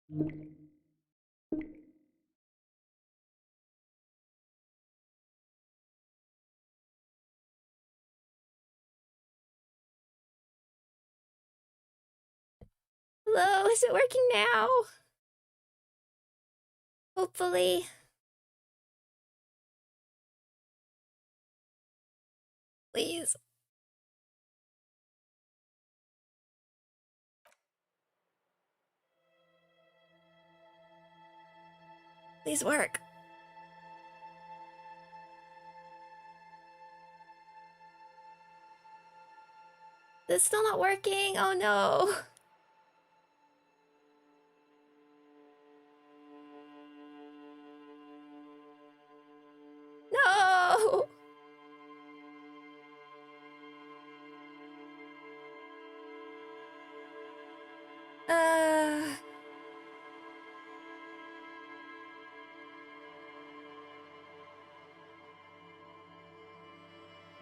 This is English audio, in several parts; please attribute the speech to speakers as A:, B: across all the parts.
A: Hello, is it working now? Hopefully. Please. Please work. It's still not working. Oh no. No.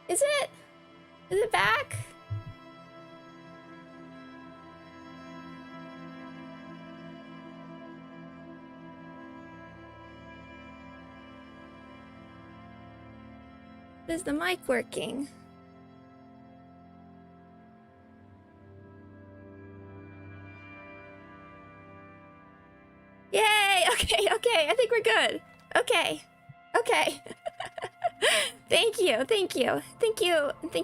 A: Is it? Is it back? Is the mic working? Yay! Okay, okay, I think we're good. Okay. Okay. Thank you, thank you. Thank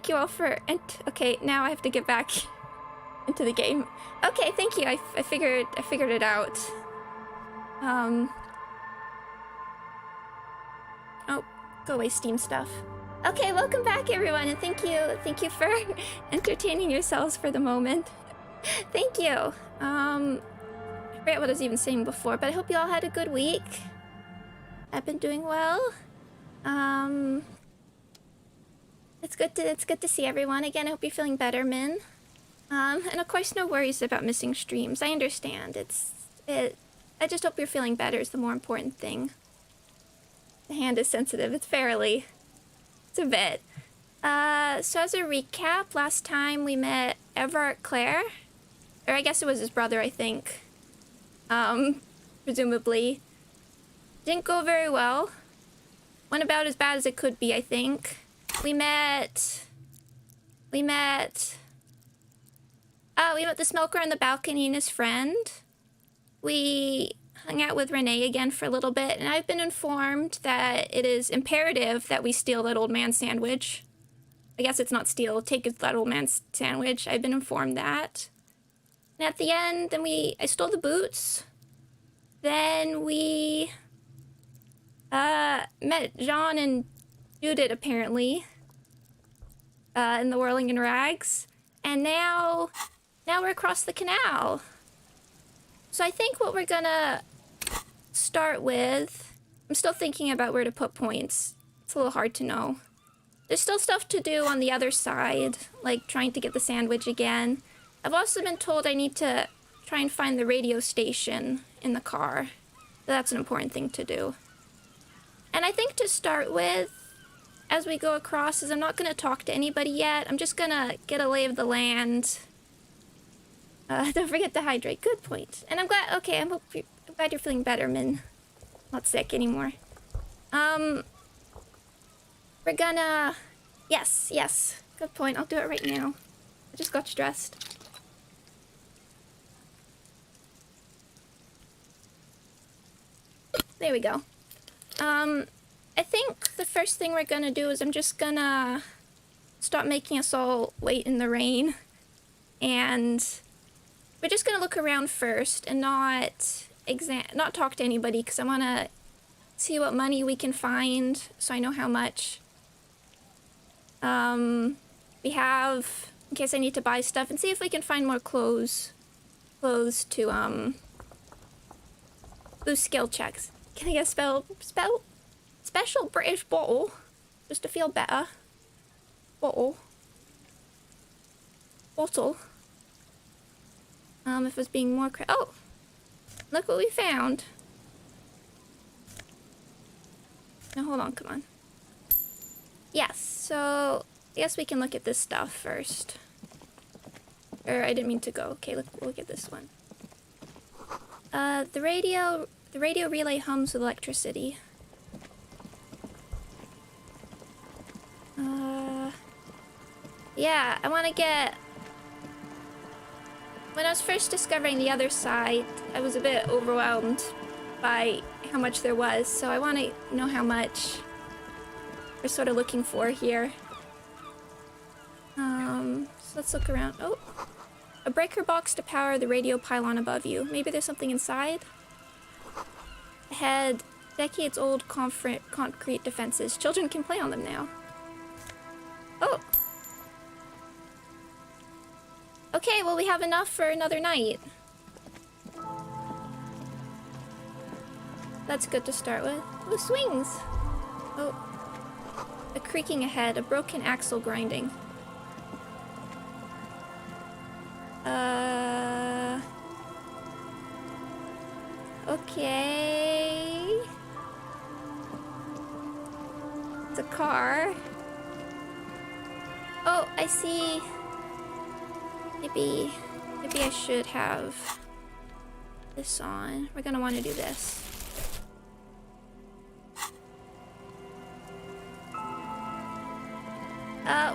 A: you all for... okay, now I have to get back into the game. Okay, thank you. I figured it out. Oh, go away, Steam stuff. Okay, welcome back, everyone, and thank you for entertaining yourselves for the moment. Thank you. I forget what I was even saying before, but I hope you all had a good week. I've been doing well. It's good to see everyone again. I hope you're feeling better, Min. And of course, no worries about missing streams. I understand. I just hope you're feeling better is the more important thing. The hand is sensitive. It's a bit. So as a recap, last time we met Everett Claire. Or I guess it was his brother, I think. Presumably. Didn't go very well. Went about as bad as it could be, I think. We met the smoker on the balcony and his friend. We hung out with Renee again for a little bit, and I've been informed that it is imperative that we steal that old man's sandwich. I guess it's not steal, take that old man's sandwich. I've been informed that. And at the end, I stole the boots. Then we met Jean and Judith, apparently, in the Whirling in Rags. And now we're across the canal. So I think what we're gonna start with... I'm still thinking about where to put points. It's a little hard to know. There's still stuff to do on the other side, like trying to get the sandwich again. I've also been told I need to try and find the radio station in the car. That's an important thing to do. And I think to start with, as we go across, is I'm not going to talk to anybody yet. I'm just going to get a lay of the land. Don't forget to hydrate. Good point. And I'm glad... okay, I'm glad you're feeling better, Min. Not sick anymore. We're gonna... Yes. Good point. I'll do it right now. I just got stressed. There we go. I think the first thing we're gonna do is I'm just gonna stop making us all wait in the rain. And we're just gonna look around first and not talk to anybody, because I wanna see what money we can find so I know how much we have in case I need to buy stuff, and see if we can find more clothes to boost skill checks. Can I get a special British bottle just to feel better? Bottle. If it's being more oh, look what we found. Now hold on, come on. Yes, so I guess we can look at this stuff first. Or I didn't mean to go. Okay, look at this one. The radio relay hums with electricity. Yeah, I want to get... When I was first discovering the other side, I was a bit overwhelmed by how much there was, so I want to know how much we're sort of looking for here. So let's look around. Oh, a breaker box to power the radio pylon above you. Maybe there's something inside? Ahead, decades-old concrete defenses. Children can play on them now. Oh! Okay, well we have enough for another night. That's good to start with. Ooh, swings! Oh. A creaking ahead, a broken axle grinding. Okay. It's a car. Oh, I see. Maybe I should have this on. We're gonna want to do this.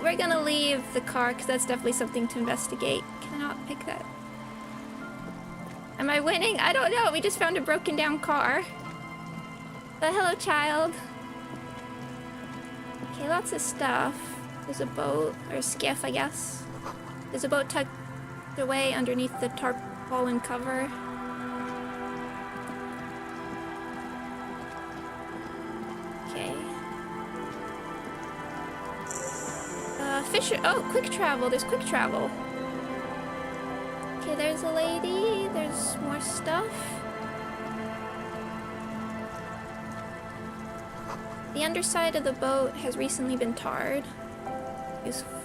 A: We're gonna leave the car because that's definitely something to investigate. Cannot pick that. Am I winning? I don't know. We just found a broken down car. But hello, child. Okay, lots of stuff. There's a boat, or a skiff, I guess. There's a boat tucked away underneath the tarpaulin cover. Okay. Fisher. Oh, quick travel. There's quick travel. Okay, there's a lady. There's more stuff. The underside of the boat has recently been tarred. Useful.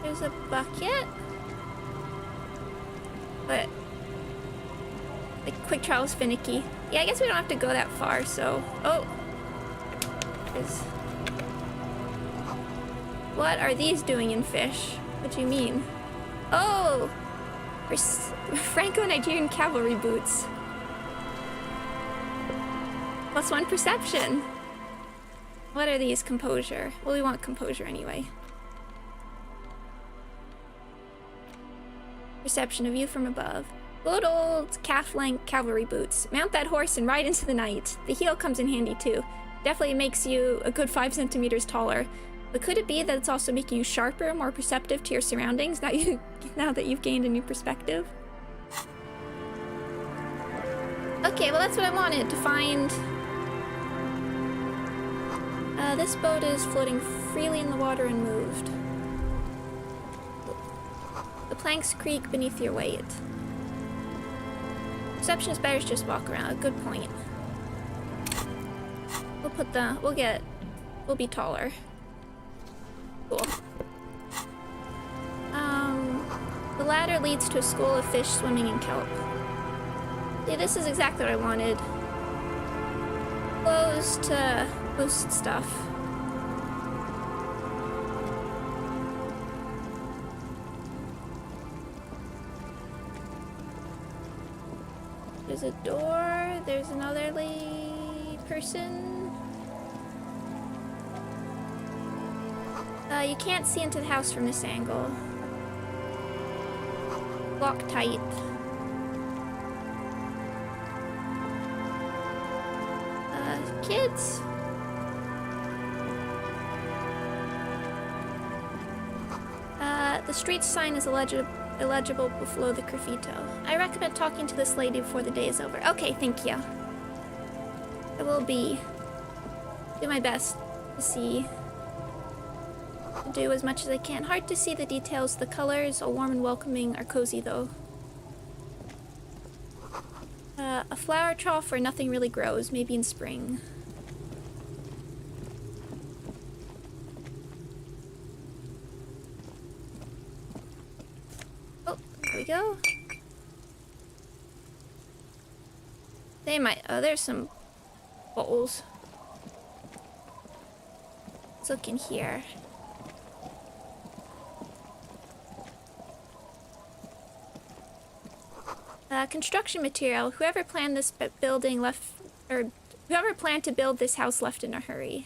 A: There's a bucket. But like quick travel's finicky. Yeah, I guess we don't have to go that far, so... Oh! What are these doing in fish? What do you mean? Oh! Franco-Nigerian cavalry boots. +1 perception. What are these? Composure. Well, we want composure anyway. Perception, a view from above. Good old calf-length cavalry boots. Mount that horse and ride into the night. The heel comes in handy too. Definitely makes you a good 5 centimeters taller. But could it be that it's also making you sharper, more perceptive to your surroundings now that you've gained a new perspective? Okay, well that's what I wanted to find. This boat is floating freely in the water and moved. The planks creak beneath your weight. Perception is better to just walk around. Good point. We'll be taller. Cool. The ladder leads to a school of fish swimming in kelp. Yeah, this is exactly what I wanted. Clothes to boost stuff. There's a door. There's another person. You can't see into the house from this angle. Lock tight. Kids. The street sign is illegible below the graffito. I recommend talking to this lady before the day is over. Okay, thank you. I will do my best to do as much as I can. Hard to see the details. The colors, all warm and welcoming, are cozy though. A flower trough where nothing really grows, maybe in spring. Oh, there we go. They might... Oh, there's some bowls. look in here. Construction material. Whoever planned this building left, or whoever planned to build this house left in a hurry.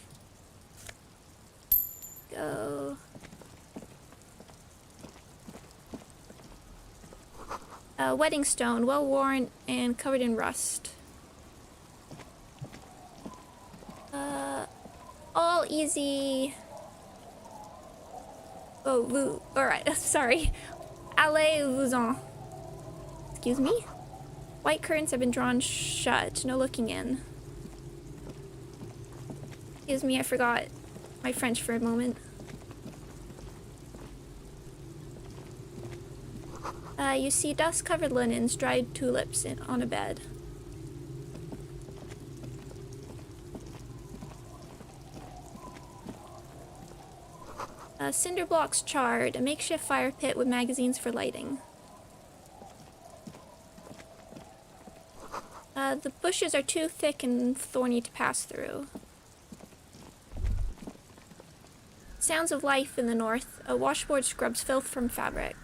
A: Go. Wedding stone, well worn and covered in rust. All easy. Oh, alright, sorry. Allez-vous-en. Excuse me? White curtains have been drawn shut, no looking in. Excuse me, I forgot my French for a moment. You see dust-covered linens, dried tulips on a bed. Cinder blocks charred, a makeshift fire pit with magazines for lighting. The bushes are too thick and thorny to pass through. Sounds of life in the north. A washboard scrubs filth from fabric.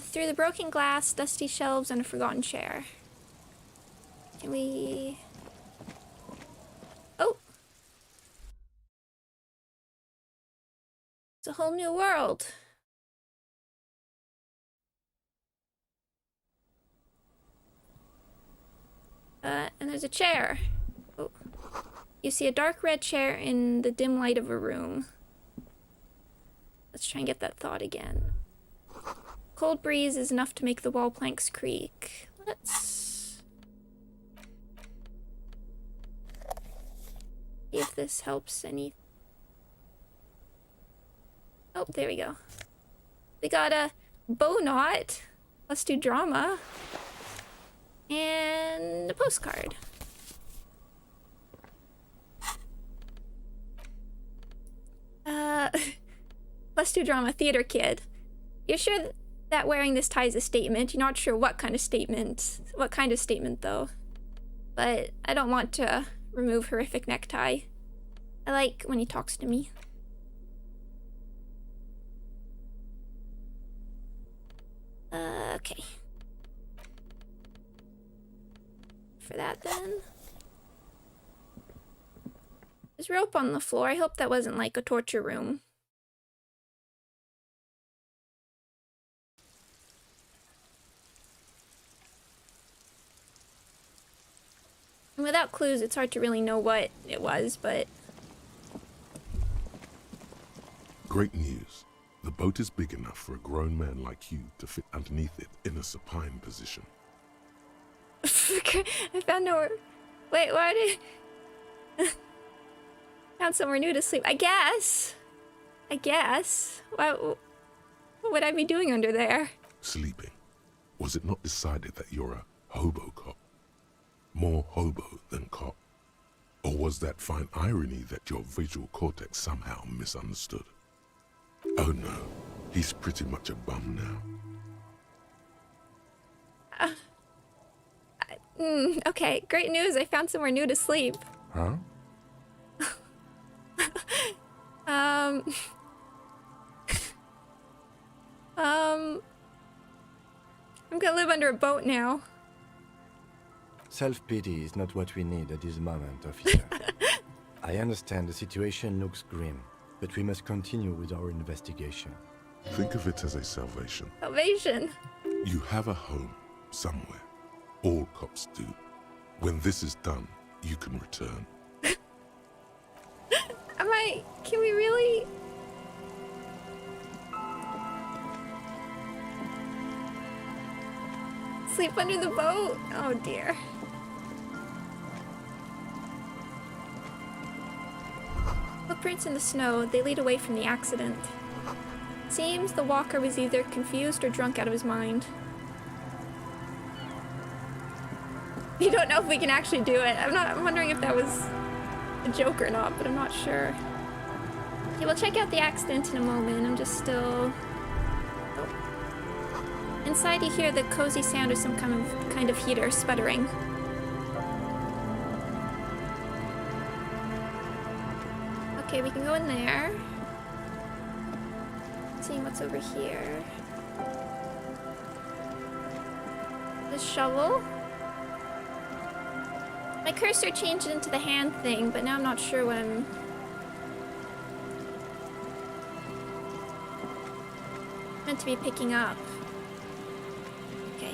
A: Through the broken glass, dusty shelves, and a forgotten chair. Can we... Oh! It's a whole new world. And there's a chair. Oh. You see a dark red chair in the dim light of a room. Let's try and get that thought again. Cold breeze is enough to make the wall planks creak. Let's see if this helps any. Oh, there we go. We got a bow knot. Let's do drama. And a postcard. Let's do drama. Theater kid. You're sure that wearing this tie is a statement? You're not sure what kind of statement. What kind of statement, though. But I don't want to remove horrific necktie. I like when he talks to me. Okay. For that, then. There's rope on the floor. I hope that wasn't like a torture room. And without clues, it's hard to really know what it was, but...
B: Great news. The boat is big enough for a grown man like you to fit underneath it in a supine position.
A: I found nowhere... Wait, why did... Found somewhere new to sleep. I guess. What would I be doing under there?
B: Sleeping. Was it not decided that you're a hobo cop? More hobo than cop? Or was that fine irony that your visual cortex somehow misunderstood? Oh no, he's pretty much a bum now.
A: Okay, great news. I found somewhere new to sleep.
B: Huh?
A: I'm gonna live under a boat now.
C: Self-pity is not what we need at this moment, officer. I understand the situation looks grim, but we must continue with our investigation.
B: Think of it as a salvation.
A: Salvation.
B: You have a home somewhere. All cops do. When this is done, you can return.
A: Can we really? Sleep under the boat? Oh dear. Footprints in the snow, they lead away from the accident. Seems the walker was either confused or drunk out of his mind. You don't know if we can actually do it. I'm wondering if that was a joke or not, but I'm not sure. Okay, we'll check out the accident in a moment. I'm just still... Oh. Inside you hear the cozy sound of some kind of heater sputtering. Okay, we can go in there. Seeing what's over here. The shovel. My cursor changed into the hand thing, but now I'm not sure what I'm... meant to be picking up. Okay.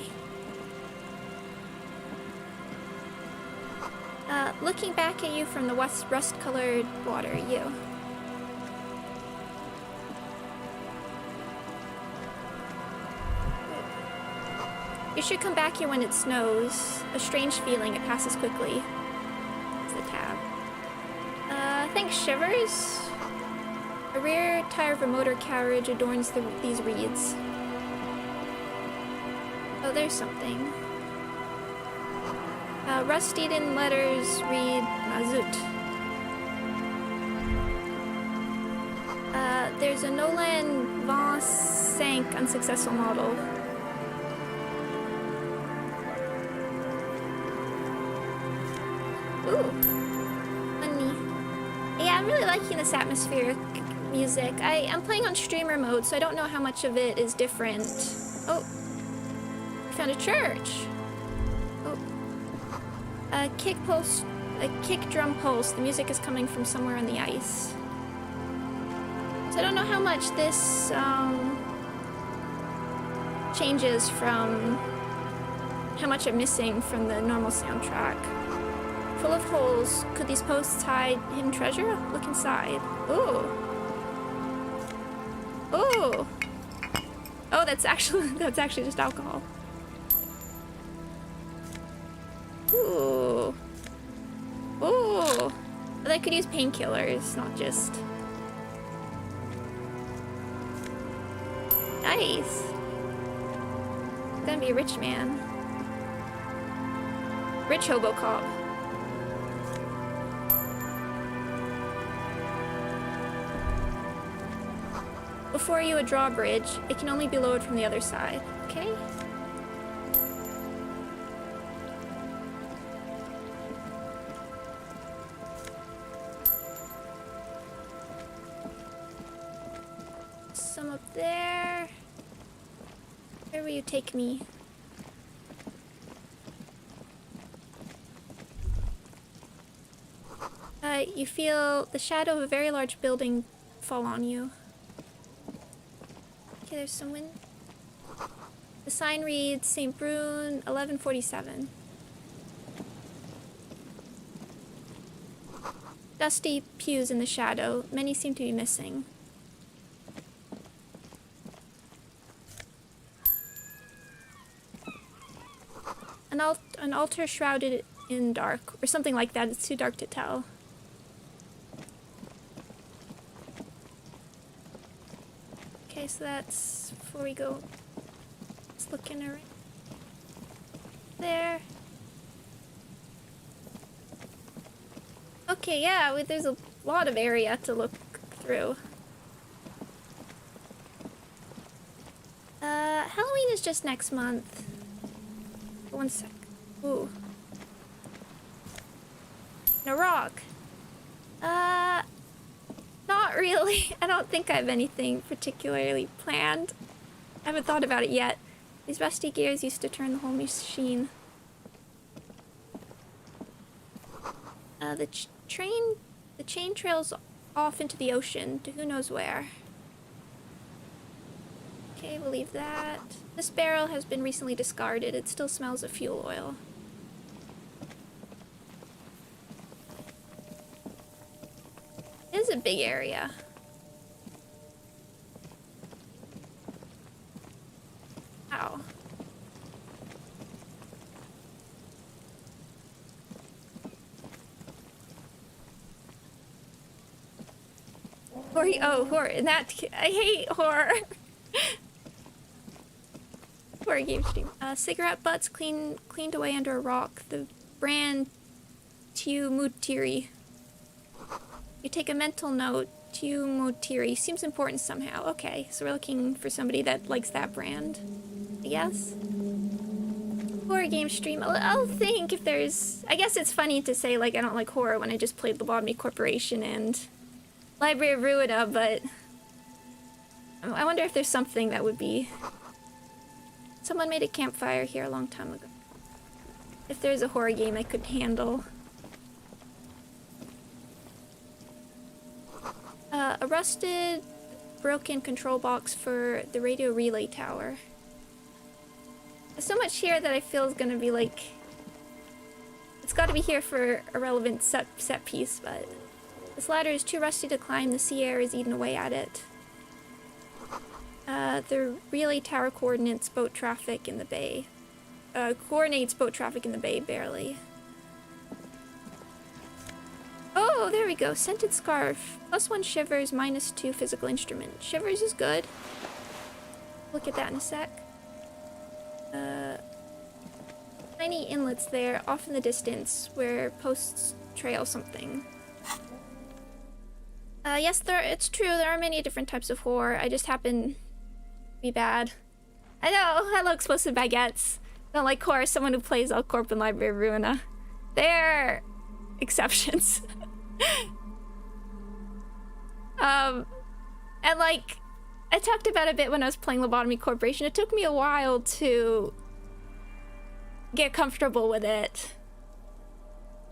A: Looking back at you from the rust-colored water, you. You should come back here when it snows. A strange feeling, it passes quickly. It's the tab. Thanks, Shivers. A rear tire of a motor carriage adorns these reeds. Oh, there's something. Rust-eaten letters read Mazut. There's a Nolan Vent Sank unsuccessful model. Ooh. Money. Yeah, I'm really liking this atmospheric music. I am playing on streamer mode, so I don't know how much of it is different. Oh. I found a church. Oh. A kick drum pulse. The music is coming from somewhere on the ice. So I don't know how much this changes from how much I'm missing from the normal soundtrack. Full of holes. Could these posts hide hidden treasure? Look inside. Ooh. Ooh. Oh, that's actually just alcohol. Ooh. Ooh. But I could use painkillers, not just... Nice. I'm gonna be a rich man. Rich hobo cop. Before you, a drawbridge. It can only be lowered from the other side. Okay? Some up there. Where will you take me? You feel the shadow of a very large building fall on you. Okay, there's some wind. The sign reads St. Brune, 1147. Dusty pews in the shadow. Many seem to be missing. An altar shrouded in dark, or something like that. It's too dark to tell. Okay, so that's before we go. Let's look in around there. Okay, yeah, there's a lot of area to look through. Halloween is just next month. 1 sec. Ooh. A rock. Not really. I don't think I have anything particularly planned. I haven't thought about it yet. These rusty gears used to turn the whole machine. The chain trails off into the ocean to who knows where. Okay, we'll leave that. This barrel has been recently discarded. It still smells of fuel oil. It is a big area. Ow. Horror. I hate horror. Horror game stream. Cigarette butts cleaned away under a rock. The brand Tiu Mutiri. You take a mental note. Tiu Mutiri seems important somehow. Okay, so we're looking for somebody that likes that brand, I guess. Horror game stream. I'll think if there's... I guess it's funny to say, like, I don't like horror when I just played Lobotomy Corporation and Library of Ruina, but I wonder if there's something that would be... Someone made a campfire here a long time ago. If there's a horror game I could handle. A rusted, broken control box for the radio relay tower. There's so much here that I feel is gonna be like... It's gotta be here for a relevant set piece, but... This ladder is too rusty to climb, the sea air is eaten away at it. The relay tower coordinates boat traffic in the bay. Barely. Oh, there we go. Scented scarf. +1 shivers, -2 physical instrument. Shivers is good. Look at that in a sec. Tiny inlets there, off in the distance, where posts trail something. Yes, it's true, there are many different types of horror. I just happen to be bad. I know, hello explosive baguettes. Don't like horror, someone who plays El Corp in Library of Ruina. They're exceptions. And like, I talked about a bit when I was playing Lobotomy Corporation. It took me a while to get comfortable with it.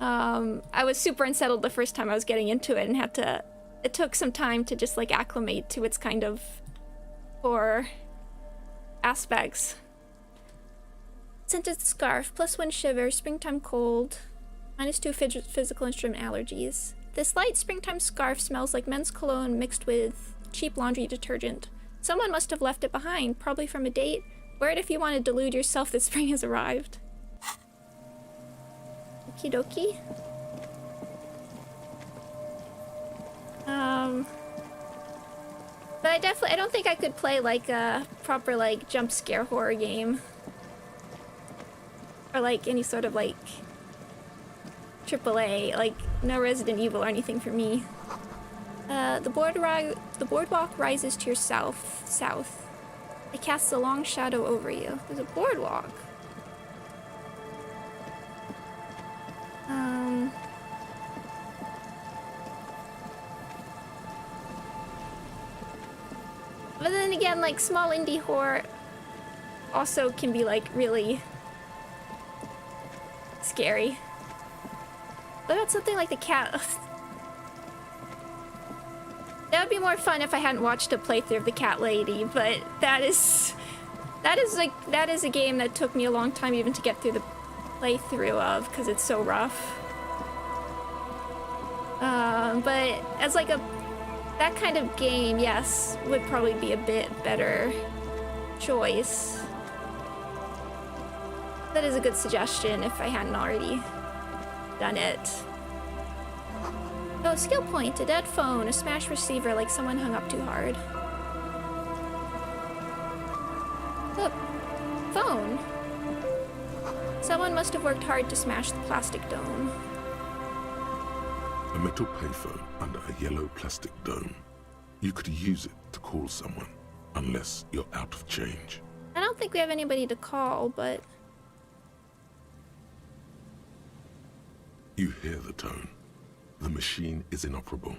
A: I was super unsettled the first time I was getting into it and it took some time to just like acclimate to its kind of horror aspects. Scented scarf, +1 shiver, springtime cold, -2 physical instrument allergies. This light springtime scarf smells like men's cologne mixed with cheap laundry detergent. Someone must have left it behind, probably from a date. Wear it if you want to delude yourself that spring has arrived. Okie dokie. But I don't think I could play like a proper like jump scare horror game. Or like any sort of like AAA, like no Resident Evil or anything for me. The boardwalk rises to your south. It casts a long shadow over you. There's a boardwalk. But then again, like small indie horror also can be like really scary. What about something like the cat? That would be more fun if I hadn't watched a playthrough of the Cat Lady, but that is a game that took me a long time even to get through the playthrough of because it's so rough. But as like that kind of game, yes, would probably be a bit better choice. That is a good suggestion if I hadn't already done it. Oh, skill point, a dead phone, a smashed receiver like someone hung up too hard. Look, phone. Someone must have worked hard to smash the plastic dome.
B: A metal payphone under a yellow plastic dome. You could use it to call someone, unless you're out of change.
A: I don't think we have anybody to call, but...
B: You hear the tone. The machine is inoperable.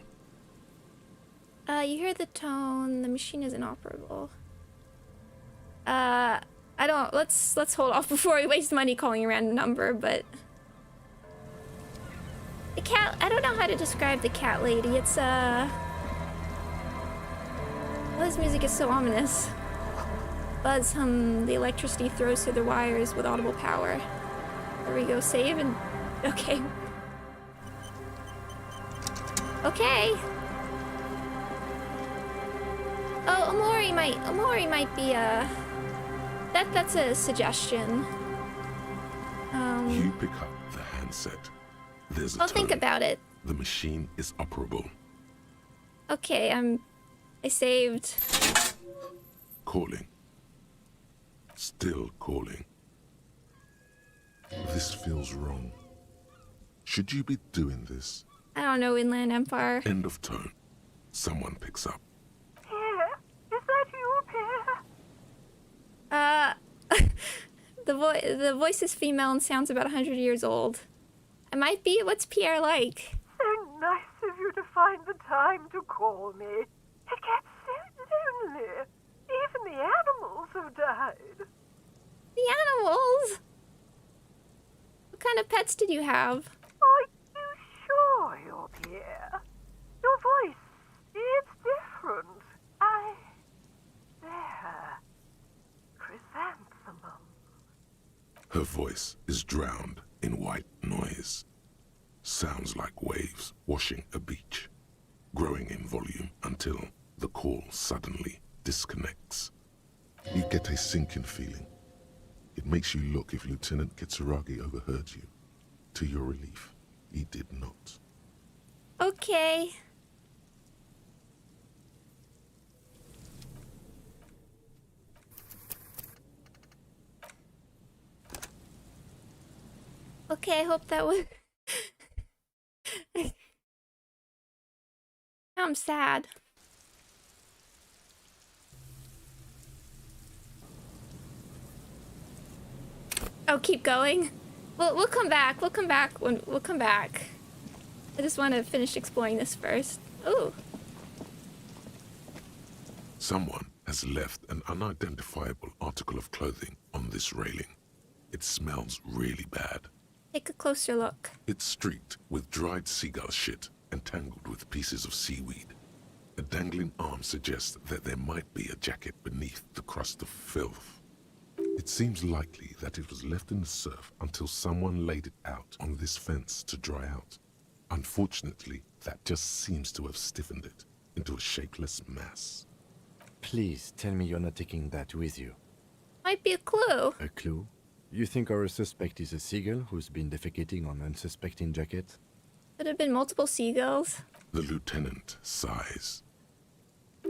A: You hear the tone, the machine is inoperable. Let's hold off before we waste money calling a random number, but... The cat, I don't know how to describe the cat lady. It's, oh, this music is so ominous. Buzz hum, the electricity throws through the wires with audible power. There we go, save and... Okay. Okay. Oh, Omori might be, that's a suggestion.
B: You pick up the handset. There's a
A: I'll think
B: tone.
A: about it.
B: The machine is operable.
A: Okay, I saved.
B: Calling. Still calling. This feels wrong. Should you be doing this?
A: I don't know, Inland Empire.
B: End of tone. Someone picks up.
D: Pierre, is that you, Pierre?
A: The voice is female and sounds about 100 years old. It might be. What's Pierre like?
D: So nice of you to find find the time to call me. It gets so lonely. Even the animals have died.
A: The animals? What kind of pets did you have?
D: Are you sure you're here? Your voice, it's different. There. Chrysanthemum.
B: Her voice is drowned in white noise. Sounds like waves washing a beach, growing in volume until the call suddenly disconnects. You get a sinking feeling. It makes you look if Lieutenant Kitsuragi overheard you. To your relief, he did not.
A: Okay. Okay, I hope that was... I'm sad. Oh, keep going. We'll come back. We'll come back when we'll come back. I just want to finish exploring this first. Ooh.
B: Someone has left an unidentifiable article of clothing on this railing. It smells really bad.
A: Take a closer look.
B: It's streaked with dried seagull shit and tangled with pieces of seaweed. A dangling arm suggests that there might be a jacket beneath the crust of filth. It seems likely that it was left in the surf until someone laid it out on this fence to dry out. Unfortunately, that just seems to have stiffened it into a shapeless mass.
C: Please tell me you're not taking that with you.
A: Might be a clue.
C: A clue? You think our suspect is a seagull who's been defecating on unsuspecting jacket?
A: Could have been multiple seagulls.
B: The lieutenant sighs.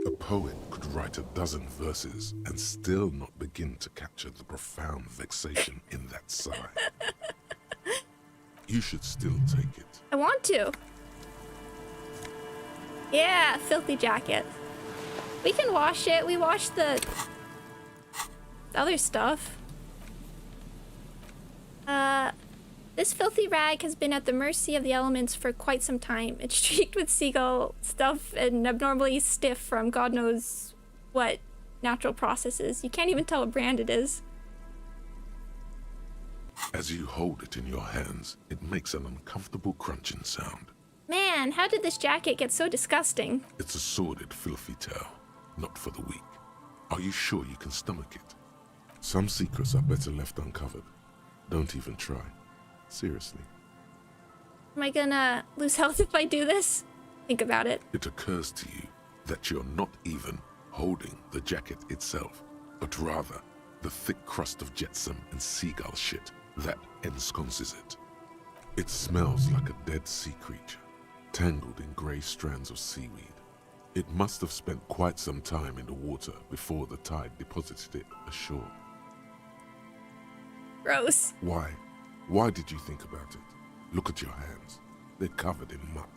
B: A poet could write a dozen verses and still not begin to capture the profound vexation in that sigh. You should still take it.
A: I want to. Yeah, filthy jacket. We can wash it. We washed the other stuff. This filthy rag has been at the mercy of the elements for quite some time. It's streaked with seagull stuff and abnormally stiff from God knows what natural processes. You can't even tell what brand it is.
B: As you hold it in your hands, it makes an uncomfortable crunching sound.
A: Man, how did this jacket get so disgusting?
B: It's a sordid, filthy tale, not for the weak. Are you sure you can stomach it? Some secrets are better left uncovered. Don't even try. Seriously.
A: Am I gonna lose health if I do this? Think about it.
B: It occurs to you that you're not even holding the jacket itself, but rather the thick crust of jetsam and seagull shit that ensconces it. It smells like a dead sea creature, tangled in grey strands of seaweed. It must have spent quite some time in the water before the tide deposited it ashore.
A: Gross.
B: Why? Why did you think about it? Look at your hands. They're covered in muck.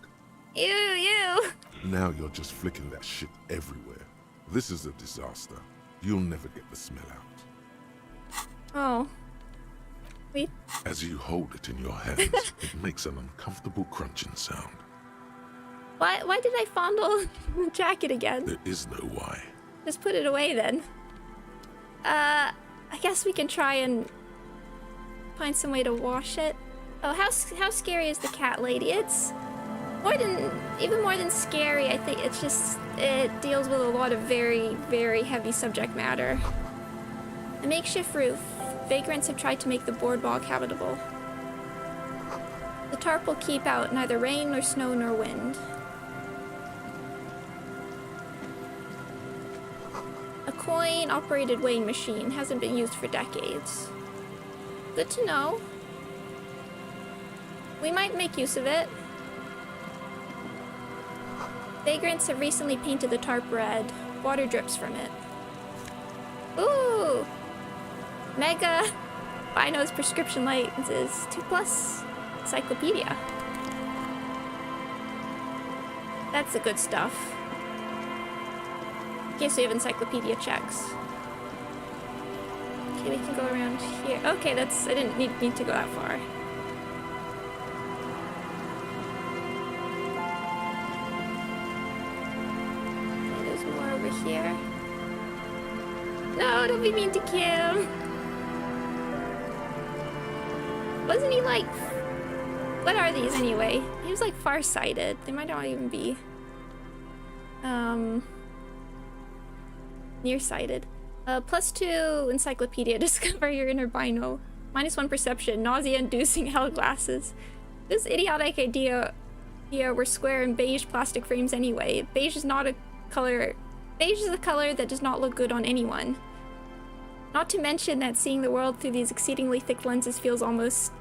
A: Ew.
B: Now you're just flicking that shit everywhere. This is a disaster. You'll never get the smell out.
A: Oh. Wait.
B: As you hold it in your hands, it makes an uncomfortable crunching sound.
A: Why did I fondle the jacket again?
B: There is no why.
A: Just put it away then. I guess we can try and find some way to wash it. Oh, how scary is the cat lady? It's even more than scary. I think it's just, it deals with a lot of very, very heavy subject matter. A makeshift roof. Vagrants have tried to make the boardwalk habitable. The tarp will keep out neither rain nor snow nor wind. A coin-operated weighing machine hasn't been used for decades. Good to know. We might make use of it. Vagrants have recently painted the tarp red. Water drips from it. Ooh! Mega Bino's prescription lenses 2+ encyclopedia. That's the good stuff. In case we have encyclopedia checks. Okay, we can go around here. Okay, I didn't need to go that far. Wasn't he like... What are these anyway? He was like farsighted. They might not even be... nearsighted. +2 encyclopedia, discover your inner bino. -1 perception, nausea-inducing hell glasses. This idiotic idea were square and beige plastic frames anyway. Beige is not a color... Beige is a color that does not look good on anyone. Not to mention that seeing the world through these exceedingly thick lenses feels almost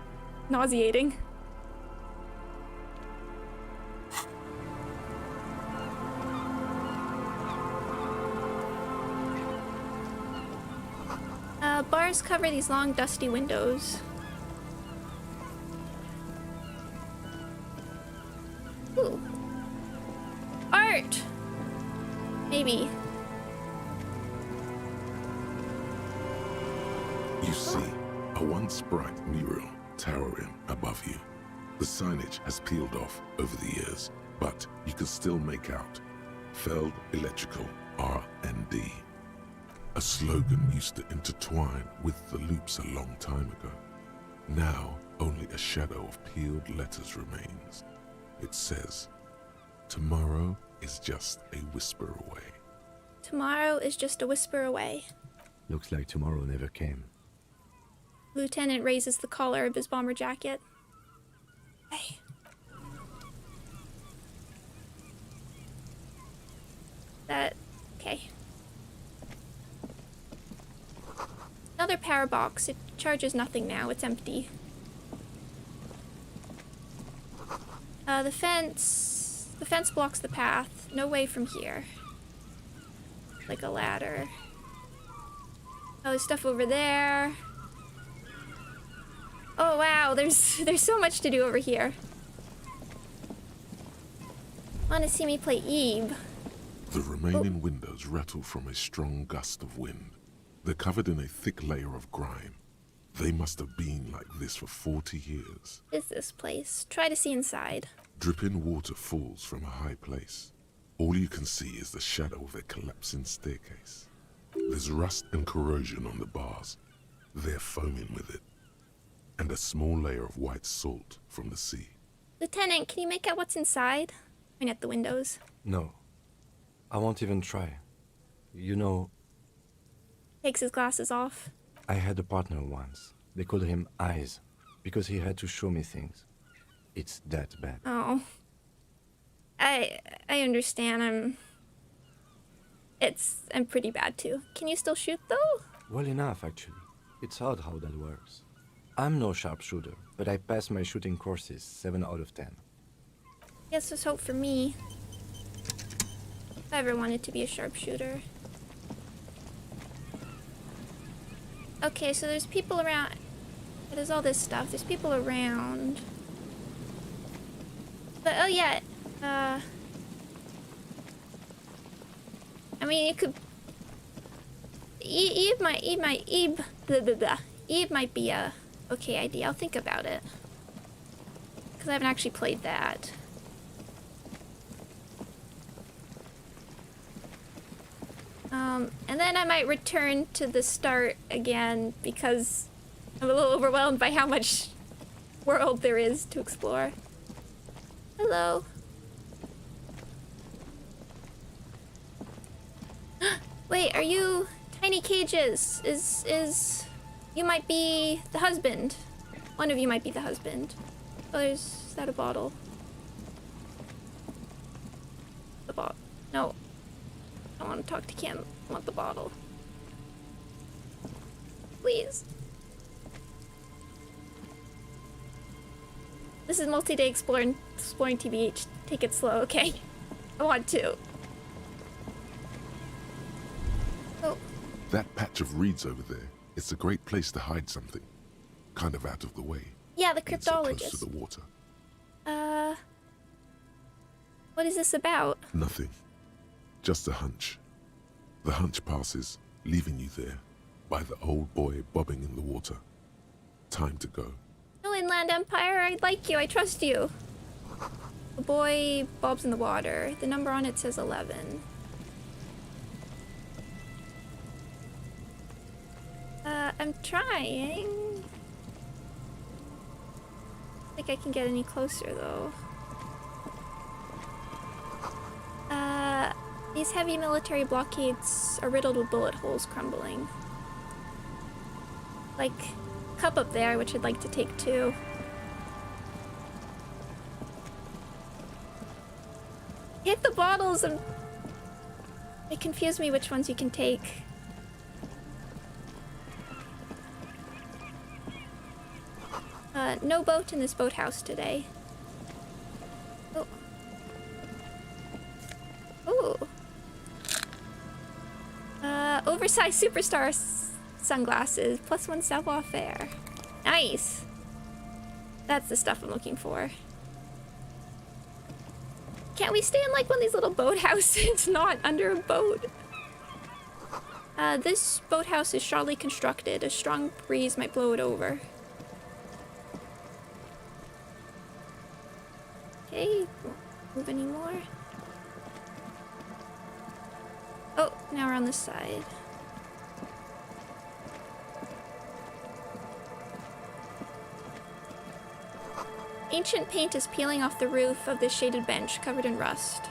A: nauseating. Bars cover these long, dusty windows. Ooh. Art! Maybe.
B: You see a once bright mural towering above you. The signage has peeled off over the years, but you can still make out Feld Electrical R&D. A slogan used to intertwine with the loops a long time ago. Now, only a shadow of peeled letters remains. It says, tomorrow is just a whisper away.
A: Tomorrow is just a whisper away.
C: Looks like tomorrow never came.
A: Lieutenant raises the collar of his bomber jacket. Hey. Okay. Another power box. It charges nothing now. It's empty. The fence blocks the path. No way from here. Like a ladder. Oh, there's stuff over there. Oh wow, there's so much to do over here. Wanna see me play Eve?
B: The remaining windows rattle from a strong gust of wind. They're covered in a thick layer of grime. They must have been like this for 40 years.
A: What is this place? Try to see inside.
B: Dripping water falls from a high place. All you can see is the shadow of a collapsing staircase. There's rust and corrosion on the bars. They're foaming with it. And a small layer of white salt from the sea.
A: Lieutenant, can you make out what's inside? I mean, at the windows.
C: No. I won't even try. You know...
A: Takes his glasses off.
C: I had a partner once. They called him Eyes, because he had to show me things. It's that bad.
A: Oh. I understand. I'm pretty bad too. Can you still shoot though?
C: Well enough, actually. It's odd how that works. I'm no sharpshooter, but I passed my shooting courses 7 out of 10.
A: Guess there's hope for me. If I ever wanted to be a sharpshooter. Okay, so there's people around. There's all this stuff. There's people around. But oh yeah, I mean, you could. Eve might be a okay idea. I'll think about it. Because I haven't actually played that. And then I might return to the start again because I'm a little overwhelmed by how much world there is to explore. Hello. Wait, are you Tiny Cages? Is you might be the husband. One of you might be the husband. Oh, is that a bottle? The bottle. No. I don't want to talk to Kim. I want the bottle. Please. This is multi-day exploring TBH. Take it slow, okay? I want to. Oh.
B: That patch of reeds over there, it's a great place to hide something. Kind of out of the way.
A: Yeah, the
B: And so close
A: cryptologist.
B: to the water.
A: What is this about?
B: Nothing. Just a hunch. The hunch passes, leaving you there, by the old boy bobbing in the water. Time to go.
A: No, Inland Empire, I like you. I trust you. The boy bobs in the water. The number on it says 11. I'm trying. think I can get any closer though. These heavy military blockades are riddled with bullet holes crumbling. Like, cup up there, which I'd like to take too. Hit the bottles and they confuse me which ones you can take. No boat in this boathouse today. Oh. Ooh. Oversized superstar sunglasses, +1 savoir faire. Nice. That's the stuff I'm looking for. Can't we stay in like one of these little boathouses, not under a boat? This boathouse is shoddily constructed. A strong breeze might blow it over. Okay, won't move anymore. Oh, now we're on this side. Ancient paint is peeling off the roof of this shaded bench, covered in rust.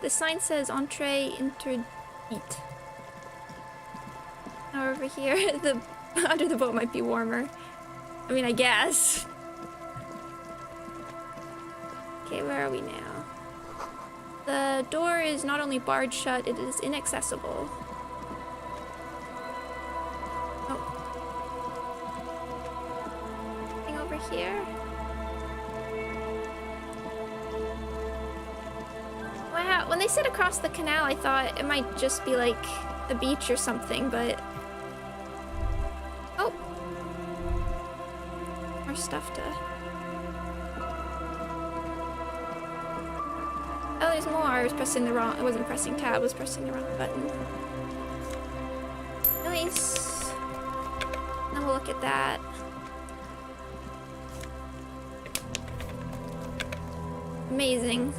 A: The sign says Entree Interdite. Now over here, the under the boat might be warmer. I mean, I guess. Okay, where are we now? The door is not only barred shut, it is inaccessible. Oh. Anything over here? Wow, when they said across the canal, I thought it might just be like a beach or something, but... Oh! More stuff to... Oh, there's more. I was pressing the wrong... I wasn't pressing tab, I was pressing the wrong button. Nice. Now we'll look at that. Amazing.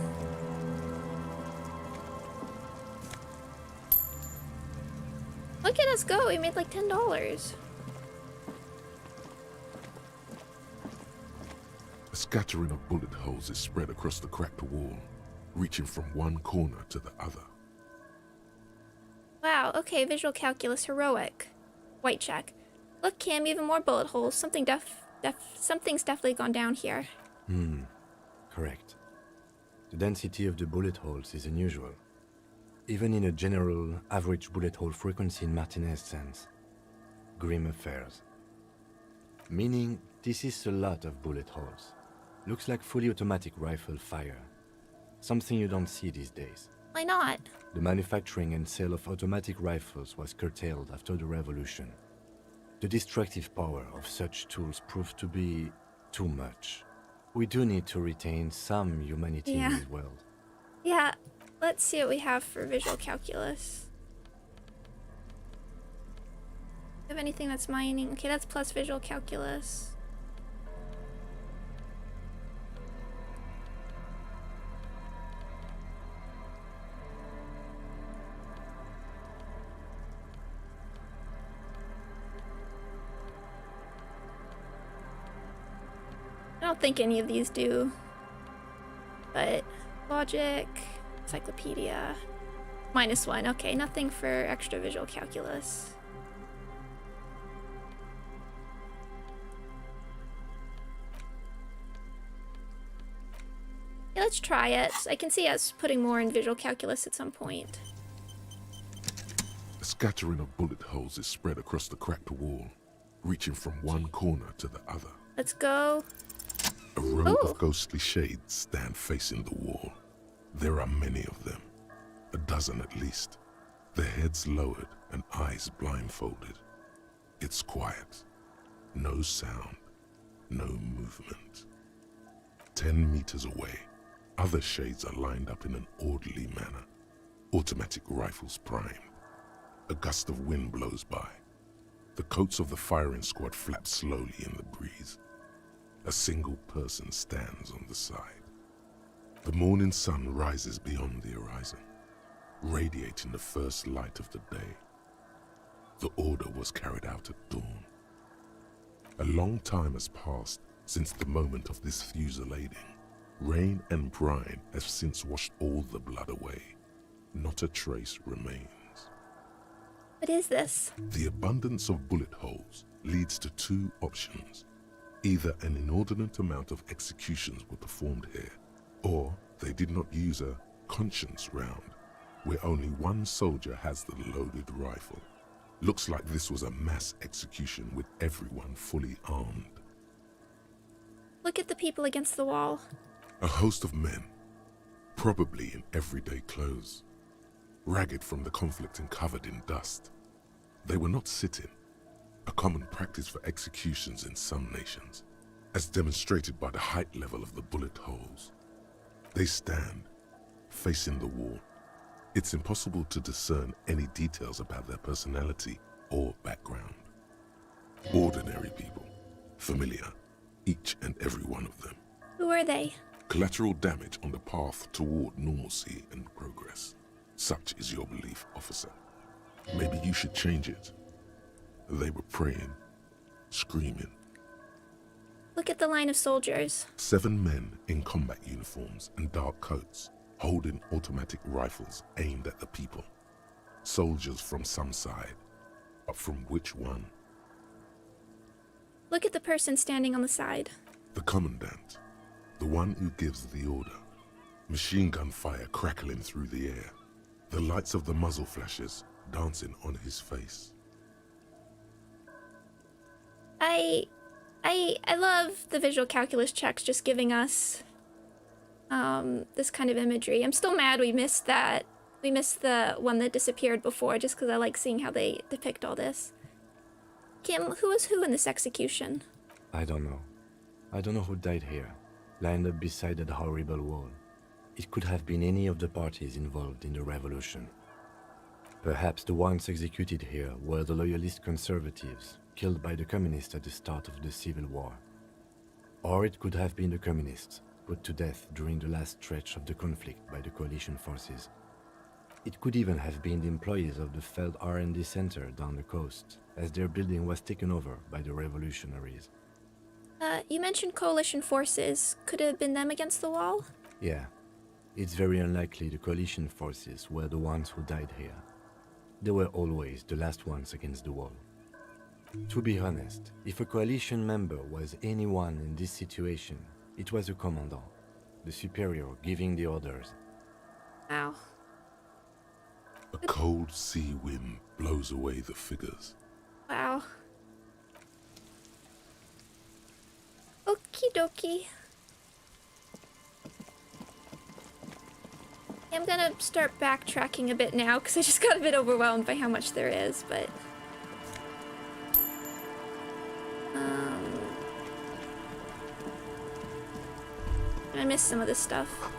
A: Look at us go, we made like $10.
B: A scattering of bullet holes is spread across the cracked wall, reaching from one corner to the other.
A: Wow, okay, visual calculus, heroic. White check. Look, Kim, even more bullet holes. Something's definitely gone down here.
C: Correct. The density of the bullet holes is unusual. Even in a general average bullet hole frequency in Martinez's sense. Grim affairs. Meaning, this is a lot of bullet holes. Looks like fully automatic rifle fire. Something you don't see these days.
A: Why not?
C: The manufacturing and sale of automatic rifles was curtailed after the revolution. The destructive power of such tools proved to be too much. We do need to retain some humanity in this world.
A: Yeah, let's see what we have for visual calculus. Do you have anything that's mining? Okay, that's plus visual calculus. I don't think any of these do, but logic, encyclopedia, -1. Okay, nothing for extra visual calculus. Yeah, let's try it. I can see us putting more in visual calculus at some point.
B: A scattering of bullet holes is spread across the cracked wall, reaching from one corner to the other.
A: Let's go.
B: A row of ghostly shades stand facing the wall. There are many of them, a dozen at least, their heads lowered and eyes blindfolded. It's quiet, no sound, no movement. 10 meters away, other shades are lined up in an orderly manner, automatic rifles primed. A gust of wind blows by. The coats of the firing squad flap slowly in the breeze. A single person stands on the side. The morning sun rises beyond the horizon. radiating the first light of the day. The order was carried out at dawn. A long time has passed since the moment of this fusillading. Rain and brine have since washed all the blood away. Not a trace remains.
A: What is this?
B: The abundance of bullet holes leads to two options. Either an inordinate amount of executions were performed here, or they did not use a conscience round, where only one soldier has the loaded rifle. Looks like this was a mass execution with everyone fully armed.
A: Look at the people against the wall.
B: A host of men, probably in everyday clothes, ragged from the conflict and covered in dust. They were not sitting, a common practice for executions in some nations, as demonstrated by the height level of the bullet holes. They stand, facing the wall. It's impossible to discern any details about their personality or background. Ordinary people, familiar, each and every one of them.
A: Who are they?
B: Collateral damage on the path toward normalcy and progress. Such is your belief, officer. Maybe you should change it. They were praying, screaming.
A: Look at the line of soldiers.
B: 7 men in combat uniforms and dark coats, holding automatic rifles aimed at the people. Soldiers from some side, but from which one?
A: Look at the person standing on the side.
B: The commandant, the one who gives the order. Machine gun fire crackling through the air. The lights of the muzzle flashes dancing on his face.
A: I love the visual calculus checks just giving us this kind of imagery. I'm still mad we missed that. We missed the one that disappeared before just because I like seeing how they depict all this. Kim, who was who in this execution?
C: I don't know. I don't know who died here, lined up beside that horrible wall. It could have been any of the parties involved in the revolution. Perhaps the ones executed here were the loyalist conservatives, killed by the communists at the start of the Civil War. Or it could have been the communists, put to death during the last stretch of the conflict by the coalition forces. It could even have been the employees of the failed R&D center down the coast, as their building was taken over by the revolutionaries.
A: You mentioned coalition forces. Could it have been them against the wall?
C: Yeah. It's very unlikely the coalition forces were the ones who died here. They were always the last ones against the wall. To be honest, if a coalition member was anyone in this situation, it was the commandant, the superior giving the orders.
A: Wow.
B: A cold sea wind blows away the figures.
A: Wow. Okie dokie. I'm gonna start backtracking a bit now because I just got a bit overwhelmed by how much there is, but... I missed some of this stuff.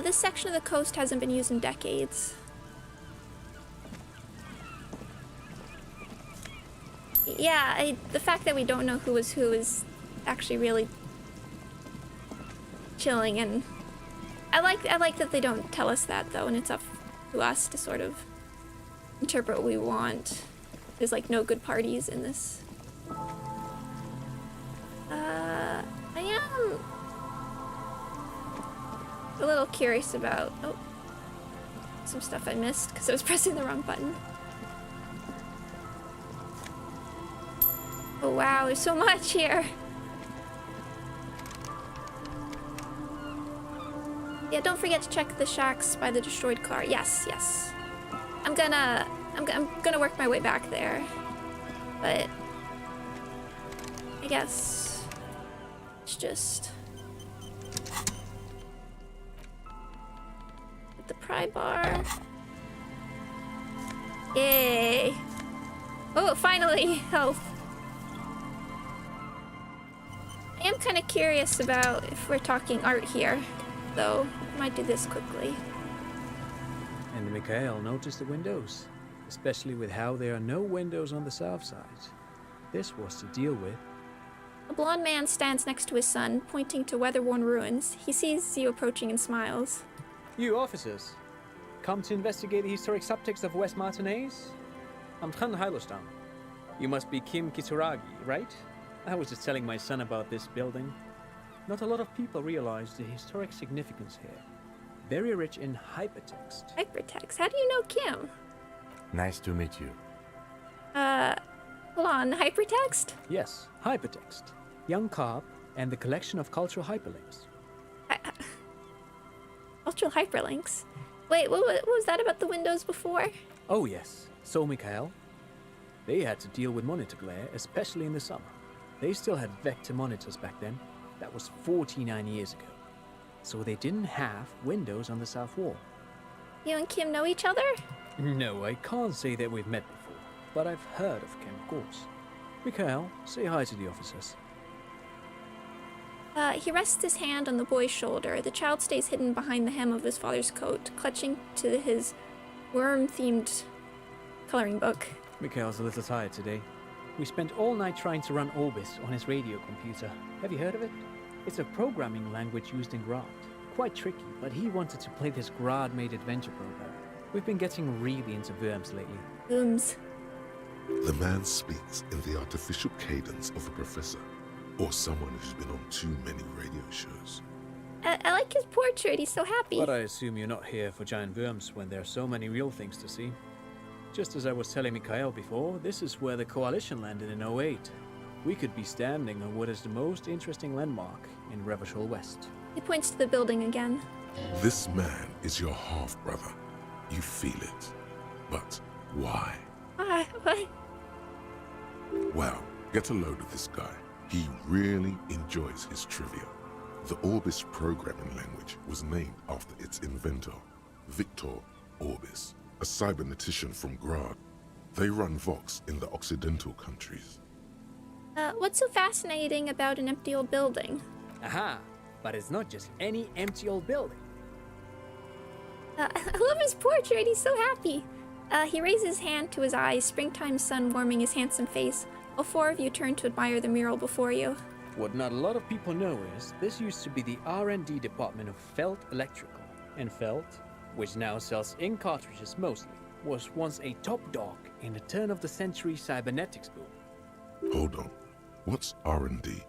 A: This section of the coast hasn't been used in decades. Yeah, the fact that we don't know who was who is actually really chilling, and I like that they don't tell us that though, and it's up to us to sort of interpret what we want. There's like no good parties in this. I am a little curious about some stuff I missed because I was pressing the wrong button. Oh wow, there's so much here. Yeah, don't forget to check the shacks by the destroyed car. Yes, yes. I'm gonna work my way back there. But I guess it's just hit the pry bar. Yay. Oh, finally, health. I am kind of curious about if we're talking art here, though. I might do this quickly.
E: And Mikhail noticed the windows, especially with how there are no windows on the south side. This was to deal with.
A: A blonde man stands next to his son, pointing to weather-worn ruins. He sees you approaching and smiles.
E: You officers, come to investigate the historic subtext of West Martinez? I'm Tran Heilostam. You must be Kim Kisuragi, right? I was just telling my son about this building. Not a lot of people realize the historic significance here. Very rich in hypertext.
A: Hypertext? How do you know Kim?
C: Nice to meet you.
A: Hold on, hypertext?
E: Yes, hypertext. Young Carp and the collection of cultural hyperlinks.
A: Cultural hyperlinks? Wait, what was that about the windows before?
E: Oh yes, so Mikhail. They had to deal with monitor glare, especially in the summer. They still had vector monitors back then. That was 49 years ago. So they didn't have windows on the south wall.
A: You and Kim know each other?
E: No, I can't say that we've met before, but I've heard of Kim, of course. Mikhail, say hi to the officers.
A: He rests his hand on the boy's shoulder. The child stays hidden behind the hem of his father's coat, clutching to his worm-themed coloring book.
E: Mikhail's a little tired today. We spent all night trying to run Orbis on his radio computer. Have you heard of it? It's a programming language used in Grad. Quite tricky, but he wanted to play this Grad-made adventure program. We've been getting really into worms lately.
A: Booms.
B: The man speaks in the artificial cadence of a professor, or someone who's been on too many radio shows.
A: I like his portrait. He's so happy.
E: But I assume you're not here for giant worms when there are so many real things to see. Just as I was telling Mikhail before, this is where the Coalition landed in '08. We could be standing on what is the most interesting landmark in Revachol West.
A: He points to the building again.
B: This man is your half-brother. You feel it. But why?
A: What?
B: Well, get a load of this guy. He really enjoys his trivia. The Orbis programming language was named after its inventor, Victor Orbis, a cybernetician from Grad. They run Vox in the Occidental countries.
A: What's so fascinating about an empty old building?
E: Aha! But it's not just any empty old building.
A: I love his portrait. He's so happy. He raises his hand to his eyes, springtime sun warming his handsome face. All four of you turn to admire the mural before you.
E: What not a lot of people know is this used to be the R&D department of Felt Electrical. And Felt, which now sells ink cartridges mostly, was once a top dog in the turn-of-the-century cybernetics boom.
B: Hold on. What's R&D?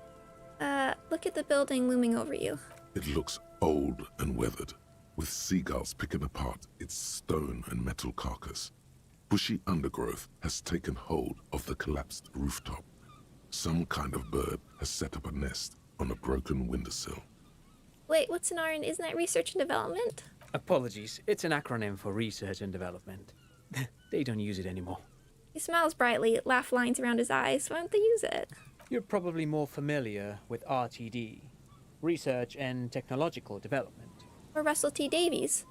A: Look at the building looming over you.
B: It looks old and weathered, with seagulls picking apart its stone and metal carcass. Bushy undergrowth has taken hold of the collapsed rooftop. Some kind of bird has set up a nest on a broken windowsill.
A: Wait, what's an R&D? Isn't that research and development?
E: Apologies, it's an acronym for research and development. They don't use it anymore.
A: He smiles brightly, laugh lines around his eyes. Why don't they use it?
E: You're probably more familiar with RTD, Research and Technological Development.
A: Or Russell T. Davies.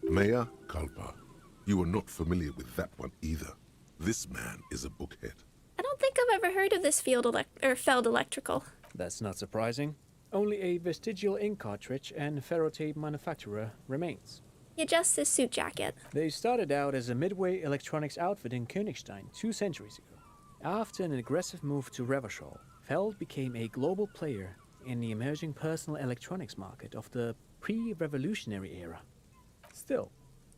B: Mea culpa. You are not familiar with that one either. This man is a bookhead.
A: I don't think I've ever heard of this Feld Electrical.
E: That's not surprising. Only a vestigial ink cartridge and ferrotape manufacturer remains.
A: He adjusts his suit jacket.
E: They started out as a midway electronics outfit in Königstein 2 centuries ago. After an aggressive move to Revachol, Feld became a global player in the emerging personal electronics market of the pre-revolutionary era. Still,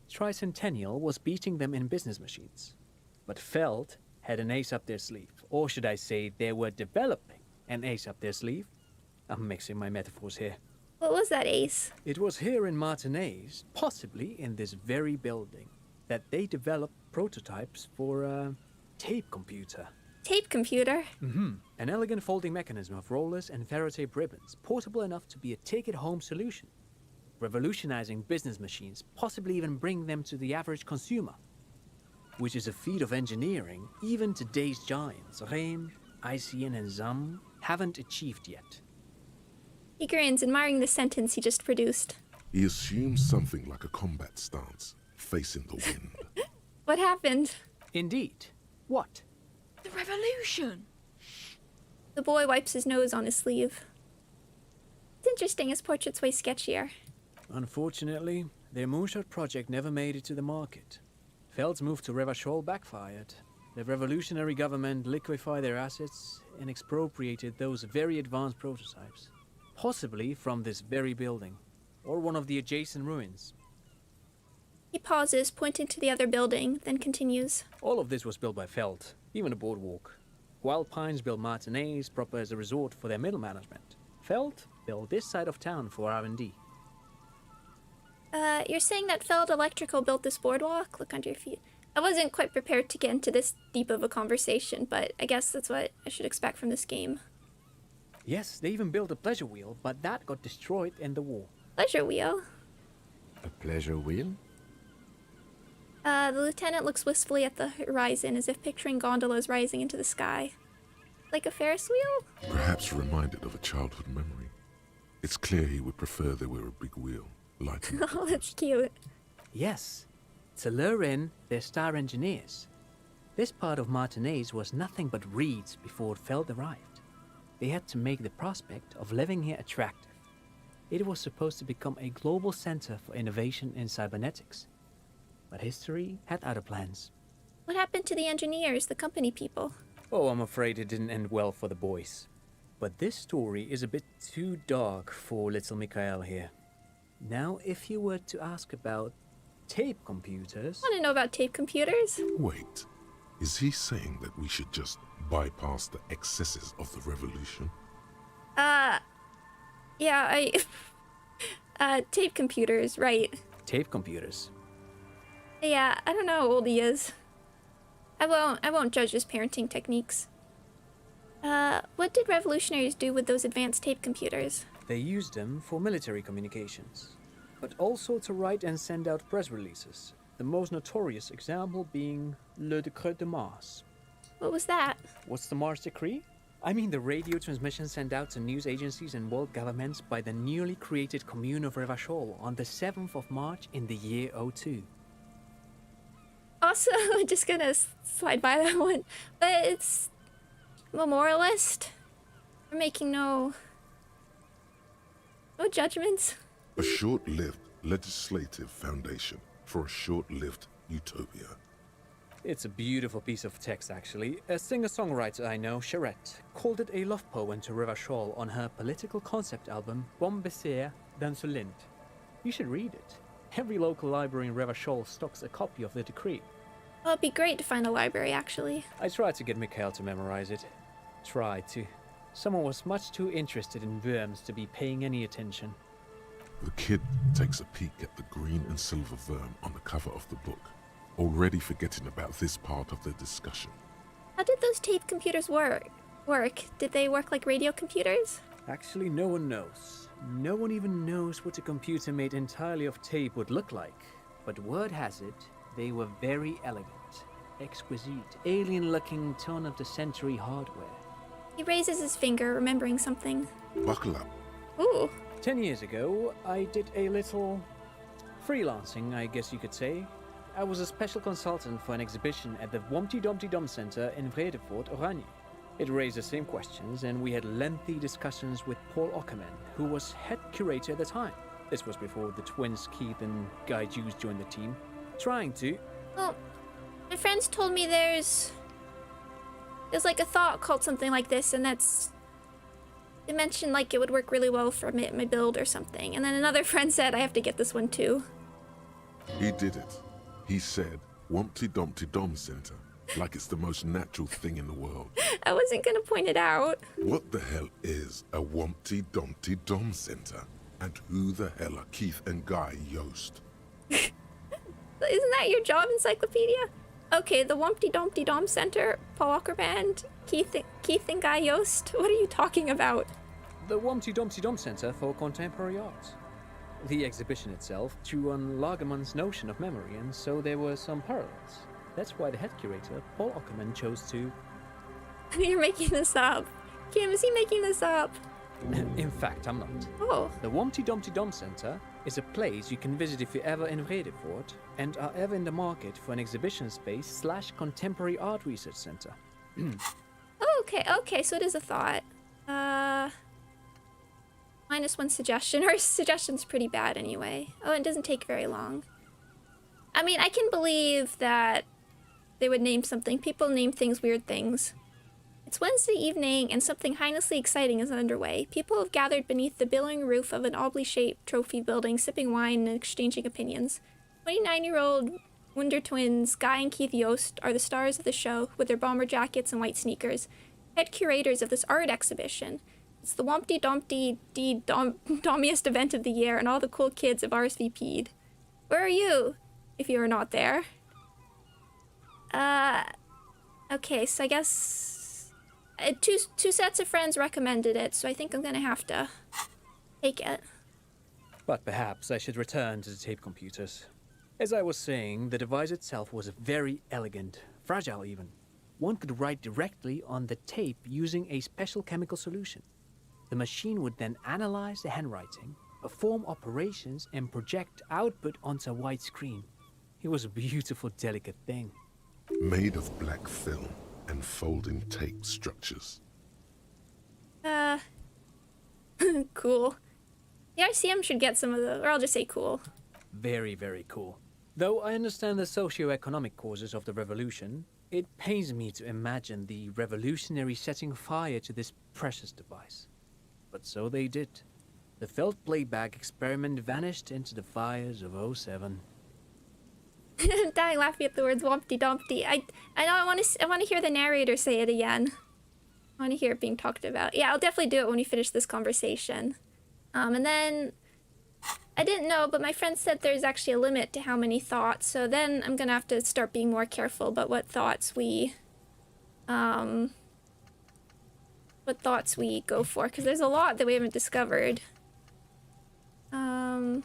E: Tricentennial was beating them in business machines. But Feld had an ace up their sleeve, or should I say they were developing an ace up their sleeve. I'm mixing my metaphors here.
A: What was that ace?
E: It was here in Martinez, possibly in this very building, that they developed prototypes for a tape computer.
A: Tape computer?
E: An elegant folding mechanism of rollers and ferrotape ribbons, portable enough to be a take-it-home solution. Revolutionizing business machines, possibly even bring them to the average consumer. Which is a feat of engineering even today's giants, Rehm, ICN and ZAM, haven't achieved yet.
A: He grins, admiring the sentence he just produced.
B: He assumes something like a combat stance, facing the wind.
A: What happened?
E: Indeed. What?
F: The revolution!
A: The boy wipes his nose on his sleeve. It's interesting, his portrait's way sketchier.
E: Unfortunately, their moonshot project never made it to the market. Feld's move to Revachol backfired. The revolutionary government liquefied their assets and expropriated those very advanced prototypes. Possibly from this very building. or one of the adjacent ruins.
A: He pauses, pointing to the other building, then continues.
E: All of this was built by Feld, even the boardwalk. Wild Pines built Martinez proper as a resort for their middle management. Feld built this side of town for R&D.
A: You're saying that Feld Electrical built this boardwalk? Look under your feet. I wasn't quite prepared to get into this deep of a conversation, but I guess that's what I should expect from this game.
E: Yes, they even built a pleasure wheel, but that got destroyed in the war.
A: Pleasure wheel?
C: A pleasure wheel?
A: The lieutenant looks wistfully at the horizon as if picturing gondolas rising into the sky. Like a Ferris wheel?
B: Perhaps reminded of a childhood memory. It's clear he would prefer there were a big wheel, lighting up the
A: Oh, that's cute.
E: Yes, to lure in their star engineers. This part of Martinez was nothing but reeds before Feld arrived. They had to make the prospect of living here attractive. It was supposed to become a global center for innovation in cybernetics. But history had other plans.
A: What happened to the engineers, the company people?
E: Oh, I'm afraid it didn't end well for the boys. But this story is a bit too dark for little Mikhail here. Now, if you were to ask about tape computers...
A: Want to know about tape computers?
B: Wait, is he saying that we should just bypass the excesses of the revolution?
A: Yeah, tape computers, right.
E: Tape computers.
A: Yeah, I don't know how old he is. I won't judge his parenting techniques. What did revolutionaries do with those advanced tape computers?
E: They used them for military communications, but also to write and send out press releases. The most notorious example being Le Décret de Mars.
A: What was that?
E: What's the Mars Decree? I mean the radio transmission sent out to news agencies and world governments by the newly created Commune of Revachol on the 7th of March in the year 02.
A: Also, I'm just gonna slide by that one, but it's memorialist. We're making no judgments.
B: A short-lived legislative foundation for a short-lived utopia.
E: It's a beautiful piece of text, actually. A singer-songwriter I know, Charette, called it a love poem to Revachol on her political concept album, Bon Baiser dans le Lind. You should read it. Every local library in Revachol stocks a copy of the decree.
A: Well, it'd be great to find a library, actually.
E: I tried to get Mikhail to memorize it. Tried to. Someone was much too interested in worms to be paying any attention.
B: The kid takes a peek at the green and silver worm on the cover of the book, already forgetting about this part of the discussion.
A: How did those tape computers work? Did they work like radio computers?
E: Actually, no one knows. No one even knows what a computer made entirely of tape would look like. But word has it, they were very elegant, exquisite, alien-looking turn-of-the-century hardware.
A: He raises his finger, remembering something.
B: Buckle up.
A: Ooh.
E: 10 years ago, I did a little freelancing, I guess you could say. I was a special consultant for an exhibition at the Wompty Dumpty Dum Center in Vredefort, Oranje. It raised the same questions, and we had lengthy discussions with Paul Ockerman, who was head curator at the time. This was before the twins Keith and Guy Hughes joined the team, trying to...
A: Well, my friends told me there's like a thought called something like this, and they mentioned like it would work really well for my build or something. And then another friend said I have to get this one too.
B: He did it. He said, Wumpty Dumpty Dom Center, like it's the most natural thing in the world.
A: I wasn't gonna point it out.
B: What the hell is a Wumpty Dumpty Dom Center? And who the hell are Keith and Guy Yost?
A: Isn't that your job, Encyclopedia? Okay, the Wumpty Dumpty Dom Center, Paul Ockerband, Keith and Guy Yost. What are you talking about?
E: The Wumpty Dumpty Dum Center for Contemporary Art. The exhibition itself drew on Lagerman's notion of memory, and so there were some parallels. That's why the head curator, Paul Ockerman, chose to...
A: You're making this up. Kim, is he making this up?
E: In fact, I'm not.
A: Oh.
E: The Wumpty Dumpty Dum Center is a place you can visit if you're ever in Vredefort and are ever in the market for an exhibition space / contemporary art research center.
A: Okay, so it is a thought. -1 suggestion. Our suggestion's pretty bad anyway. Oh, it doesn't take very long. I mean, I can believe that they would name something. People name things weird things. It's Wednesday evening, and something heinously exciting is underway. People have gathered beneath the billowing roof of an oblong-shaped trophy building, sipping wine and exchanging opinions. 29-year-old Wonder twins Guy and Keith Yost are the stars of the show, with their bomber jackets and white sneakers, head curators of this art exhibition. It's the Dommiest event of the year, and all the cool kids have RSVP'd. Where are you, if you are not there? Okay, so I guess two sets of friends recommended it, so I think I'm gonna have to take it.
E: But perhaps I should return to the tape computers. As I was saying, the device itself was very elegant, fragile even. One could write directly on the tape using a special chemical solution. The machine would then analyze the handwriting, perform operations, and project output onto a white screen. It was a beautiful, delicate thing.
B: Made of black film and folding tape structures.
A: Cool. The RCM should get some of the, or I'll just say cool.
E: Very, very cool. Though I understand the socio-economic causes of the revolution, it pains me to imagine the revolutionaries setting fire to this precious device. But so they did. The felt playback experiment vanished into the fires of '07.
A: I'm dying laughing at the words Wompty Dumpty. I know I want to hear the narrator say it again. I want to hear it being talked about. Yeah, I'll definitely do it when we finish this conversation. And then I didn't know, but my friend said there's actually a limit to how many thoughts. So then I'm gonna have to start being more careful about what thoughts we go for, because there's a lot that we haven't discovered. I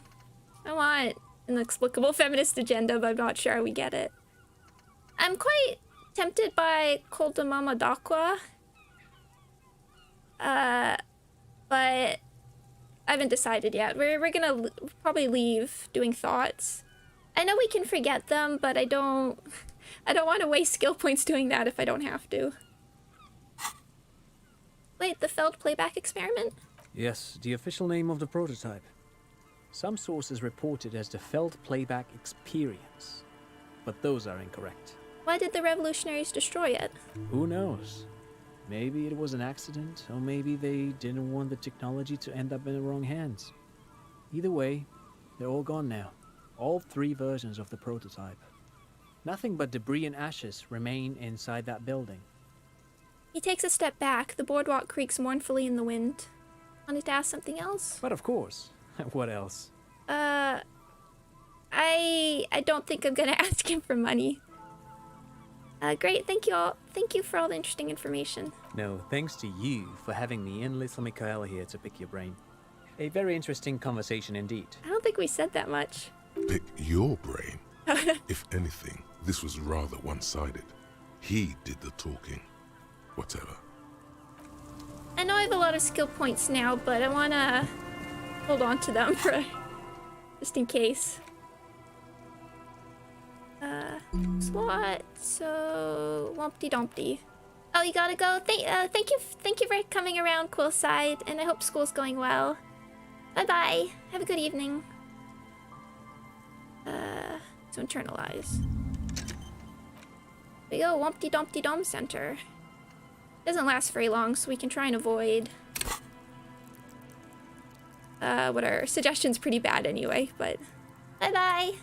A: want an inexplicable feminist agenda, but I'm not sure how we get it. I'm quite tempted by Colda Mama Dakwa. But I haven't decided yet. We're gonna probably leave doing thoughts. I know we can forget them, but I don't want to waste skill points doing that if I don't have to. Wait, the failed playback experiment?
E: Yes, the official name of the prototype. Some sources report it as the Felt Playback Experience, but those are incorrect.
A: Why did the revolutionaries destroy it?
E: Who knows? Maybe it was an accident, or maybe they didn't want the technology to end up in the wrong hands. Either way, they're all gone now. All 3 versions of the prototype. Nothing but debris and ashes remain inside that building.
A: He takes a step back. The boardwalk creaks mournfully in the wind. Wanted to ask something else?
E: But of course. What else?
A: I don't think I'm gonna ask him for money. Great, thank you all. Thank you for all the interesting information.
E: No, thanks to you for having me and little Michaela here to pick your brain. A very interesting conversation indeed.
A: I don't think we said that much.
B: Pick your brain. If anything, this was rather one-sided. He did the talking. Whatever.
A: I know I have a lot of skill points now, but I wanna hold on to them for just in case. SWAT, so Wompty Dumpty. Oh, you gotta go. Thank you for coming around, Cool Side, and I hope school's going well. Bye-bye. Have a good evening. To internalize. There we go, Wompty Dumpty Dome Center. Doesn't last very long, so we can try and avoid what our suggestion's pretty bad anyway, but bye-bye.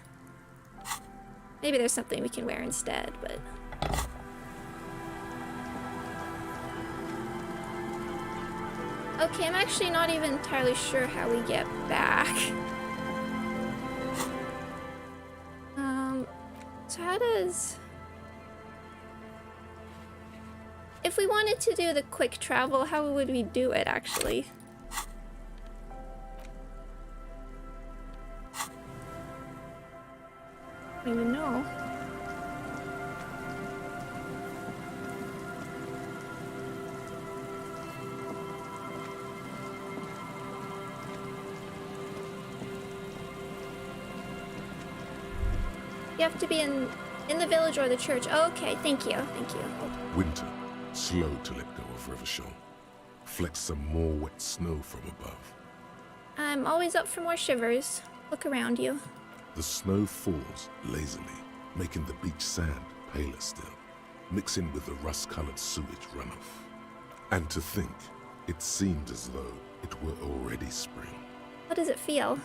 A: Maybe there's something we can wear instead, but... Okay, I'm actually not even entirely sure how we get back. So how does... If we wanted to do the quick travel, how would we do it, actually? I don't even know. You have to be in the village or the church. Oh, okay, thank you.
B: Winter, slow to let go of Revachol. Flex some more wet snow from above.
A: I'm always up for more shivers. Look around you.
B: The snow falls lazily, making the beach sand paler still, mixing with the rust-colored sewage runoff. And to think, it seemed as though it were already spring.
A: How does it feel?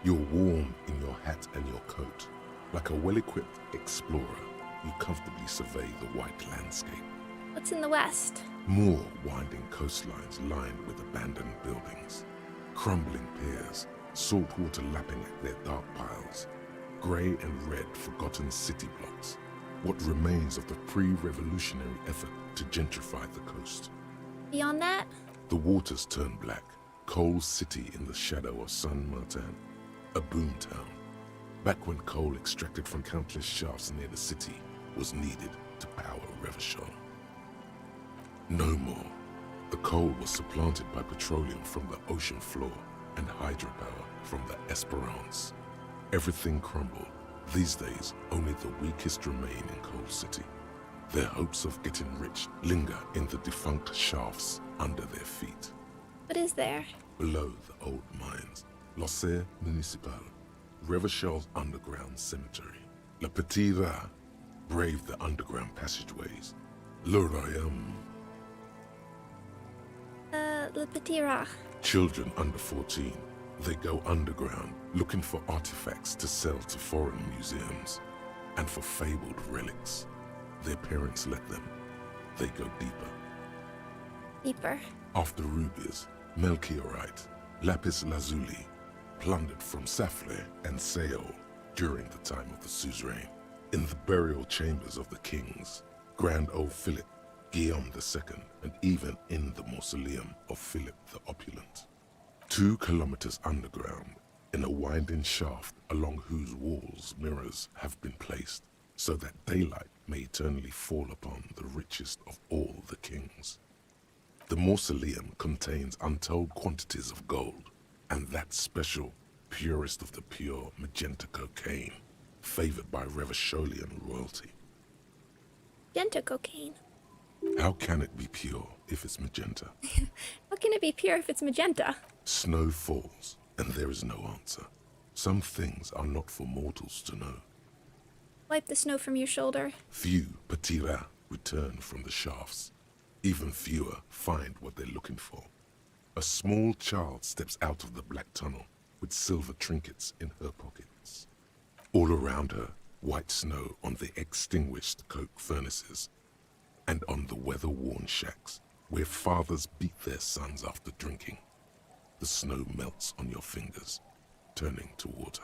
B: You're warm in your hat and your coat. Like a well-equipped explorer, you comfortably survey the white landscape.
A: What's in the west?
B: More winding coastlines lined with abandoned buildings. Crumbling piers, salt water lapping at their dark piles. Grey and red forgotten city blocks. What remains of the pre-revolutionary effort to gentrify the coast.
A: Beyond that?
B: The waters turn black. Coal City in the shadow of San Martin. A boom town. Back when coal extracted from countless shafts near the city was needed to power Revachol. No more. The coal was supplanted by petroleum from the ocean floor and hydropower from the Esperance. Everything crumbled. These days, only the weakest remain in Coal City. Their hopes of getting rich linger in the defunct shafts under their feet.
A: What is there?
B: Below the old mines, L'Océan Municipal, Revachol's underground cemetery. Le Petit Rat braved the underground passageways. Le Royaume.
A: Le Petit Rat.
B: Children under 14, they go underground looking for artifacts to sell to foreign museums and for fabled relics. Their parents let them. They go deeper.
A: Deeper.
B: After rubies, melchiorite, lapis lazuli, plundered from Safle and Seol during the time of the suzerain. In the burial chambers of the kings, Grand Old Philip, Guillaume II, and even in the mausoleum of Philip the Opulent. 2 kilometers underground, in a winding shaft along whose walls mirrors have been placed, so that daylight may eternally fall upon the richest of all the kings. The mausoleum contains untold quantities of gold, and that special, purest of the pure magenta cocaine, favored by Revacholian royalty.
A: Magenta cocaine.
B: How can it be pure if it's magenta?
A: How can it be pure if it's magenta?
B: Snow falls, and there is no answer. Some things are not for mortals to know.
A: Wipe the snow from your shoulder.
B: Few Petit Rat return from the shafts. Even fewer find what they're looking for. A small child steps out of the black tunnel with silver trinkets in her pockets. All around her, white snow on the extinguished coke furnaces and on the weather-worn shacks where fathers beat their sons after drinking. The snow melts on your fingers, turning to water.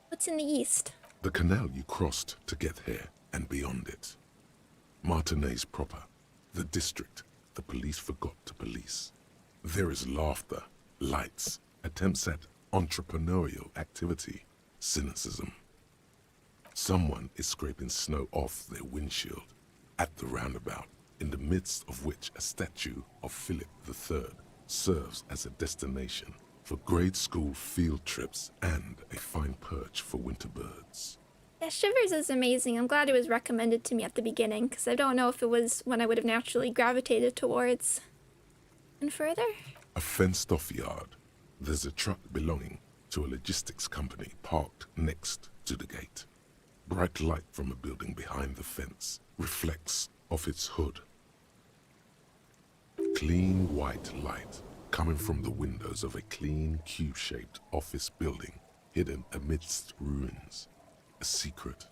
A: What's in the east?
B: The canal you crossed to get here and beyond it. Martinez proper, the district the police forgot to police. There is laughter, lights, attempts at entrepreneurial activity, cynicism. Someone is scraping snow off their windshield at the roundabout, in the midst of which a statue of Philip III serves as a destination for grade school field trips and a fine perch for winter birds.
A: Yeah, Shivers is amazing. I'm glad it was recommended to me at the beginning, because I don't know if it was one I would have naturally gravitated towards. And further?
B: A fenced-off yard. There's a truck belonging to a logistics company parked next to the gate. Bright light from a building behind the fence reflects off its hood. Clean white light coming from the windows of a clean cube-shaped office building hidden amidst ruins. A secret.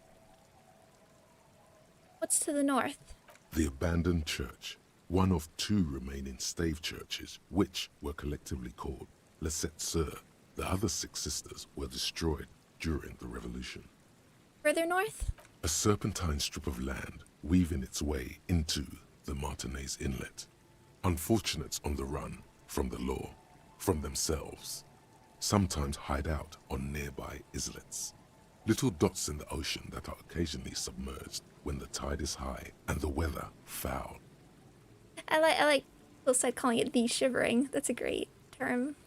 A: What's to the north?
B: The abandoned church, one of 2 remaining stave churches, which were collectively called Les Sept Sœurs. The other 6 sisters were destroyed during the Revolution.
A: Further north?
B: A serpentine strip of land weaving its way into the Martinez Inlet. Unfortunates on the run from the law, from themselves, sometimes hide out on nearby islets. Little dots in the ocean that are occasionally submerged when the tide is high and the weather foul.
A: I like Hillside calling it the shivering. That's a great term.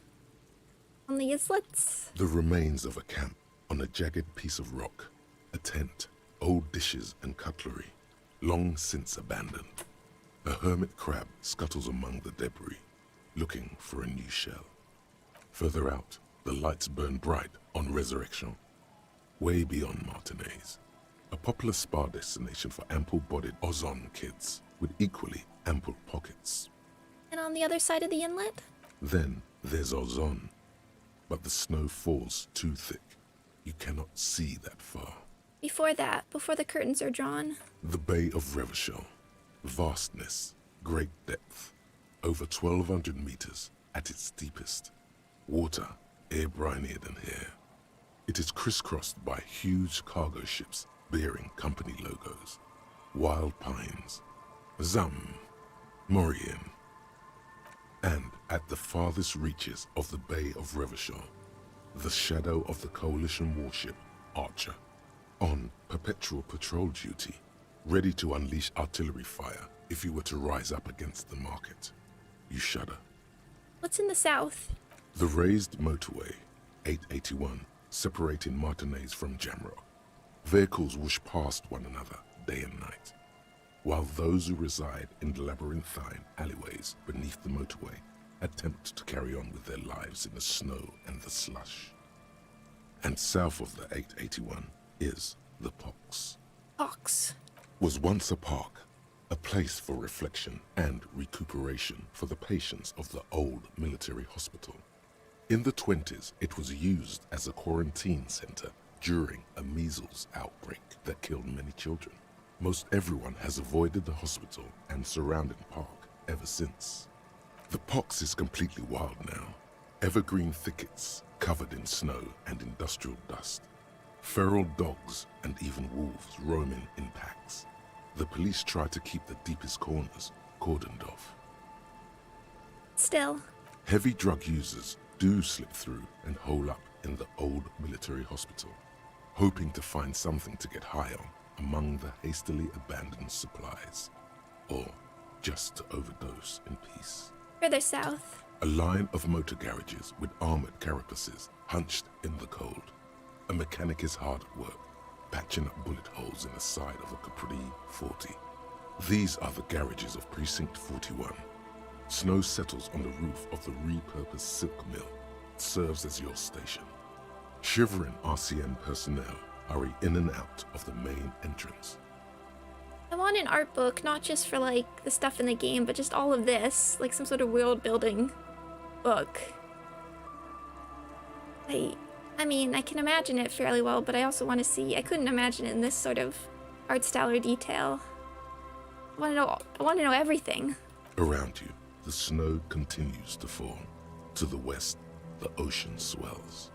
A: On the islets?
B: The remains of a camp on a jagged piece of rock. A tent, old dishes and cutlery, long since abandoned. A hermit crab scuttles among the debris, looking for a new shell. Further out, the lights burn bright on Resurrection. Way beyond Martinez, a popular spa destination for ample-bodied Ozon kids with equally ample pockets.
A: And on the other side of the inlet?
B: Then there's Ozon, but the snow falls too thick. You cannot see that far.
A: Before that, before the curtains are drawn.
B: The Bay of Revachol. Vastness, great depth, over 1,200 meters at its deepest. Water, air brinier than hair. It is crisscrossed by huge cargo ships bearing company logos. Wild pines, Zam, Morian. And at the farthest reaches of the Bay of Revachol, the shadow of the Coalition warship, Archer, on perpetual patrol duty, ready to unleash artillery fire if you were to rise up against the market. You shudder.
A: What's in the south?
B: The raised motorway, 881, separating Martinez from Jamrock. Vehicles whoosh past one another day and night, while those who reside in the labyrinthine alleyways beneath the motorway attempt to carry on with their lives in the snow and the slush. And south of the 881 is the Pox.
A: Pox.
B: Was once a park, a place for reflection and recuperation for the patients of the old military hospital. In the 20s, it was used as a quarantine center during a measles outbreak that killed many children. Most everyone has avoided the hospital and surrounding park ever since. The Pox is completely wild now. Evergreen thickets covered in snow and industrial dust. Feral dogs and even wolves roaming in packs. The police try to keep the deepest corners cordoned off.
A: Still.
B: Heavy drug users do slip through and hole up in the old military hospital, hoping to find something to get high on among the hastily abandoned supplies, or just to overdose in peace.
A: Further south.
B: A line of motor garages with armored carapaces hunched in the cold. A mechanic is hard at work, patching up bullet holes in the side of a Capri 40. These are the garages of Precinct 41. Snow settles on the roof of the repurposed silk mill. It serves as your station. Shivering RCM personnel hurry in and out of the main entrance.
A: I want an art book, not just for like the stuff in the game, but just all of this, like some sort of world building book. I mean, I can imagine it fairly well, but I also want to see, I couldn't imagine it in this sort of art style or detail. I want to know everything.
B: Around you, the snow continues to fall. To the west, the ocean swells.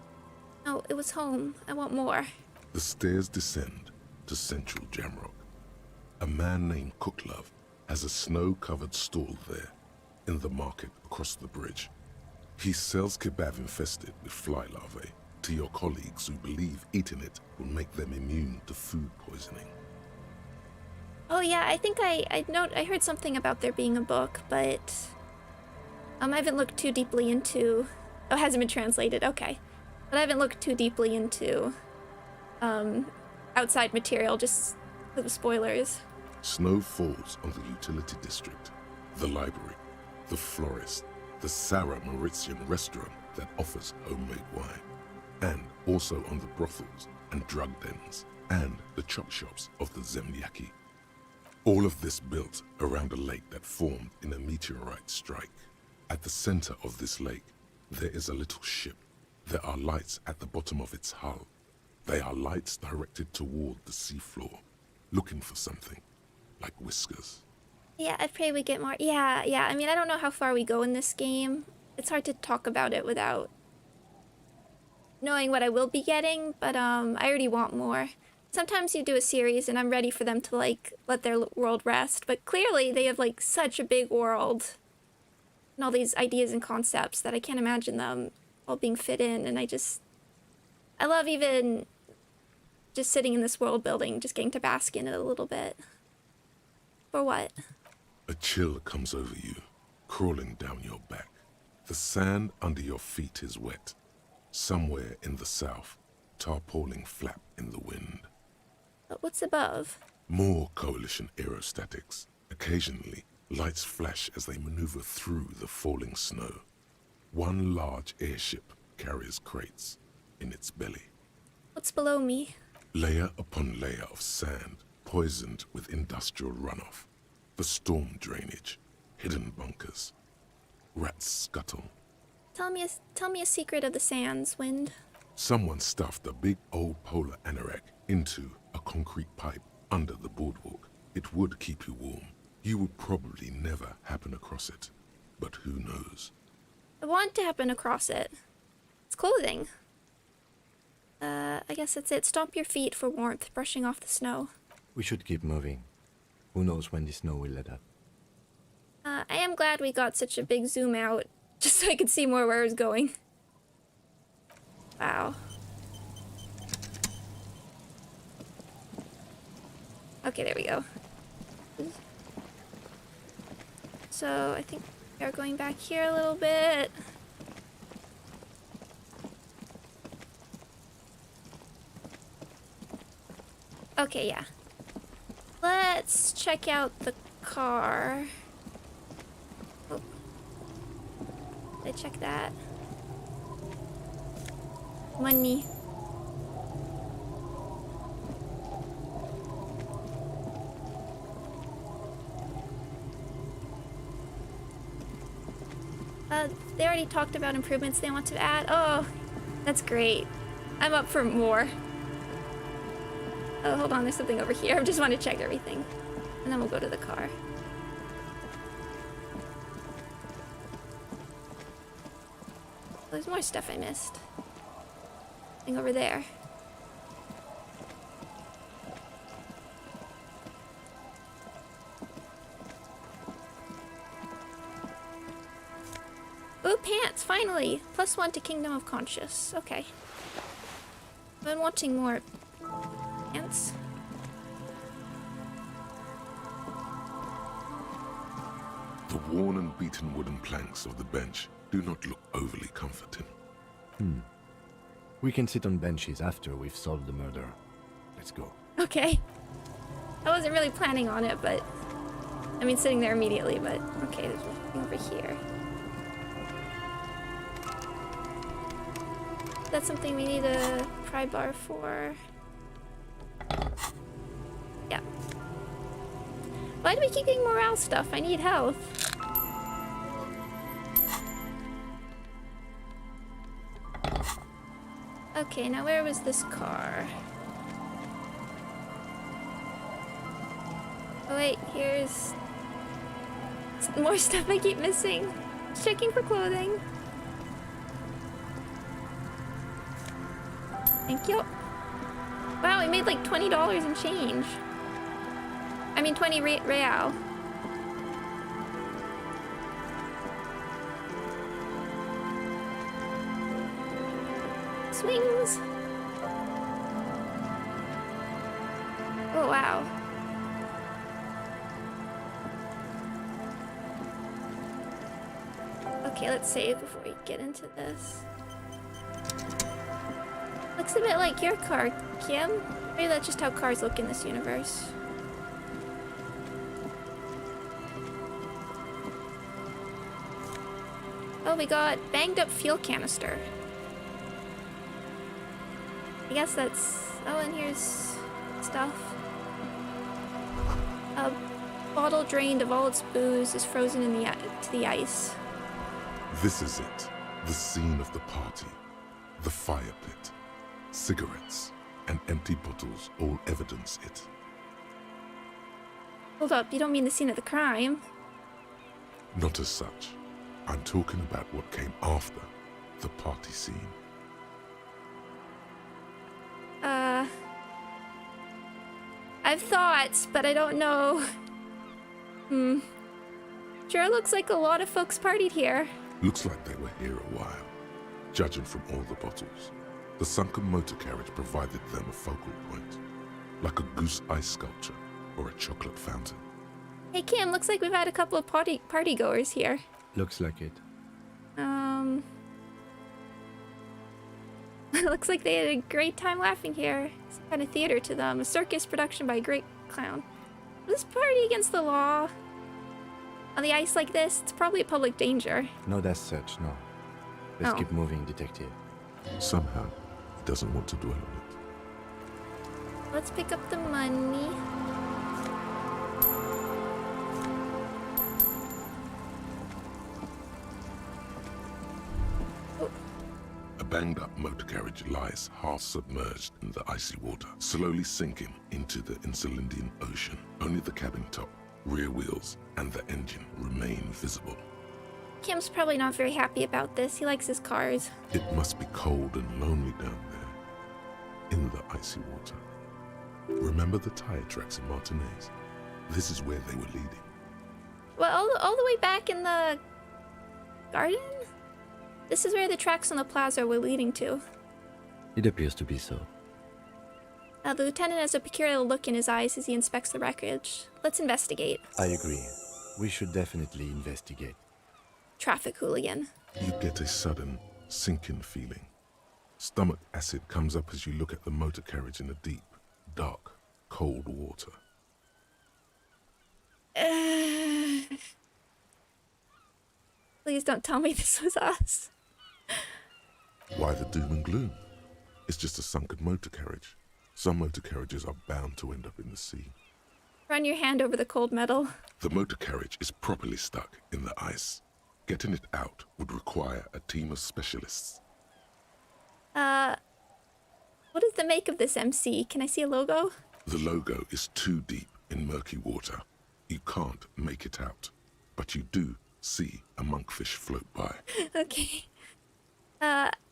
A: Oh, it was home. I want more.
B: The stairs descend to central Jamrock. A man named Cooklove has a snow-covered stall there, in the market across the bridge. He sells kebab infested with fly larvae to your colleagues who believe eating it will make them immune to food poisoning.
A: Oh yeah, I think I heard something about there being a book, but I haven't looked too deeply into. Oh, it hasn't been translated. Okay, but I haven't looked too deeply into outside material, just for the spoilers.
B: Snow falls on the utility district, the library, the florist, the Sarah Mauritian restaurant that offers homemade wine, and also on the brothels and drug dens and the chop shops of the Zemlyaki. All of this built around a lake that formed in a meteorite strike. At the center of this lake, there is a little ship. There are lights at the bottom of its hull. They are lights directed toward the seafloor, looking for something, like whiskers.
A: Yeah, I pray we get more. Yeah. I mean, I don't know how far we go in this game. It's hard to talk about it without knowing what I will be getting, but I already want more. Sometimes you do a series and I'm ready for them to like let their world rest, but clearly they have like such a big world and all these ideas and concepts that I can't imagine them all being fit in, and I love even just sitting in this world building, just getting to bask in it a little bit. For what?
B: A chill comes over you, crawling down your back. The sand under your feet is wet. Somewhere in the south, tarpaulin flap in the wind.
A: But what's above?
B: More Coalition aerostatics. Occasionally, lights flash as they maneuver through the falling snow. One large airship carries crates in its belly.
A: What's below me?
B: Layer upon layer of sand, poisoned with industrial runoff. The storm drainage, hidden bunkers, Rats scuttle.
A: Tell me a secret of the sands, Wind.
B: Someone stuffed a big old polar anorak into a concrete pipe under the boardwalk. It would keep you warm. You would probably never happen across it. But who knows?
A: I want to happen across it. It's clothing. I guess that's it. Stomp your feet for warmth, brushing off the snow.
C: We should keep moving. Who knows when the snow will let up.
A: I am glad we got such a big zoom out, just so I could see more where I was going. Wow. Okay, there we go. So, I think we are going back here a little bit. Okay, yeah. Let's check out the car. Oh. Did I check that? Money. They already talked about improvements they want to add. Oh, that's great. I'm up for more. Oh, hold on, there's something over here. I just want to check everything. And then we'll go to the car. There's more stuff I missed. Thing over there. Ooh, pants, finally! +1 to Kingdom of Conscious. Okay. I've been wanting more pants.
B: The worn and beaten wooden planks of the bench do not look overly comforting.
C: We can sit on benches after we've solved the murder. Let's go.
A: Okay. I wasn't really planning on it, but... I mean, sitting there immediately, but... Okay, there's nothing over here. That's something we need a pry bar for. Yeah. Why do we keep getting morale stuff? I need health. Okay, now where was this car? Oh wait, here's more stuff I keep missing. Checking for clothing. Thank you. Wow, we made like $20 and change. I mean 20 real. Swings. Oh wow. Okay, let's save before we get into this. Looks a bit like your car, Kim. Maybe that's just how cars look in this universe. Oh, we got banged up fuel canister. I guess that's... Oh, and here's stuff. A bottle drained of all its booze is frozen in to the ice.
B: This is it. The scene of the party. The fire pit. Cigarettes and empty bottles all evidence it.
A: Hold up, you don't mean the scene of the crime?
B: Not as such. I'm talking about what came after the party scene.
A: I've thoughts, but I don't know. Sure looks like a lot of folks partied here.
B: Looks like they were here a while, judging from all the bottles. The sunken motor carriage provided them a focal point, like a goose ice sculpture or a chocolate fountain.
A: Hey Kim, looks like we've had a couple of partygoers here.
C: Looks like it.
A: Looks like they had a great time laughing here. Some kind of theater to them. A circus production by a great clown. This party against the law. On the ice like this, it's probably a public danger.
C: Not as such, no. Let's keep moving, detective.
B: Somehow, he doesn't want to dwell on it.
A: Let's pick up the money.
B: banged-up motor carriage lies half-submerged in the icy water, slowly sinking into the Insulindian Ocean. Only the cabin top, rear wheels, and the engine remain visible.
A: Kim's probably not very happy about this. He likes his cars.
B: It must be cold and lonely down there, in the icy water. Remember the tire tracks in Martinez? This is where they were leading.
A: Well, all the way back in the garden? This is where the tracks on the plaza were leading to.
C: It appears to be so.
A: The lieutenant has a peculiar look in his eyes as he inspects the wreckage. Let's investigate.
C: I agree. We should definitely investigate.
A: Traffic hooligan.
B: You get a sudden, sinking feeling. Stomach acid comes up as you look at the motor carriage in the deep, dark, cold water.
A: Please don't tell me this was us.
B: Why the doom and gloom? It's just a sunken motor carriage. Some motor carriages are bound to end up in the sea.
A: Run your hand over the cold metal.
B: The motor carriage is properly stuck in the ice. Getting it out would require a team of specialists.
A: What is the make of this MC? Can I see a logo?
B: The logo is too deep in murky water. You can't make it out, but you do see a monkfish float by.
A: Okay.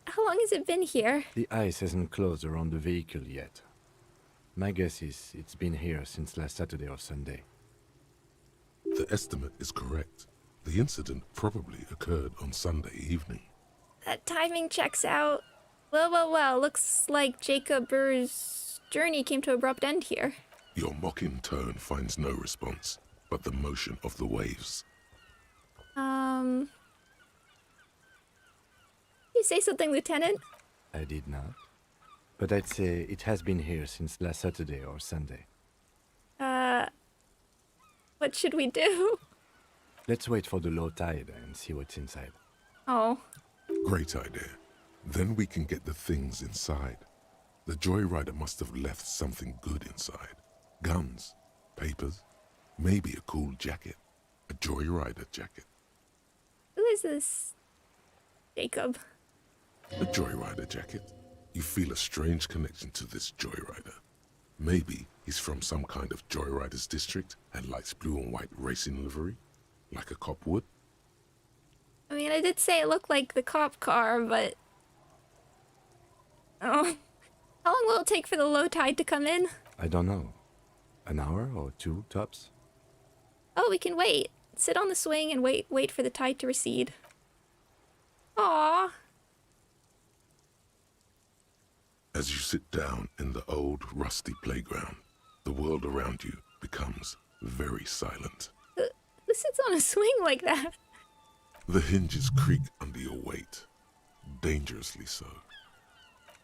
A: How long has it been here?
C: The ice hasn't closed around the vehicle yet. My guess is it's been here since last Saturday or Sunday.
B: The estimate is correct. The incident probably occurred on Sunday evening.
A: That timing checks out. Well, looks like Jacob Burr's journey came to an abrupt end here.
B: Your mocking tone finds no response, but the motion of the waves.
A: You say something, Lieutenant?
C: I did not. But I'd say it has been here since last Saturday or Sunday.
A: What should we do?
C: Let's wait for the low tide and see what's inside.
A: Oh.
B: Great idea. Then we can get the things inside. The joyrider must have left something good inside. Guns, papers, maybe a cool jacket. A joyrider jacket.
A: Who is this? Jacob.
B: A joyrider jacket. You feel a strange connection to this joyrider. Maybe he's from some kind of joyriders district and likes blue and white racing livery, like a cop would.
A: I mean, I did say it looked like the cop car, but... Oh. How long will it take for the low tide to come in?
C: I don't know. An hour or two, tops?
A: Oh, we can wait. Sit on the swing and wait for the tide to recede. Aww.
B: As you sit down in the old, rusty playground, the world around you becomes very silent.
A: Who sits on a swing like that?
B: The hinges creak under your weight, dangerously so.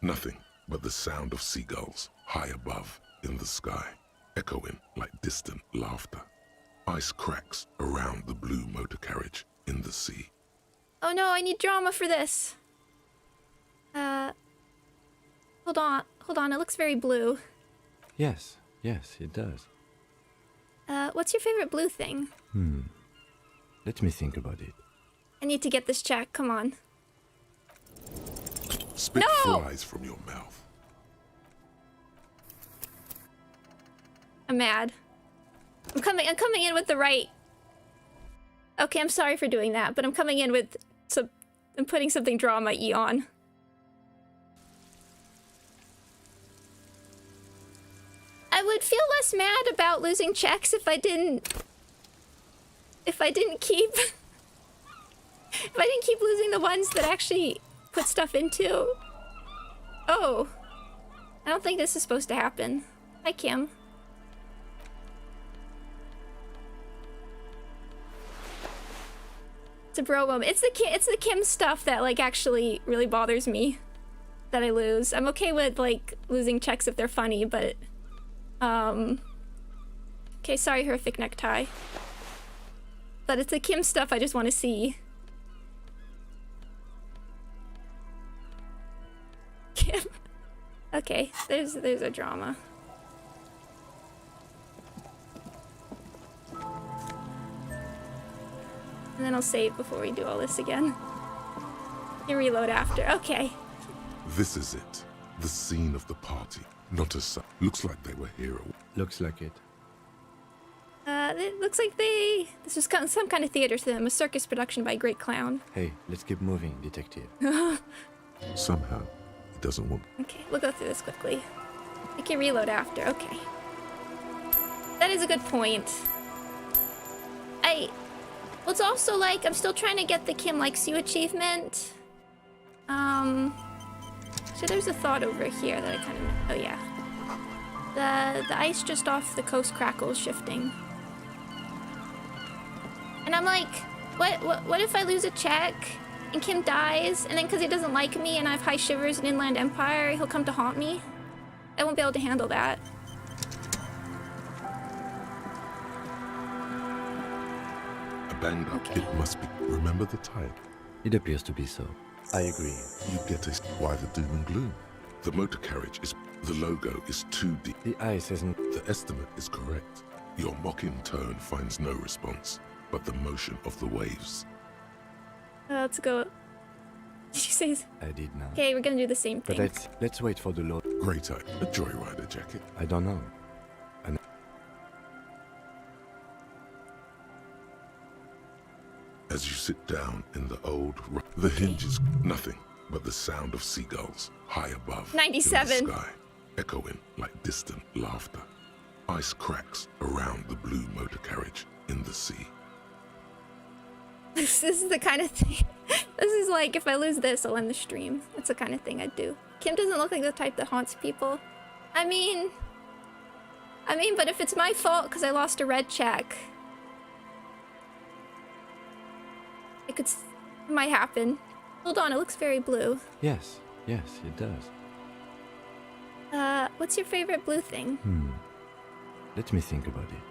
B: Nothing but the sound of seagulls high above in the sky, echoing like distant laughter. Ice cracks around the blue motor carriage in the sea.
A: Oh no, I need drama for this. Hold on, it looks very blue.
C: Yes, it does.
A: What's your favorite blue thing?
C: Let me think about it.
A: I need to get this checked, come on.
B: Spit
A: No!
B: flies from your mouth.
A: I'm mad. I'm coming in with the right... Okay, I'm sorry for doing that, but I'm coming in with I'm putting something drama-y on. I would feel less mad about losing checks if I didn't keep losing the ones that actually put stuff into. Oh. I don't think this is supposed to happen. Hi, Kim. It's a bro moment. It's the Kim stuff that like actually really bothers me that I lose. I'm okay with like losing checks if they're funny, but okay, sorry, horrific necktie. But it's the Kim stuff I just want to see. Kim. Okay, there's a drama. And then I'll save before we do all this again. You reload after. Okay.
B: This is it. The scene of the party. Not a sight. Looks like they were here.
C: Looks like it.
A: It looks like this was some kind of theater to them, a circus production by a great clown.
C: Hey, let's keep moving, detective.
B: Somehow, it doesn't want.
A: Okay, we'll go through this quickly. I can reload after, okay. That is a good point. Well, it's also like, I'm still trying to get the Kim Likes You achievement. So there's a thought over here that I kind of, oh yeah. The ice just off the coast crackles shifting. And I'm like, what if I lose a check and Kim dies, and then because he doesn't like me and I have high shivers in Inland Empire, he'll come to haunt me? I won't be able to handle that.
B: A banged up.
A: Okay.
B: It must be. Remember the tide?
C: It appears to be so. I agree.
B: You get it. Why the doom and gloom? The motor carriage is. The logo is too deep.
C: The ice isn't...
B: The estimate is correct. Your mocking tone finds no response, but the motion of the waves.
A: Let's go. Did you say?
C: I did now.
A: Okay, we're gonna do the same thing.
C: But let's wait for the load.
B: Great eye. A joyrider jacket.
C: I don't know.
B: As you sit down in the old... The hinges, nothing but the sound of seagulls high above
A: 97.
B: in the sky, echoing like distant laughter. Ice cracks around the blue motor carriage in the sea.
A: This is the kind of thing. This is like, if I lose this, I'll end the stream. That's the kind of thing I'd do. Kim doesn't look like the type that haunts people. I mean, but if it's my fault because I lost a red check, it might happen. Hold on, it looks very blue.
C: Yes, it does.
A: What's your favorite blue thing?
C: Let me think about it.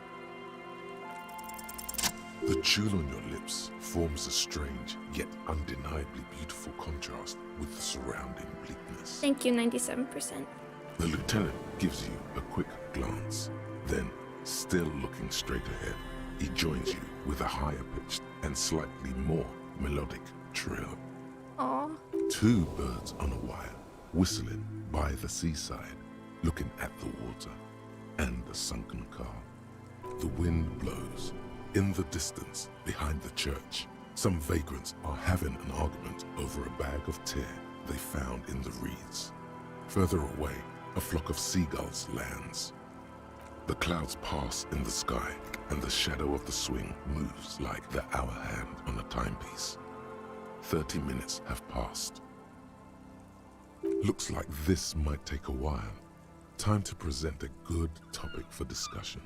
B: The jewel on your lips forms a strange, yet undeniably beautiful contrast with the surrounding bleakness.
A: Thank you, 97%.
B: The lieutenant gives you a quick glance. Then, still looking straight ahead, he joins you with a higher pitched and slightly more melodic trill.
A: Aw.
B: Two birds on a wire, whistling by the seaside, looking at the water and the sunken car. The wind blows. In the distance, behind the church, some vagrants are having an argument over a bag of tear they found in the reeds. Further away, a flock of seagulls lands. The clouds pass in the sky, and the shadow of the swing moves like the hour hand on a timepiece. 30 minutes have passed. Looks like this might take a while. Time to present a good topic for discussion.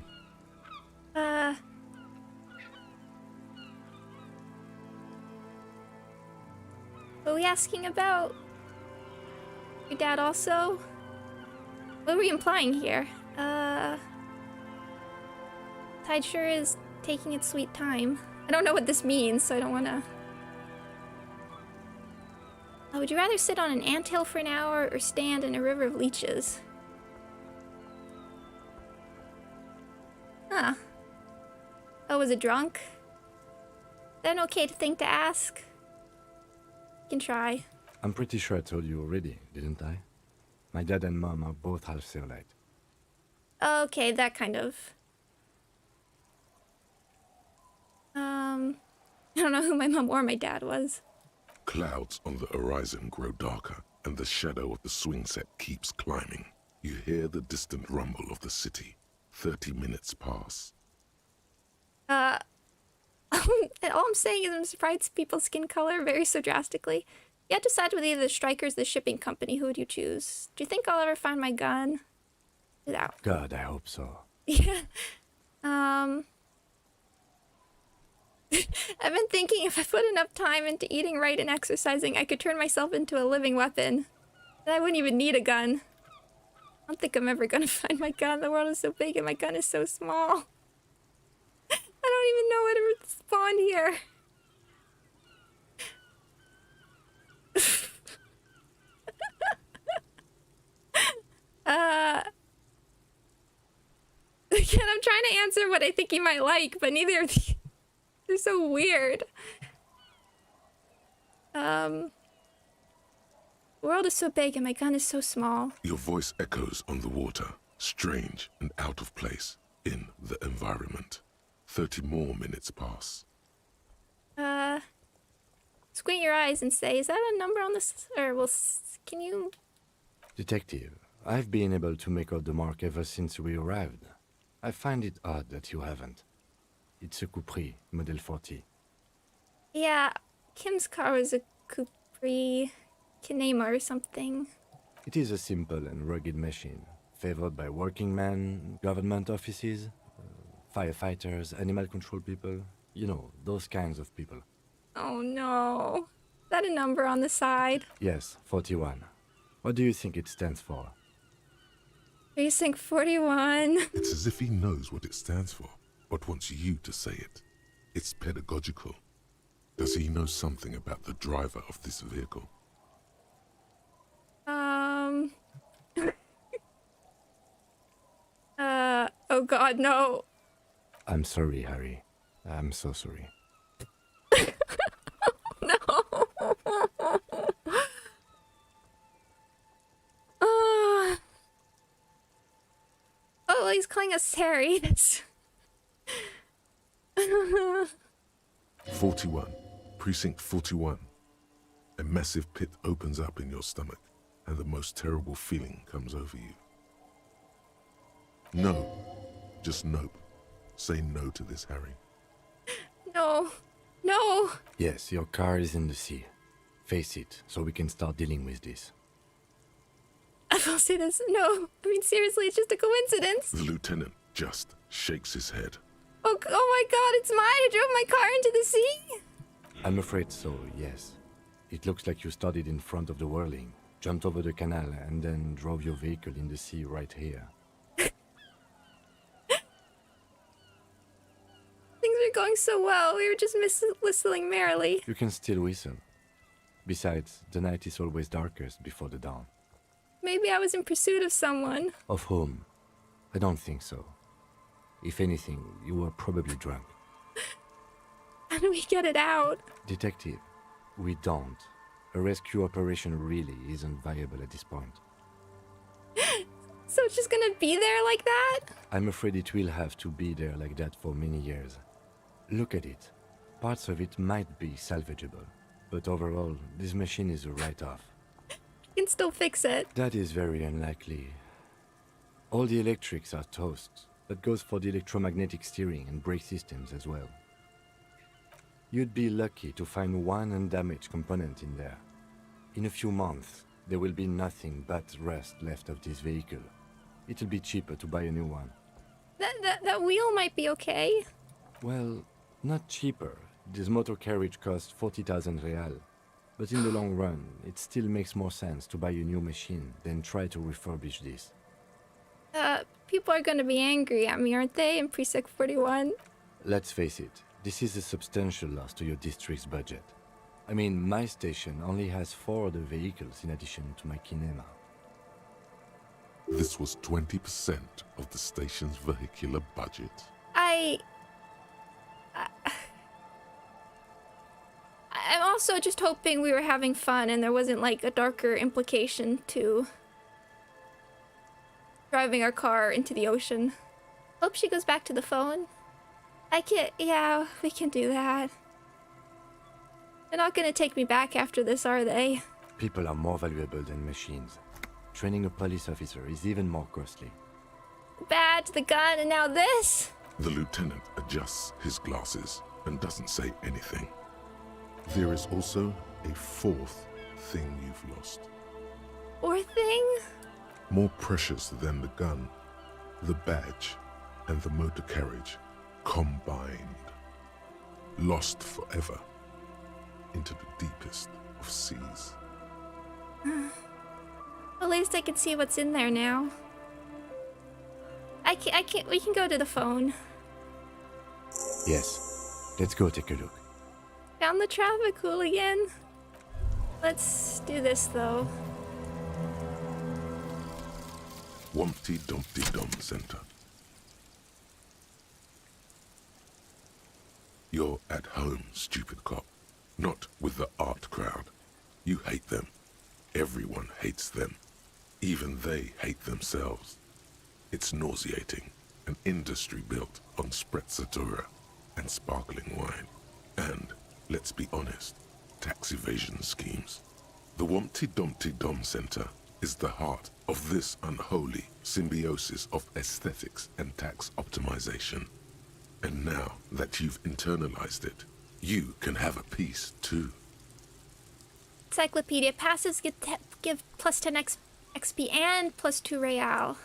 A: What are we asking about? Your dad also? What are we implying here? Tide sure is taking its sweet time. I don't know what this means, so I don't wanna... Oh, would you rather sit on an anthill for an hour or stand in a river of leeches? Huh. Oh, was it drunk? Is that an okay thing to ask? You can try.
C: I'm pretty sure I told you already, didn't I? My dad and mom are both half Celite.
A: Okay, that kind of... I don't know who my mom or my dad was.
B: Clouds on the horizon grow darker, and the shadow of the swing set keeps climbing. You hear the distant rumble of the city. 30 minutes pass.
A: All I'm saying is I'm surprised people's skin color varies so drastically. You had to decide with either the strikers or the shipping company. Who would you choose? Do you think I'll ever find my gun? Do that.
C: God, I hope so.
A: Yeah. I've been thinking if I put enough time into eating right and exercising, I could turn myself into a living weapon. Then I wouldn't even need a gun. I don't think I'm ever gonna find my gun. The world is so big and my gun is so small. I don't even know where to respond here. Again, I'm trying to answer what I think you might like, but neither of these... They're so weird. The world is so big and my gun is so small.
B: Your voice echoes on the water, strange and out of place in the environment. 30 more minutes pass.
A: Squint your eyes and say, is that a number on this? Or, well, can you...
C: Detective, I've been able to make out the mark ever since we arrived. I find it odd that you haven't. It's a Capri, Model 40.
A: Yeah, Kim's car was a Capri Kinema or something.
C: It is a simple and rugged machine, favored by working men, government offices, firefighters, animal control people. You know, those kinds of people.
A: Oh no. Is that a number on the side?
C: Yes, 41. What do you think it stands for?
A: Precinct 41.
B: It's as if he knows what it stands for, but wants you to say it. It's pedagogical. Does he know something about the driver of this vehicle?
A: Oh god, no.
C: I'm sorry, Harry. I'm so sorry.
A: No. Oh, he's calling us Harry. That's...
B: 41. Precinct 41. A massive pit opens up in your stomach, and the most terrible feeling comes over you. No. Just nope. Say no to this, Harry.
A: No. No.
C: Yes, your car is in the sea. Face it, so we can start dealing with this.
A: I will say this. No. I mean, seriously, it's just a coincidence.
B: The lieutenant just shakes his head.
A: Oh my god, it's mine. I drove my car into the sea.
C: I'm afraid so, yes. It looks like you started in front of the whirling, jumped over the canal, and then drove your vehicle in the sea right here.
A: Things are going so well. We were just whistling merrily.
C: You can still whistle. Besides, the night is always darkest before the dawn.
A: Maybe I was in pursuit of someone.
C: Of whom? I don't think so. If anything, you were probably drunk.
A: How do we get it out?
C: Detective, we don't. A rescue operation really isn't viable at this point.
A: So it's just gonna be there like that?
C: I'm afraid it will have to be there like that for many years. Look at it. Parts of it might be salvageable, but overall, this machine is a write-off.
A: You can still fix it.
C: That is very unlikely. All the electrics are toast. That goes for the electromagnetic steering and brake systems as well. You'd be lucky to find one undamaged component in there. In a few months, there will be nothing but rust left of this vehicle. It'll be cheaper to buy a new one.
A: That wheel might be okay.
C: Well, not cheaper. This motor carriage costs 40,000 real. But in the long run, it still makes more sense to buy a new machine than try to refurbish this.
A: People are gonna be angry at me, aren't they, in Precinct 41?
C: Let's face it, this is a substantial loss to your district's budget. I mean, my station only has 4 other vehicles in addition to my kinema.
B: This was 20% of the station's vehicular budget.
A: I'm also just hoping we were having fun and there wasn't like a darker implication to driving our car into the ocean. Hope she goes back to the phone. Yeah, we can do that. They're not gonna take me back after this, are they?
C: People are more valuable than machines. Training a police officer is even more costly.
A: The badge, the gun, and now this?
B: The lieutenant adjusts his glasses and doesn't say anything. There is also a 4th thing you've lost.
A: Or thing?
B: More precious than the gun, the badge, and the motor carriage combined. Lost forever into the deepest of seas.
A: At least I can see what's in there now. We can go to the phone.
C: Yes, let's go take a look.
A: Found the traffic hooligan. Let's do this though.
B: Wumpty Dumpty Dum Center. You're at home, stupid cop. Not with the art crowd. You hate them. Everyone hates them. Even they hate themselves. It's nauseating. An industry built on sprezzatura and sparkling wine. And, let's be honest, tax evasion schemes. The Wumpty Dumpty Dom Center is the heart of this unholy symbiosis of aesthetics and tax optimization. And now that you've internalized it, you can have a piece too.
A: Encyclopedia passes give plus 10 XP and plus 2 real.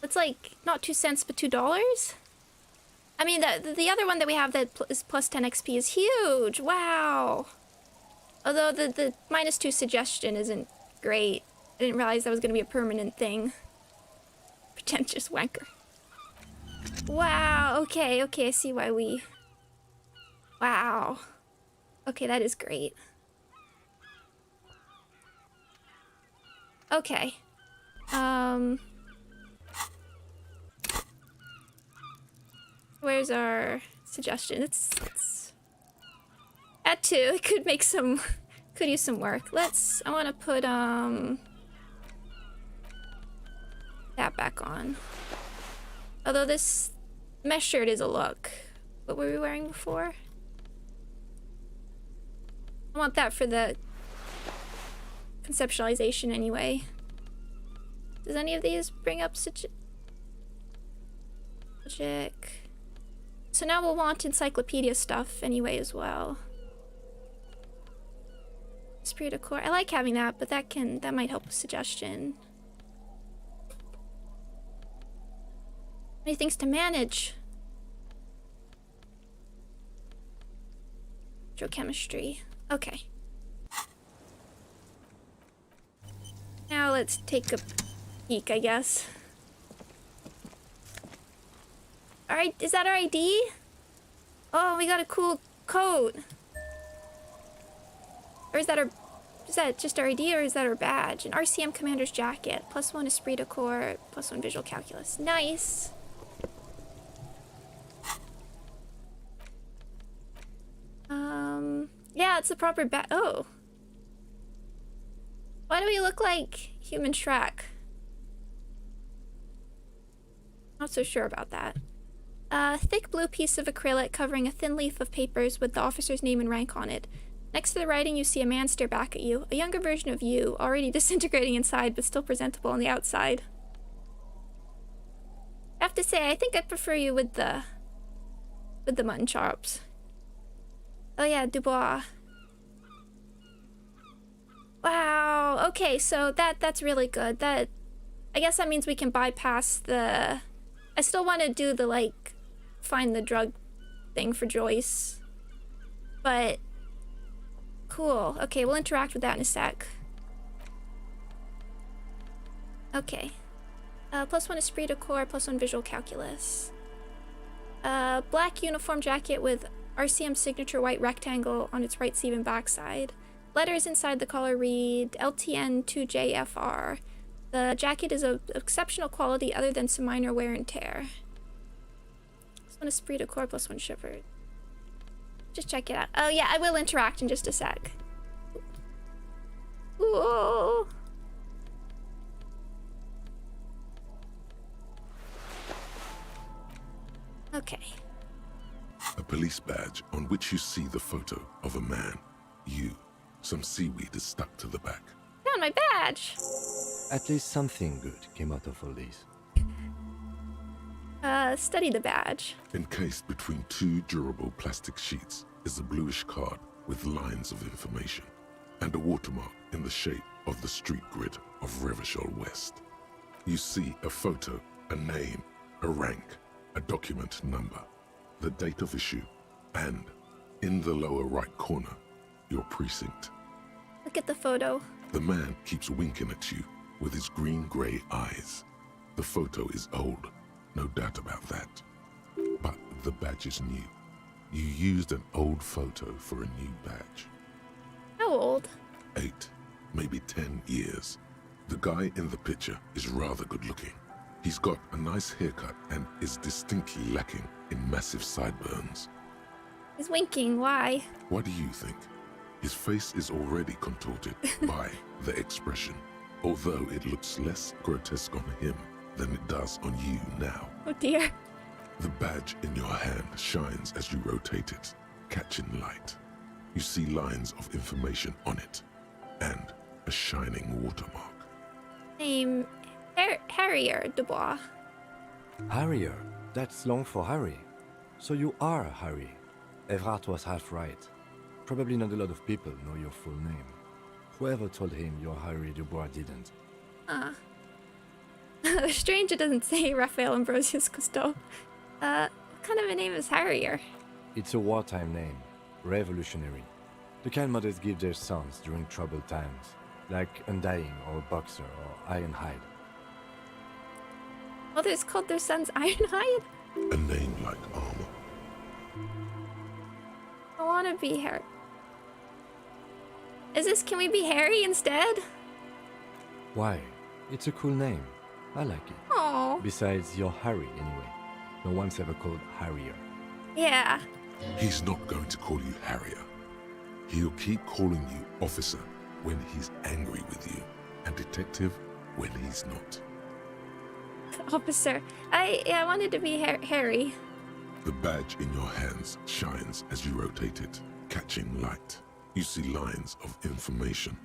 A: It's like not 2 cents but $2. I mean, the other one that we have that is plus 10 XP is huge. Wow. Although the minus 2 suggestion isn't great. I didn't realize that was going to be a permanent thing. Pretentious wanker. Wow. Okay. I see why we... Wow. Okay, that is great. Okay. Where's our suggestion? It's at 2. It could make some, could use some work. I want to put, that back on. Although this mesh shirt is a look. What were we wearing before? I want that for the conceptualization anyway. Does any of these bring up such logic? So now we'll want encyclopedia stuff anyway as well. Esprit de corps. I like having that, but that might help with suggestion. Many things to manage. Chemistry. Okay. Now let's take a peek, I guess. Alright, is that our ID? Oh, we got a cool coat. Or is that just our ID, or is that our badge? An RCM commander's jacket. Plus 1 esprit de corps, plus 1 visual calculus. Nice. Yeah, it's the proper oh. Why do we look like human Shrek? Not so sure about that. A thick blue piece of acrylic covering a thin leaf of papers with the officer's name and rank on it. Next to the writing, you see a man stare back at you. A younger version of you, already disintegrating inside but still presentable on the outside. I have to say, I think I prefer you with the mutton chops. Oh yeah, Dubois. Wow, okay, so that's really good. I guess that means we can bypass the... I still want to do the, like, find the drug thing for Joyce. But, cool. Okay, we'll interact with that in a sec. Okay. Plus 1 esprit de corps, plus 1 visual calculus. Black uniform jacket with RCM signature white rectangle on its right sleeve and backside. Letters inside the collar read LTN2JFR. The jacket is of exceptional quality other than some minor wear and tear. Plus 1 esprit de corps, plus 1 shivered. Just check it out. Oh yeah, I will interact in just a sec. Whoa. Okay.
B: A police badge on which you see the photo of a man. You. Some seaweed is stuck to the back.
A: Found my badge.
C: At least something good came out of all these.
A: Study the badge.
B: Encased between 2 durable plastic sheets is a bluish card with lines of information and a watermark in the shape of the street grid of Revachol West. You see a photo, a name, a rank, a document number, the date of issue, and, in the lower right corner, your precinct.
A: Look at the photo.
B: The man keeps winking at you with his green-gray eyes. The photo is old, no doubt about that. But the badge is new. You used an old photo for a new badge.
A: How old?
B: 8, maybe 10 years. The guy in the picture is rather good-looking. He's got a nice haircut and is distinctly lacking in massive sideburns.
A: He's winking. Why?
B: What do you think? His face is already contorted by the expression, although it looks less grotesque on him than it does on you now.
A: Oh dear.
B: The badge in your hand shines as you rotate it, catching light. You see lines of information on it, and a shining watermark.
A: Name Harrier Dubois.
C: Harrier. That's long for Harry. So you are Harry. Evrard was half right. Probably not a lot of people know your full name. Whoever told him you're Harry Dubois didn't.
A: Strange it doesn't say Raphael Ambrosius Cousteau. What kind of a name is Harrier?
C: It's a wartime name. Revolutionary. The kind mothers give their sons during troubled times. Like Undying or Boxer or Ironhide.
A: Mothers called their sons Ironhide?
B: A name like armor.
A: I want to be Harry. Can we be Harry instead?
C: Why? It's a cool name. I like it.
A: Oh.
C: Besides, you're Harry anyway. No one's ever called Harrier.
A: Yeah.
B: He's not going to call you Harrier. He'll keep calling you officer when he's angry with you, and detective when he's not.
A: Officer. I wanted to be Harry.
B: The badge in your hands shines as you rotate it, catching light. You see lines of information.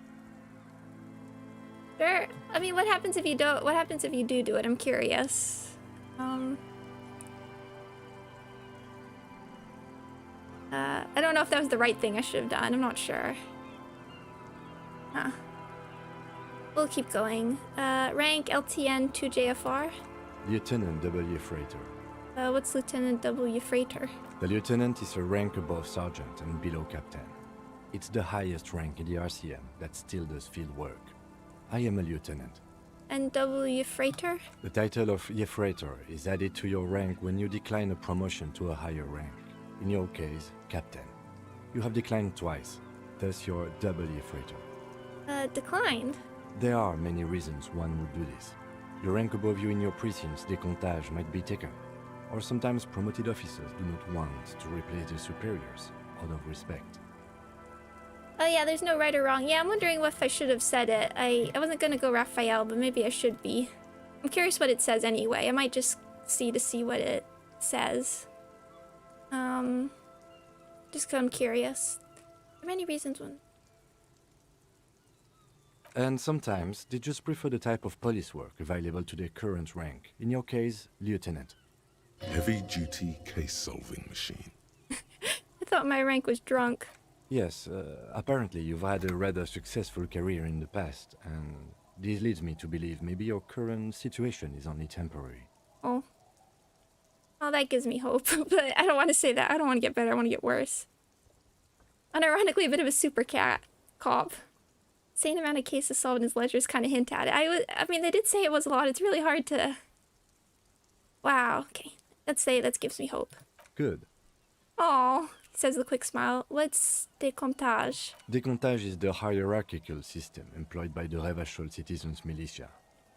A: Sure. I mean, what happens if you don't? What happens if you do it? I'm curious. I don't know if that was the right thing I should have done. I'm not sure. Huh. We'll keep going. Rank LTN 2JFR.
C: Lieutenant W. Freighter.
A: What's Lieutenant W. Freighter?
C: The lieutenant is a rank above sergeant and below captain. It's the highest rank in the RCM that still does field work. I am a lieutenant.
A: And W. Freighter?
C: The title of Freighter is added to your rank when you decline a promotion to a higher rank. In your case, captain. You have declined twice, thus you're W. Freighter.
A: Declined?
C: There are many reasons one would do this. The rank above you in your precinct's decomptage might be taken, or sometimes promoted officers do not want to replace their superiors out of respect.
A: Oh yeah, there's no right or wrong. Yeah, I'm wondering if I should have said it. I wasn't gonna go Raphael, but maybe I should be. I'm curious what it says anyway. I might just see what it says. Just 'cause I'm curious. There are many reasons one.
C: And sometimes they just prefer the type of police work available to their current rank. In your case, lieutenant.
B: Heavy-duty case-solving machine.
A: I thought my rank was drunk.
C: Yes, apparently you've had a rather successful career in the past, and this leads me to believe maybe your current situation is only temporary.
A: Oh. Oh, that gives me hope. But I don't want to say that. I don't want to get better. I want to get worse. Unironically, a bit of a super cop. Same amount of cases solved in his ledgers kind of hint at it. I mean, they did say it was a lot. It's really hard to... Wow. Okay. That gives me hope.
C: Good.
A: Oh, says with a quick smile. What's decomptage?
C: Decomptage is the hierarchical system employed by the Revachol citizens' militia.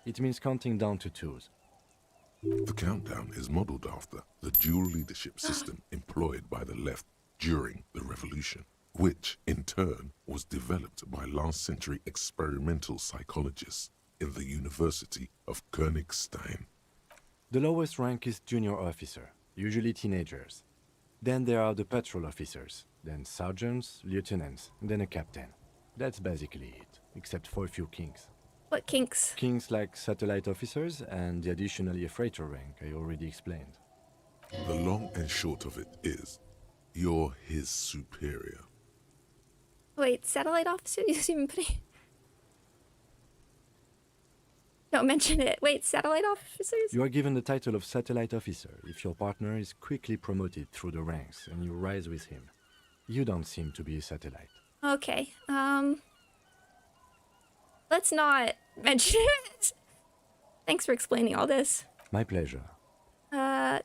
C: It means counting down to twos.
B: The countdown is modeled after the dual leadership system employed by the left during the revolution, which in turn was developed by last-century experimental psychologists in the University of Königstein.
C: The lowest rank is junior officer, usually teenagers. Then there are the patrol officers, then sergeants, lieutenants, and then a captain. That's basically it, except for a few kinks.
A: What kinks?
C: Kinks like satellite officers and the additional freighter rank I already explained.
B: The long and short of it is, you're his superior.
A: Wait, satellite officer? You didn't even put it... Don't mention it. Wait, satellite officers?
C: You are given the title of satellite officer if your partner is quickly promoted through the ranks and you rise with him. You don't seem to be a satellite.
A: Okay, let's not mention it. Thanks for explaining all this.
C: My pleasure.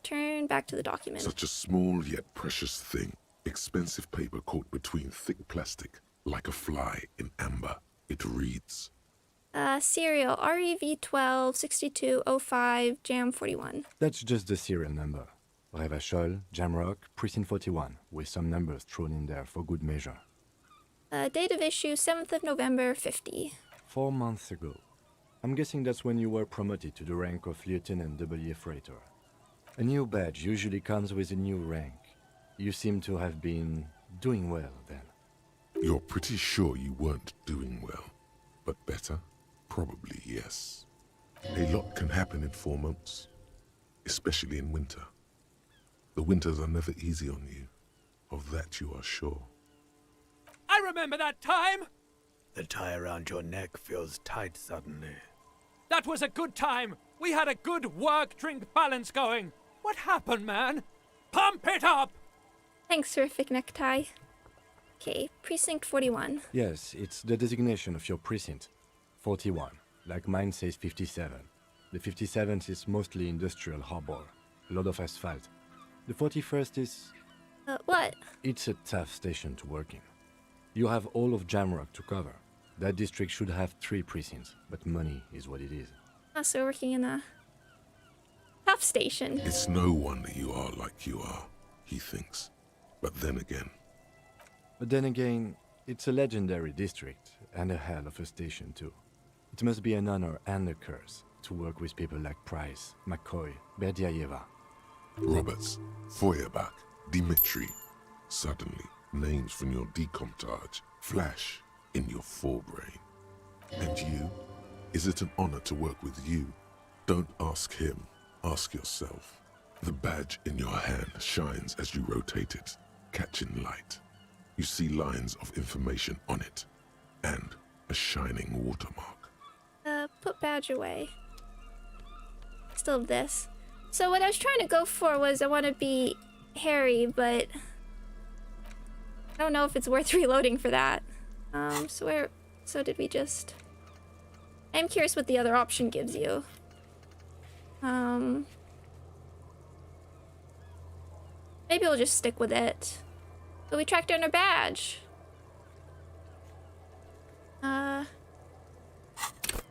A: Turn back to the document.
B: Such a small yet precious thing. Expensive paper caught between thick plastic, like a fly in amber. It reads...
A: Serial REV12 6205 Jam 41.
C: That's just the serial number. Revachol, Jamrock, Precinct 41, with some numbers thrown in there for good measure.
A: Date of issue 7th of November, 50.
C: 4 months ago. I'm guessing that's when you were promoted to the rank of Lieutenant W. Freighter. A new badge usually comes with a new rank. You seem to have been doing well then.
B: You're pretty sure you weren't doing well, but better? Probably yes. A lot can happen in 4 months, especially in winter. The winters are never easy on you, of that you are sure.
G: I remember that time!
H: The tie around your neck feels tight suddenly.
G: That was a good time! We had a good work-drink balance going! What happened, man? Pump it up!
A: Thanks, terrific necktie. Okay, precinct 41.
C: Yes, it's the designation of your precinct. 41. Like mine says 57. The 57th is mostly industrial harbor. A lot of asphalt. The 41st is...
A: What?
C: It's a tough station to work in. You have all of Jamrock to cover. That district should have 3 precincts, but money is what it is.
A: So working in a tough station.
B: It's no wonder you are like you are, he thinks. But then again, it's a legendary district, and a hell of a station too. It must be an honor and a curse to work with people like Price, McCoy, Berdiaeva. Roberts, Feuerbach, Dimitri. Suddenly, names from your decomptage flash in your forebrain. And you? Is it an honor to work with you? Don't ask him, ask yourself. The badge in your hand shines as you rotate it, catching light. You see lines of information on it, and a shining watermark.
A: Put badge away. Still have this. So what I was trying to go for was I want to be Harry, but I don't know if it's worth reloading for that. So did we just... I'm curious what the other option gives you. Maybe we'll just stick with it. But we tracked down our badge.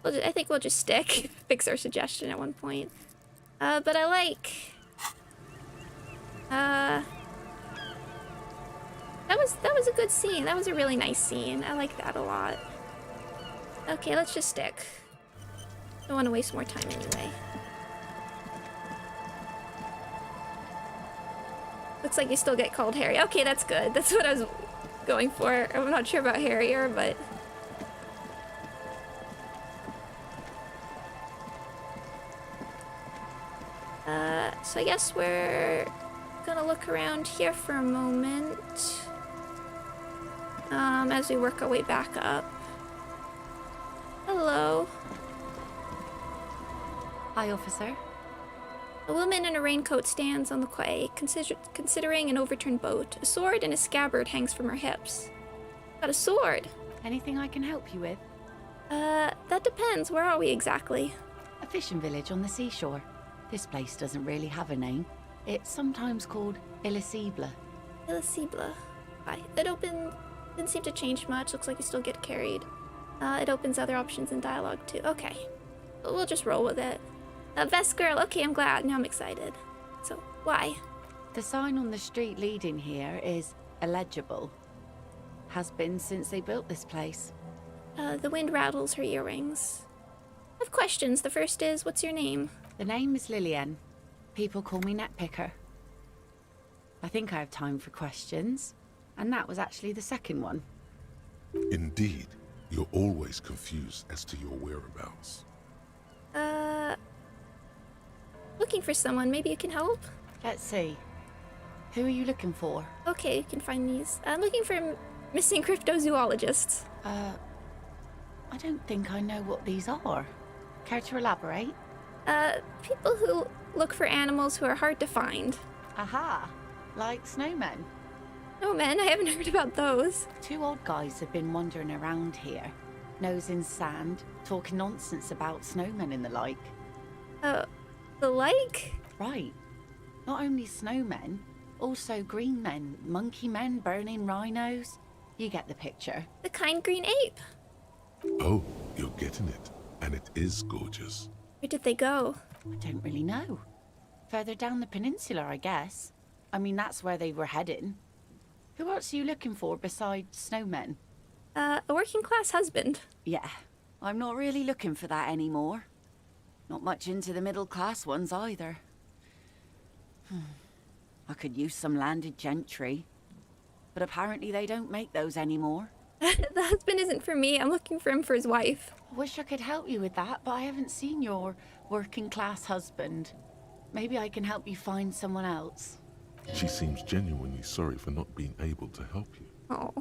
A: I think we'll just stick. Fix our suggestion at one point. But I like... That was a good scene. That was a really nice scene. I like that a lot. Okay, let's just stick. Don't want to waste more time anyway. Looks like you still get called Harry. Okay, that's good. That's what I was going for. I'm not sure about Harrier, but... So I guess we're gonna look around here for a moment. As we work our way back up. Hello.
F: Hi, officer.
A: A woman in a raincoat stands on the quay, considering an overturned boat. A sword and a scabbard hangs from her hips. Got a sword.
F: Anything I can help you with?
A: That depends. Where are we exactly?
F: A fishing village on the seashore. This place doesn't really have a name. It's sometimes called Elysium.
A: Elysium. Right. Didn't seem to change much. Looks like you still get carried. It opens other options in dialogue too. Okay. We'll just roll with it. Best girl. Okay, I'm glad. Now I'm excited. So, why?
F: The sign on the street leading here is illegible. Has been since they built this place.
A: The wind rattles her earrings. I have questions. The first is, what's your name?
F: The name is Lillian. People call me Netpicker. I think I have time for questions. And that was actually the second one.
B: Indeed, you're always confused as to your whereabouts.
A: Looking for someone. Maybe you can help?
F: Let's see. Who are you looking for?
A: Okay, you can find these. I'm looking for missing cryptozoologists.
F: I don't think I know what these are. Care to elaborate?
A: People who look for animals who are hard to find.
F: Aha! Like snowmen.
A: Oh man, I haven't heard about those.
F: 2 old guys have been wandering around here, nose in sand, talking nonsense about snowmen and the like.
A: The like?
F: Right. Not only snowmen, also green men, monkey men, burning rhinos. You get the picture.
A: The kind green ape.
B: Oh, you're getting it. And it is gorgeous.
A: Where did they go?
F: I don't really know. Further down the peninsula, I guess. I mean, that's where they were heading. Who else are you looking for besides snowmen?
A: A working class husband.
F: Yeah, I'm not really looking for that anymore. Not much into the middle class ones either. I could use some landed gentry, but apparently they don't make those anymore.
A: The husband isn't for me. I'm looking for him for his wife.
F: I wish I could help you with that, but I haven't seen your working class husband. Maybe I can help you find someone else.
B: She seems genuinely sorry for not being able to help you.
A: Oh.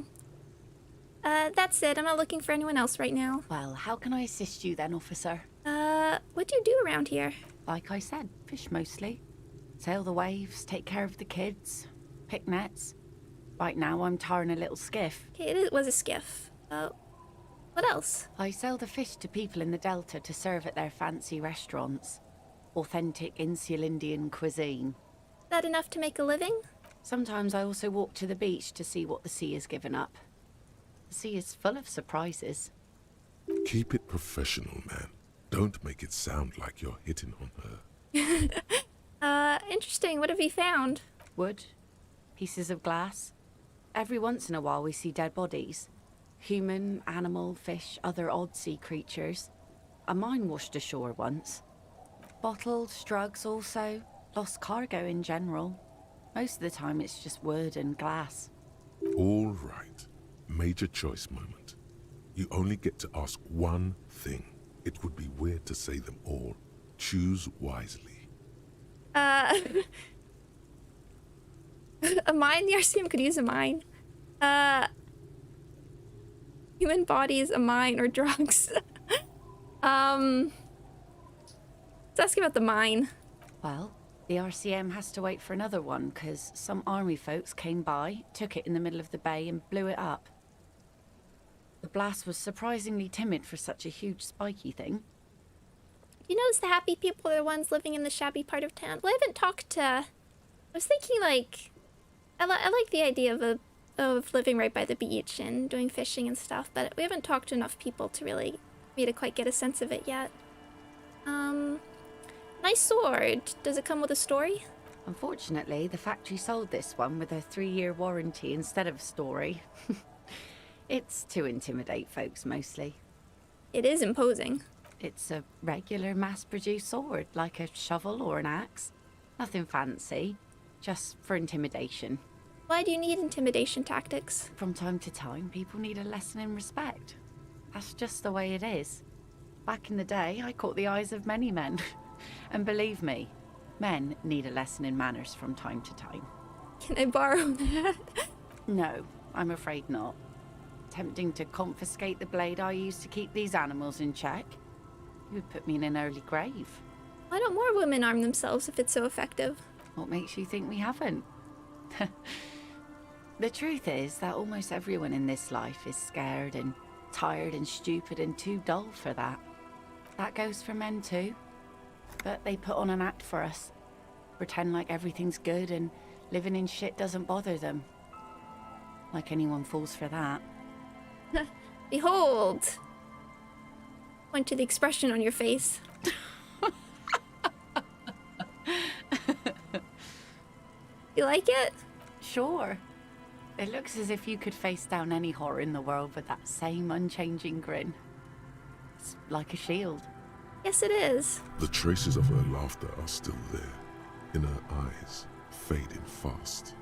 A: That's it. I'm not looking for anyone else right now.
F: Well, how can I assist you then, officer?
A: What do you do around here?
F: Like I said, fish mostly. Sail the waves, take care of the kids, pick nets. Right now I'm tarring a little skiff.
A: Okay, it was a skiff. What else?
F: I sell the fish to people in the Delta to serve at their fancy restaurants. Authentic Insular Indian cuisine.
A: Is that enough to make a living?
F: Sometimes I also walk to the beach to see what the sea has given up. The sea is full of surprises.
B: Keep it professional, man. Don't make it sound like you're hitting on her.
A: Interesting. What have you found?
F: Wood, pieces of glass. Every once in a while we see dead bodies. Human, animal, fish, other odd sea creatures. A mine washed ashore once. Bottles, drugs also. Lost cargo in general. Most of the time it's just wood and glass.
B: All right. Major choice moment. You only get to ask one thing. It would be weird to say them all. Choose wisely.
A: A mine? The RCM could use a mine. Human bodies, a mine, or drugs. Let's ask about the mine.
F: Well, the RCM has to wait for another one, because some army folks came by, took it in the middle of the bay and blew it up. The blast was surprisingly timid for such a huge spiky thing.
A: You notice the happy people are the ones living in the shabby part of town. Well, I haven't talked to... I was thinking, like... I like the idea of living right by the beach and doing fishing and stuff, but we haven't talked to enough people to really... me to quite get a sense of it yet. Nice sword. Does it come with a story?
F: Unfortunately, the factory sold this one with a 3-year warranty instead of a story. It's to intimidate folks, mostly.
A: It is imposing.
F: It's a regular mass-produced sword, like a shovel or an axe. Nothing fancy, just for intimidation.
A: Why do you need intimidation tactics?
F: From time to time, people need a lesson in respect. That's just the way it is. Back in the day, I caught the eyes of many men. And believe me, men need a lesson in manners from time to time.
A: Can I borrow that?
F: No, I'm afraid not. Tempting to confiscate the blade I use to keep these animals in check. You would put me in an early grave.
A: Why don't more women arm themselves if it's so effective?
F: What makes you think we haven't? The truth is that almost everyone in this life is scared and tired and stupid and too dull for that. That goes for men too. But they put on an act for us. Pretend like everything's good and living in shit doesn't bother them. Like anyone falls for that.
A: Behold! Point to the expression on your face. You like it?
F: Sure. It looks as if you could face down any horror in the world with that same unchanging grin. It's like a shield.
A: Yes, it is.
B: The traces of her laughter are still there, in her eyes, fading fast.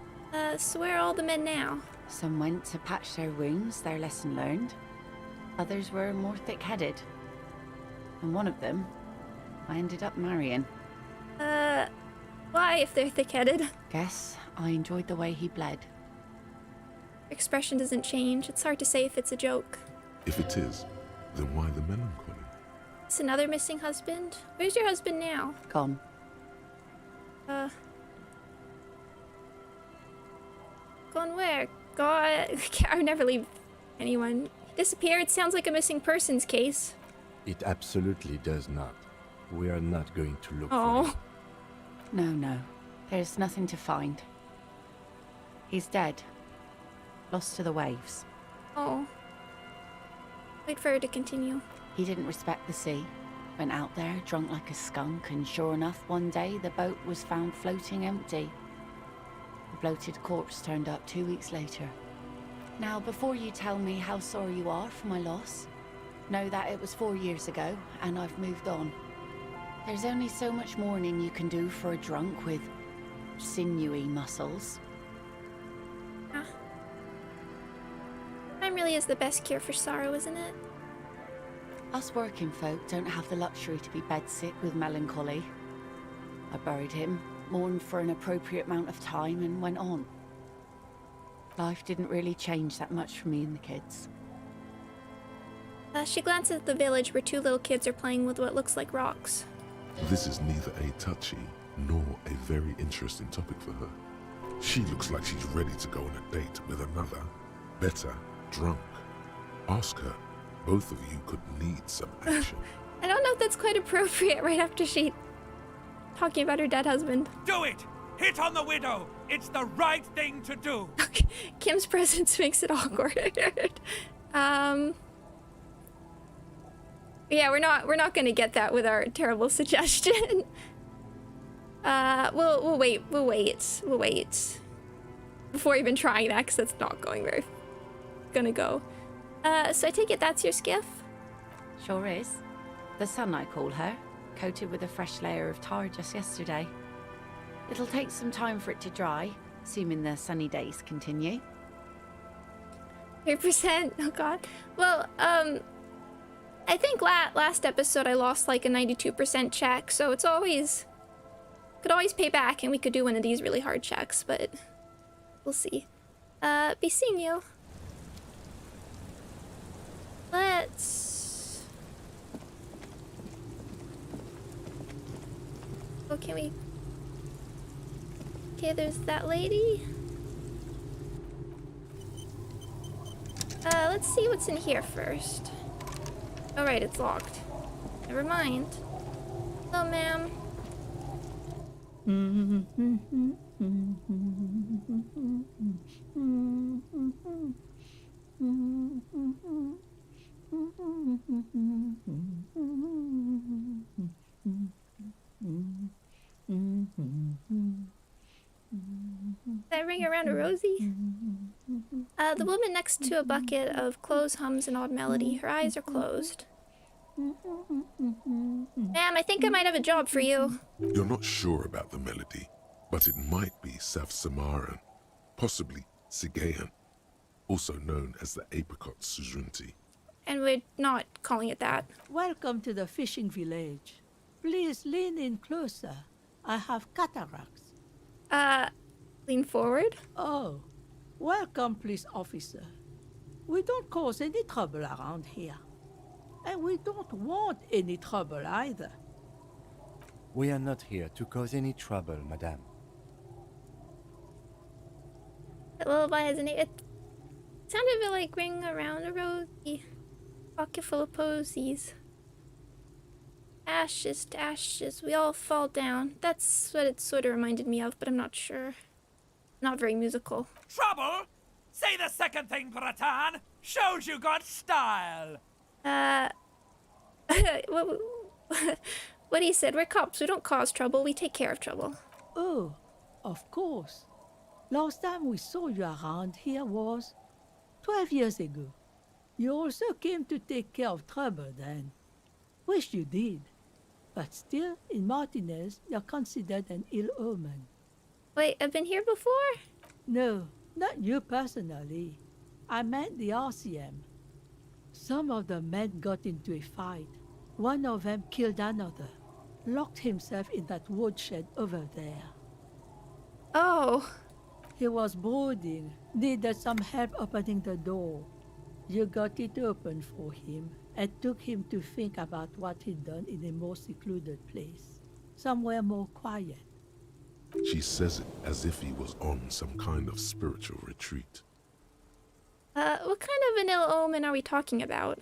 A: So where are all the men now?
F: Some went to patch their wounds, their lesson learned. Others were more thick-headed. And one of them, I ended up marrying.
A: Why if they're thick-headed?
F: Guess I enjoyed the way he bled.
A: Expression doesn't change. It's hard to say if it's a joke.
B: If it is, then why the melancholy?
A: It's another missing husband? Where's your husband now?
F: Gone.
A: Gone where? God, I would never leave anyone. He disappeared. Sounds like a missing persons case.
C: It absolutely does not. We are not going to look for
A: Oh.
C: him.
F: No. There's nothing to find. He's dead. Lost to the waves.
A: Oh. Wait for her to continue.
F: He didn't respect the sea. Went out there, drunk like a skunk, and sure enough, one day the boat was found floating empty. A bloated corpse turned up 2 weeks later. Now, before you tell me how sorry you are for my loss, know that it was 4 years ago, and I've moved on. There's only so much mourning you can do for a drunk with sinewy muscles.
A: Time really is the best cure for sorrow, isn't it?
F: Us working folk don't have the luxury to be bedsick with melancholy. I buried him, mourned for an appropriate amount of time, and went on. Life didn't really change that much for me and the kids.
A: She glances at the village where 2 little kids are playing with what looks like rocks.
B: This is neither a touchy nor a very interesting topic for her. She looks like she's ready to go on a date with another, better drunk. Ask her. Both of you could need some action.
A: I don't know if that's quite appropriate right after she talking about her dead husband.
G: Do it! Hit on the widow! It's the right thing to do!
A: Kim's presence makes it awkward. Yeah, we're not gonna get that with our terrible suggestion. We'll wait. Before even trying that, because that's not going very gonna go. So I take it that's your skiff?
F: Sure is. The sun, I call her, coated with a fresh layer of tar just yesterday. It'll take some time for it to dry, assuming the sunny days continue.
A: 3%? Oh god. Well, I think last episode I lost like a 92% check, so it's always... Could always pay back and we could do one of these really hard checks, but... We'll see. Be seeing you. Let's... Oh, can we... Okay, there's that lady. Let's see what's in here first. Oh, right, it's locked. Never mind. Hello, ma'am. That ring around a rosy? The woman next to a bucket of clothes hums an odd melody. Her eyes are closed. Ma'am, I think I might have a job for you.
B: You're not sure about the melody, but it might be South Samaran, possibly Sigayan, also known as the apricot suzunti.
A: And we're not calling it that.
I: Welcome to the fishing village. Please lean in closer. I have cataracts.
A: Lean forward?
I: Oh, welcome, police officer. We don't cause any trouble around here. And we don't want any trouble either.
C: We are not here to cause any trouble, madame.
A: That lullaby has a name. It sounded a bit like ring around a rosy. Pocket full of posies. Ashes to ashes, we all fall down. That's what it sort of reminded me of, but I'm not sure. Not very musical.
G: Trouble? Say the second thing, Bratan! Shows you got style!
A: What he said, we're cops, we don't cause trouble, we take care of trouble.
I: Oh, of course. Last time we saw you around here was 12 years ago. You also came to take care of trouble then. Wish you did. But still, in Martinez, you're considered an ill omen.
A: Wait, I've been here before?
I: No, not you personally. I meant the RCM. Some of the men got into a fight. One of them killed another. Locked himself in that woodshed over there.
A: Oh.
I: He was brooding, needed some help opening the door. You got it open for him and took him to think about what he'd done in a more secluded place. Somewhere more quiet.
B: She says it as if he was on some kind of spiritual retreat.
A: What kind of an ill omen are we talking about?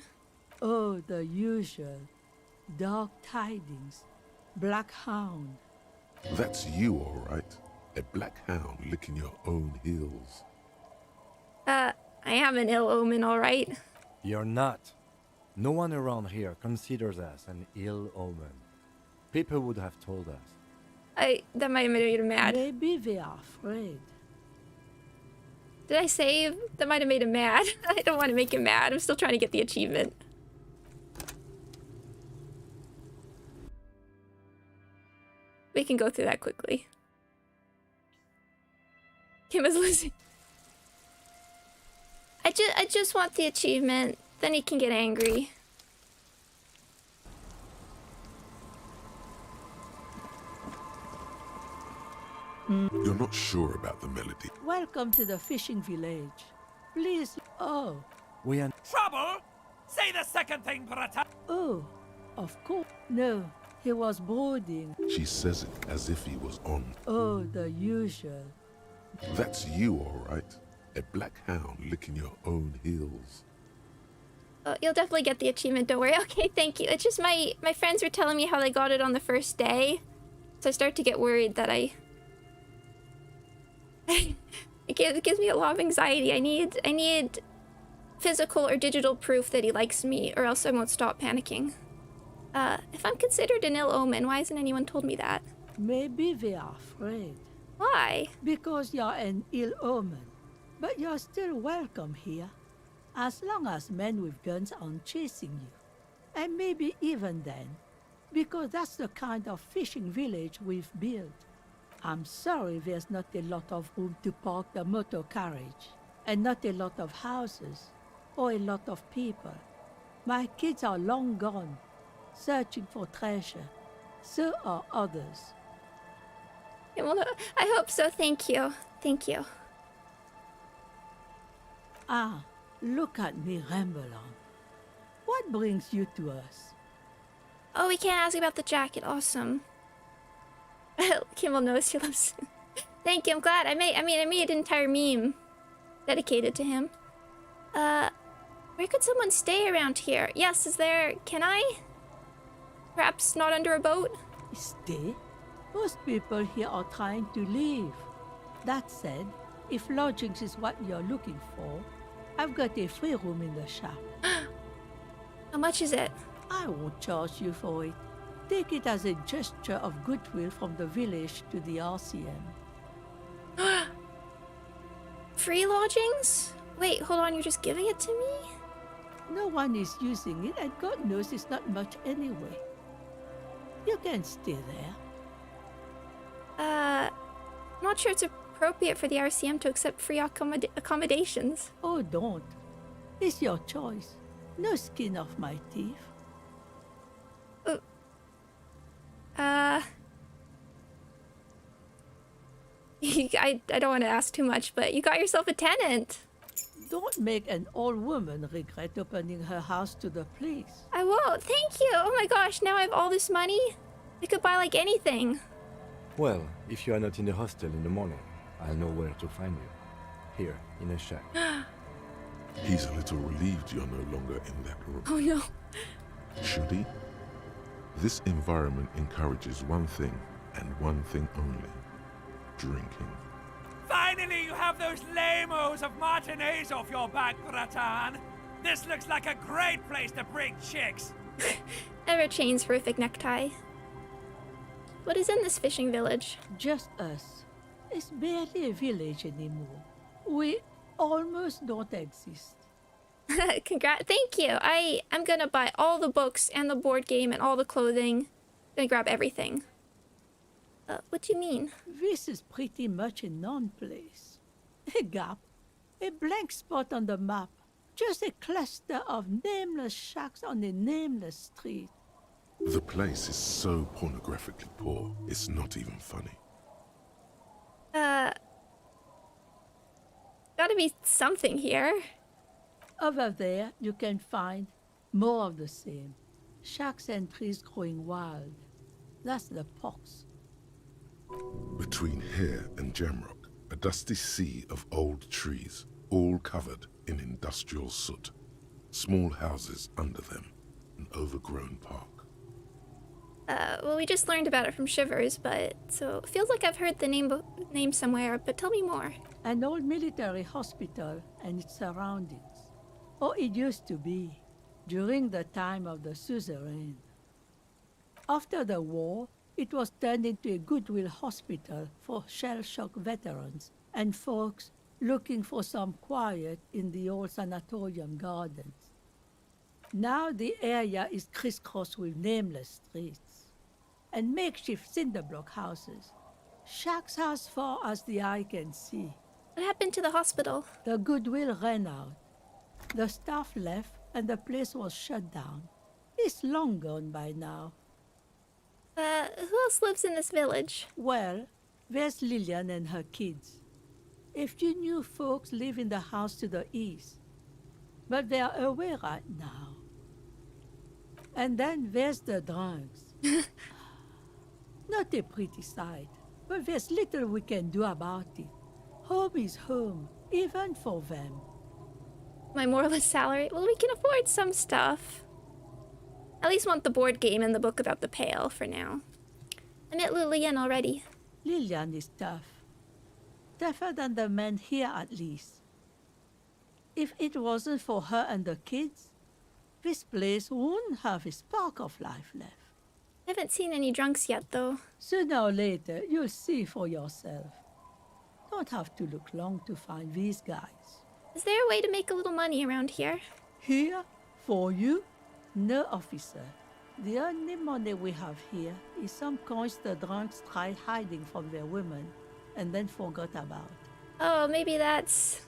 I: Oh, the usual. Dark tidings. Black hound.
B: That's you, all right. A black hound licking your own heels.
A: I am an ill omen, all right.
C: You're not. No one around here considers us an ill omen. People would have told us.
A: That might have made you mad.
I: Maybe they are afraid.
A: Did I save? That might have made him mad. I don't want to make him mad. I'm still trying to get the achievement. We can go through that quickly. Kim is losing. I just want the achievement. Then he can get angry.
B: You're not sure about the melody.
I: Welcome to the fishing village. Please. Oh,
C: We are...
G: Trouble? Say the second thing, Brata.
I: oh, of course. No, he was brooding.
B: She says it as if he was on.
I: Oh, the usual.
B: That's you, all right. A black hound licking your own heels.
A: Oh, you'll definitely get the achievement, don't worry. Okay, thank you. It's just my friends were telling me how they got it on the first day. So I start to get worried that it gives me a lot of anxiety. I need physical or digital proof that he likes me, or else I won't stop panicking. If I'm considered an ill omen, why hasn't anyone told me that?
I: Maybe they are afraid.
A: Why?
I: Because you're an ill omen. But you're still welcome here. As long as men with guns aren't chasing you. And maybe even then. Because that's the kind of fishing village we've built. I'm sorry there's not a lot of room to park the motor carriage. And not a lot of houses. Or a lot of people. My kids are long gone. Searching for treasure. So are others.
A: Yeah, well, I hope so. Thank you. Thank you.
I: Ah, look at me ramble on. What brings you to us?
A: Oh, we can't ask about the jacket. Awesome. Kimmel knows she loves him. Thank you. I'm glad. I made an entire meme dedicated to him. Where could someone stay around here? Yes, is there? Can I? Perhaps not under a boat?
I: Stay? Most people here are trying to leave. That said, if lodgings is what you're looking for, I've got a free room in the shop.
A: How much is it?
I: I won't charge you for it. Take it as a gesture of goodwill from the village to the RCM.
A: Free lodgings? Wait, hold on, you're just giving it to me?
I: No one is using it, and God knows it's not much anyway. You can stay there.
A: Not sure it's appropriate for the RCM to accept free accommodations.
I: Oh, don't. It's your choice. No skin off my teeth.
A: I don't want to ask too much, but you got yourself a tenant.
I: Don't make an old woman regret opening her house to the place.
A: I won't. Thank you. Oh my gosh, now I have all this money. I could buy like anything.
C: Well, if you are not in the hostel in the morning, I'll know where to find you. Here, in a shack.
B: He's a little relieved you're no longer in that room.
A: Oh no.
B: Should he? This environment encourages one thing, and one thing only. Drinking.
G: Finally, you have those lamos of matinees off your back, Bratan. This looks like a great place to bring chicks.
A: Ever Chain's horrific necktie. What is in this fishing village?
I: Just us. It's barely a village anymore. We almost don't exist.
A: Thank you. I'm gonna buy all the books and the board game and all the clothing. Gonna grab everything. What do you mean?
I: This is pretty much a non-place. A gap. A blank spot on the map. Just a cluster of nameless shacks on a nameless street.
B: The place is so pornographically poor, it's not even funny.
A: Gotta be something here.
I: Over there, you can find more of the same. Shacks and trees growing wild. That's the pox.
B: Between here and Jamrock, a dusty sea of old trees, all covered in industrial soot. Small houses under them, an overgrown park.
A: Well, we just learned about it from Shivers, but so it feels like I've heard the name somewhere, but tell me more.
I: An old military hospital and its surroundings. Or it used to be, during the time of the suzerain. After the war, it was turned into a goodwill hospital for shell-shock veterans and folks looking for some quiet in the old sanatorium gardens. Now the area is crisscrossed with nameless streets and makeshift cinderblock houses, shacks as far as the eye can see.
A: What happened to the hospital?
I: The goodwill ran out. The staff left and the place was shut down. It's long gone by now.
A: Who else lives in this village?
I: Well, there's Lillian and her kids. A few new folks live in the house to the east, but they're away right now. And then there's the drunks. Not a pretty sight, but there's little we can do about it. Home is home, even for them.
A: My moralist salary? Well, we can afford some stuff. At least want the board game and the book about the pail for now. I met Lillian already.
I: Lillian is tough. Tougher than the men here, at least. If it wasn't for her and the kids, this place wouldn't have a spark of life left.
A: I haven't seen any drunks yet, though.
I: Sooner or later, you'll see for yourself. Don't have to look long to find these guys.
A: Is there a way to make a little money around here?
I: Here? For you? No, officer. The only money we have here is some coins the drunks tried hiding from their women and then forgot about.
A: Oh, maybe that's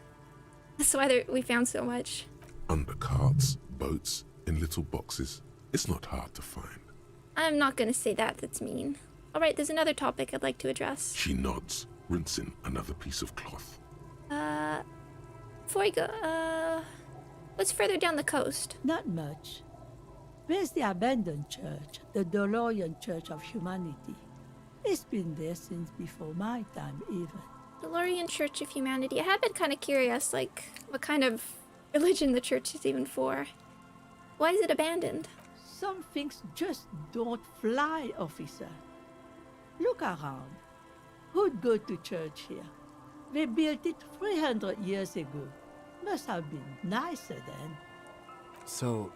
A: why we found so much.
B: Under carts, boats, in little boxes. It's not hard to find.
A: I'm not gonna say that, that's mean. Alright, there's another topic I'd like to address.
B: She nods, rinsing another piece of cloth.
A: Before we go, what's further down the coast?
I: Not much. There's the abandoned church, the DeLorean Church of Humanity. It's been there since before my time, even.
A: DeLorean Church of Humanity. I have been kind of curious, like, what kind of religion the church is even for. Why is it abandoned?
I: Some things just don't fly, officer. Look around. Who'd go to church here? They built it 300 years ago. Must have been nicer then.
C: So,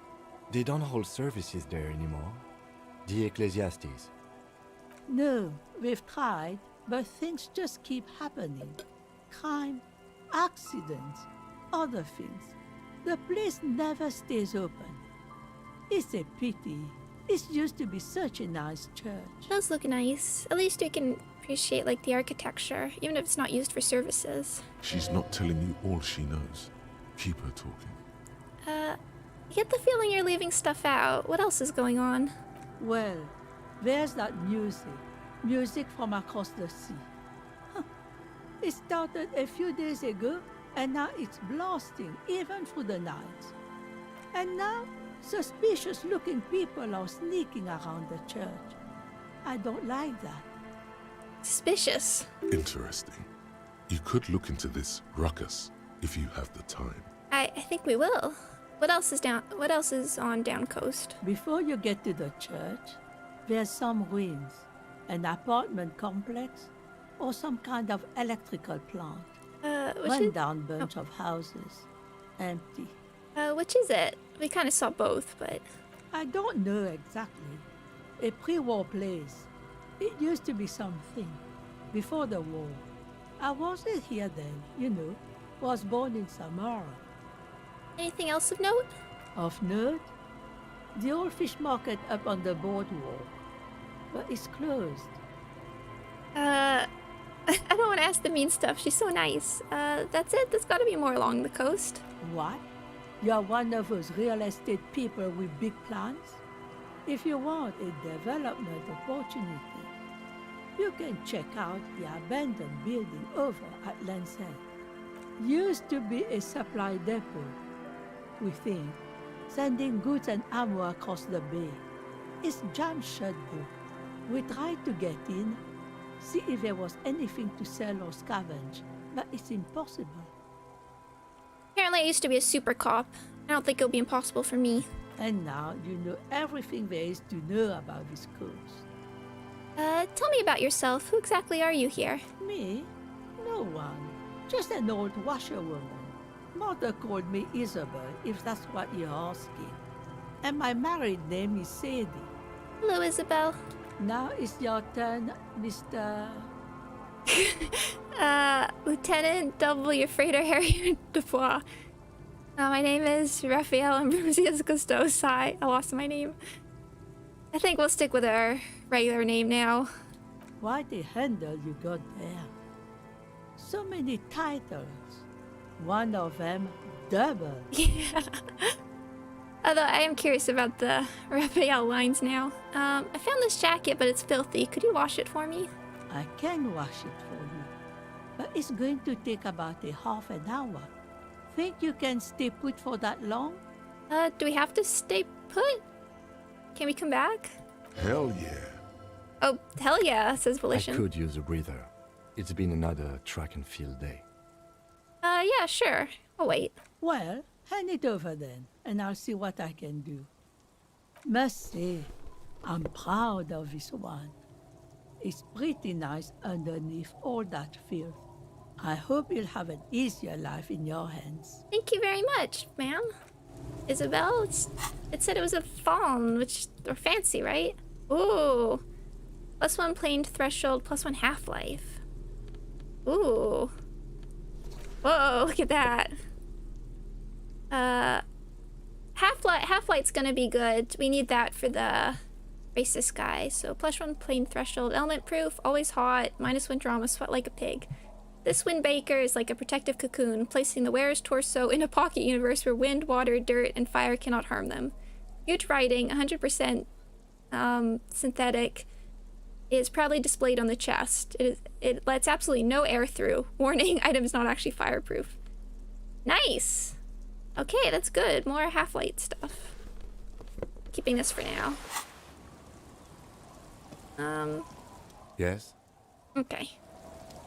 C: they don't hold services there anymore? The Ecclesiastes?
I: No, we've tried, but things just keep happening. Crime, accidents, other things. The place never stays open. It's a pity. It used to be such a nice church.
A: It does look nice. At least we can appreciate, like, the architecture, even if it's not used for services.
B: She's not telling you all she knows. Keep her talking.
A: I get the feeling you're leaving stuff out. What else is going on?
I: Well, there's that music. Music from across the sea. Huh. It started a few days ago, and now it's blasting even through the night. And now, suspicious-looking people are sneaking around the church. I don't like that.
A: Suspicious.
B: Interesting. You could look into this ruckus if you have the time.
A: I think we will. What else is on down coast?
I: Before you get to the church, there's some ruins, an apartment complex, or some kind of electrical plant. Run-down bunch of houses, empty.
A: Which is it? We kind of saw both, but...
I: I don't know exactly. A pre-war place. It used to be something. Before the war. I wasn't here then, you know. Was born in Samara.
A: Anything else of note?
I: Of note? The old fish market up on the boardwalk. But it's closed.
A: I don't want to ask the mean stuff. She's so nice. That's it? There's got to be more along the coast.
I: What? You're one of those real estate people with big plans? If you want a development opportunity, you can check out the abandoned building over at Land's End. Used to be a supply depot, we think, sending goods and ammo across the bay. It's jammed shut though. We tried to get in, see if there was anything to sell or scavenge, but it's impossible.
A: Apparently I used to be a super cop. I don't think it'll be impossible for me.
I: And now you know everything there is to know about this coast.
A: Tell me about yourself. Who exactly are you here?
I: Me? No one. Just an old washerwoman. Mother called me Isabel, if that's what you're asking. And my married name is Sadie.
A: Hello, Isabel.
I: Now it's your turn, Mr...
A: Lieutenant W. Freighter Harrier Dubois. My name is Raphael Ambrosius Custos. Hi, I lost my name. I think we'll stick with our regular name now.
I: Quite a handle you got there. So many titles. One of them double.
A: Yeah. Although I am curious about the Raphael lines now. I found this jacket, but it's filthy. Could you wash it for me?
I: I can wash it for you, but it's going to take about a half an hour. Think you can stay put for that long?
A: Do we have to stay put? Can we come back?
B: Hell yeah.
A: Oh, hell yeah, says
C: I
A: Volition.
C: could use a breather. It's been another track and field day.
A: Yeah, sure. I'll wait.
I: Well, hand it over then, and I'll see what I can do. Must say, I'm proud of this one. It's pretty nice underneath all that filth. I hope you'll have an easier life in your hands.
A: Thank you very much, ma'am. Isabel, it said it was a fawn, which are fancy, right? Ooh. +1 planed threshold, +1 half-life. Ooh. Whoa, look at that. Half-light's gonna be good. We need that for the racist guy. So +1 plane threshold, element proof, always hot, -1 drama, sweat like a pig. This windbaker is like a protective cocoon, placing the wearer's torso in a pocket universe where wind, water, dirt, and fire cannot harm them. Huge writing, 100% synthetic, is proudly displayed on the chest. It lets absolutely no air through. Warning, item is not actually fireproof. Nice! Okay, that's good. More half-light stuff. Keeping this for now.
C: Yes?
A: Okay.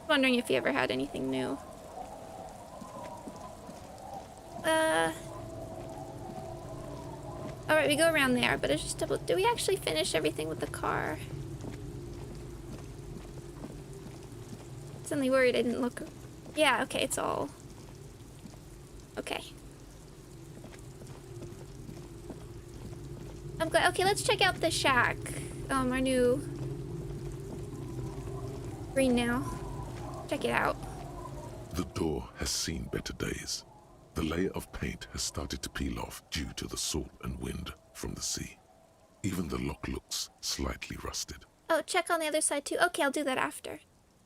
A: Wondering if you ever had anything new. Alright, we go around there, but it's just double. Did we actually finish everything with the car? Suddenly worried I didn't look. Yeah, okay, it's all. Okay. I'm glad. Okay, let's check out the shack. Our new green now. Check it out.
B: The door has seen better days. The layer of paint has started to peel off due to the salt and wind from the sea. Even the lock looks slightly rusted.
A: Oh, check on the other side too. Okay, I'll do that after.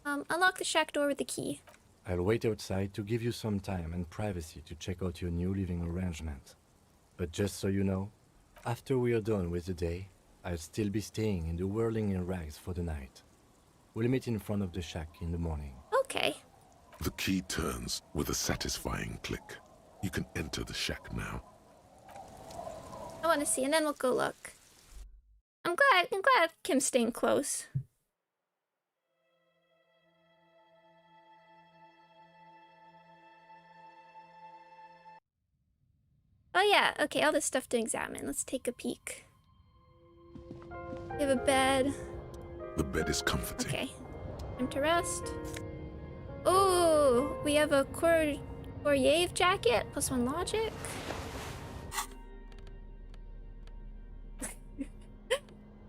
A: Unlock the shack door with the key.
C: I'll wait outside to give you some time and privacy to check out your new living arrangement. But just so you know, after we are done with the day, I'll still be staying in the Whirling in Rags for the night. We'll meet in front of the shack in the morning.
A: Okay.
B: The key turns with a satisfying click. You can enter the shack now.
A: I want to see, and then we'll go look. I'm glad Kim's staying close. Oh yeah, okay, all this stuff to examine. Let's take a peek. We have a bed.
B: The bed is comforting.
A: Okay. Time to rest. Oh, we have a Koryave jacket, +1 logic.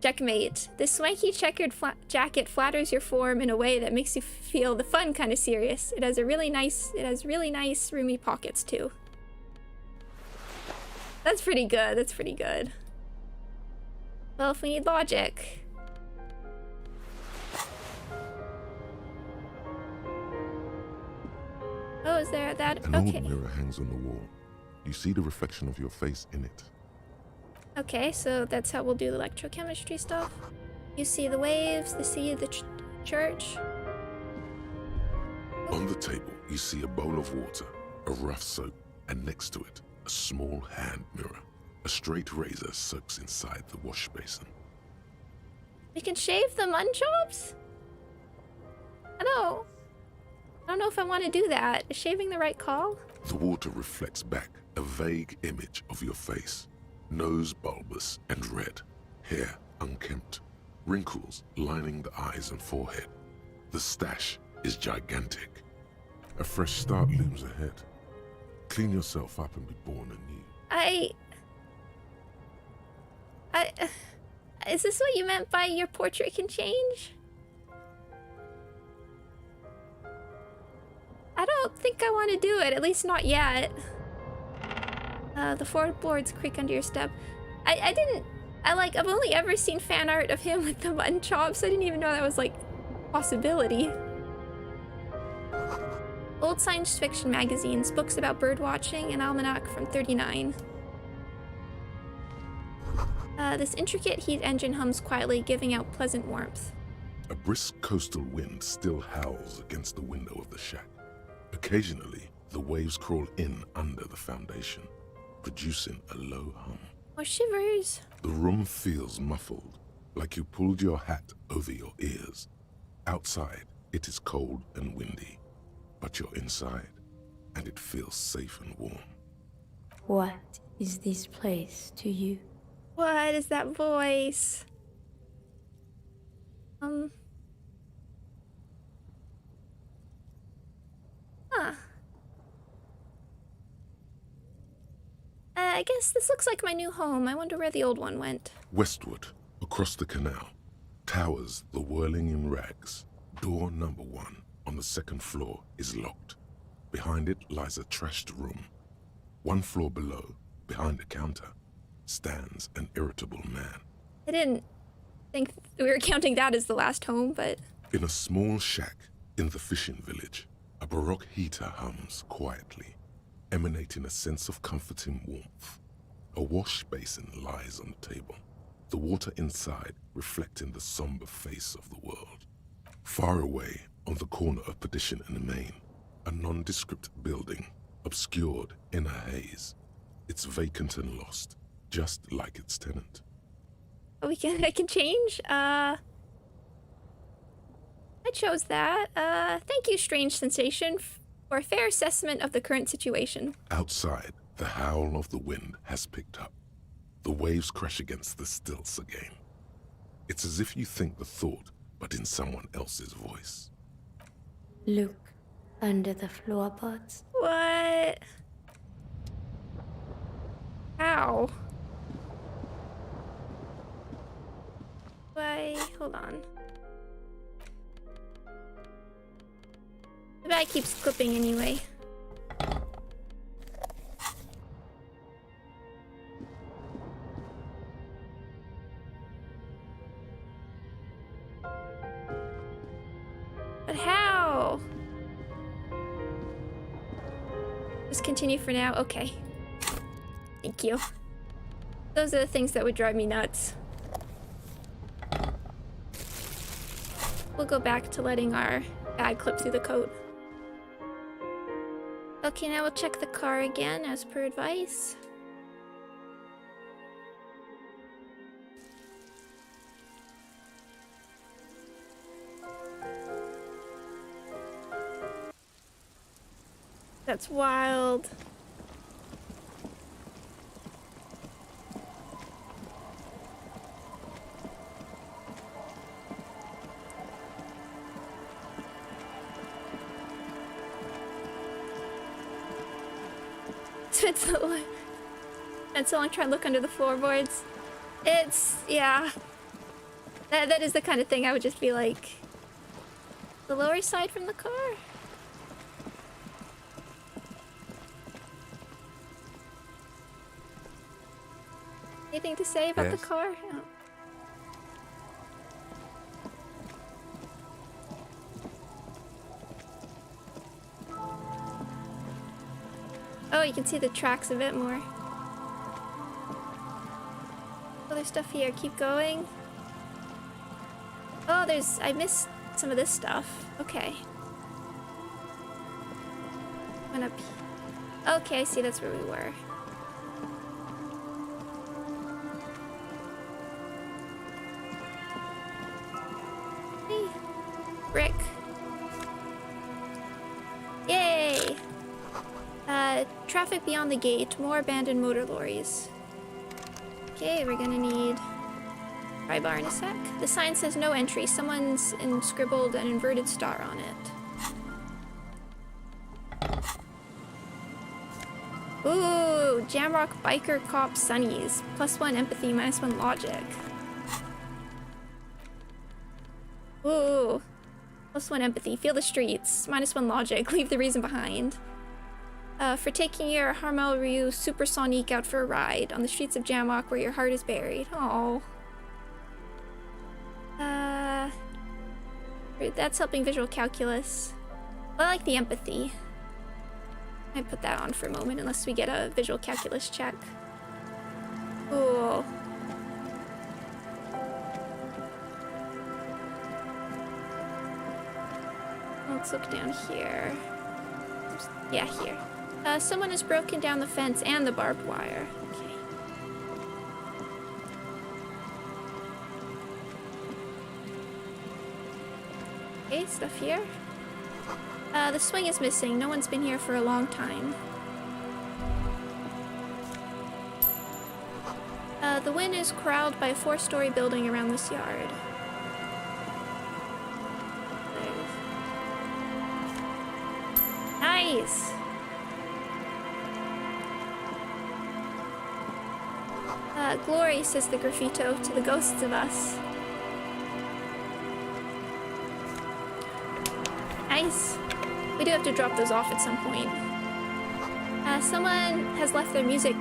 A: Checkmate. This swanky checkered jacket flatters your form in a way that makes you feel the fun kind of serious. It has really nice roomy pockets too. That's pretty good. That's pretty good. Well, if we need logic. Oh, is there that?
B: An
A: Okay.
B: old mirror hangs on the wall. You see the reflection of your face in it.
A: Okay, so that's how we'll do the electrochemistry stuff. You see the waves, the sea, the church.
B: On the table, you see a bowl of water, a rough soap, and next to it, a small hand mirror. A straight razor soaks inside the wash basin.
A: We can shave the munchobs? I don't know if I want to do that. Is shaving the right call?
B: The water reflects back a vague image of your face. Nose bulbous and red, hair unkempt, wrinkles lining the eyes and forehead. The stash is gigantic. A fresh start looms ahead. Clean yourself up and be born anew.
A: Is this what you meant by your portrait can change? don't think I want to do it, at least not yet. The floorboards creak under your step. I've only ever seen fan art of him with the mutton chops. I didn't even know that was like a possibility. Old science fiction magazines, books about bird watching, an almanac from 39. This intricate heat engine hums quietly, giving out pleasant warmth.
B: A brisk coastal wind still howls against the window of the shack. Occasionally, the waves crawl in under the foundation, producing a low hum.
A: More shivers.
B: The room feels muffled, like you pulled your hat over your ears. Outside, it is cold and windy, but you're inside, and it feels safe and warm.
J: What is this place to you?
A: What is that voice? I guess this looks like my new home. I wonder where the old one went.
B: Westward, across the canal, towers the whirling in rags. Door number 1 on the second floor is locked. Behind it lies a trashed room. 1 floor below, behind a counter, stands an irritable man.
A: I didn't think we were counting that as the last home, but...
B: In a small shack in the fishing village, a baroque heater hums quietly, emanating a sense of comforting warmth. A wash basin lies on the table, the water inside reflecting the somber face of the world. Far away, on the corner of Perdition and Main, a nondescript building, obscured in a haze. It's vacant and lost, just like its tenant.
A: I can change? I chose that. Thank you, strange sensation, for a fair assessment of the current situation.
B: Outside, the howl of the wind has picked up. The waves crash against the stilts again. It's as if you think the thought, but in someone else's voice.
J: Look under the floorboards.
A: What? How? Why? Hold on. The bag keeps clipping anyway. But how? Just continue for now? Okay. Thank you. Those are the things that would drive me nuts. We'll go back to letting our bag clip through the coat. Okay, now we'll check the car again, as per advice. That's wild. Spent so long trying to look under the floorboards. It's, yeah. That is the kind of thing I would just be like, the lower side from the car? Anything to say about the car? Oh. Oh, you can see the tracks a bit more. Other stuff here, keep going. Oh, I missed some of this stuff. Okay. Went up. Okay, I see, that's where we were. Hey. Brick. Yay! Traffic beyond the gate, more abandoned motor lorries. Okay, we're gonna need pry bar in a sec. The sign says no entry. Someone's scribbled an inverted star on it. Ooh, Jamrock Biker Cop Sunnies. +1 empathy, -1 logic. Ooh. +1 empathy. Feel the streets. -1 logic. Leave the reason behind. For taking your Harmel Ryu Supersonic out for a ride on the streets of Jamok where your heart is buried. Oh. That's helping visual calculus. I like the empathy. I put that on for a moment unless we get a visual calculus check. Cool. Let's look down here. Yeah, here. Someone has broken down the fence and the barbed wire. Okay. Okay, stuff here. The swing is missing. No one's been here for a long time. The wind is corralled by a 4-story building around this yard. Nice! Glory, says the graffito, to the ghosts of us. Nice. We do have to drop those off at some point. Someone has left their music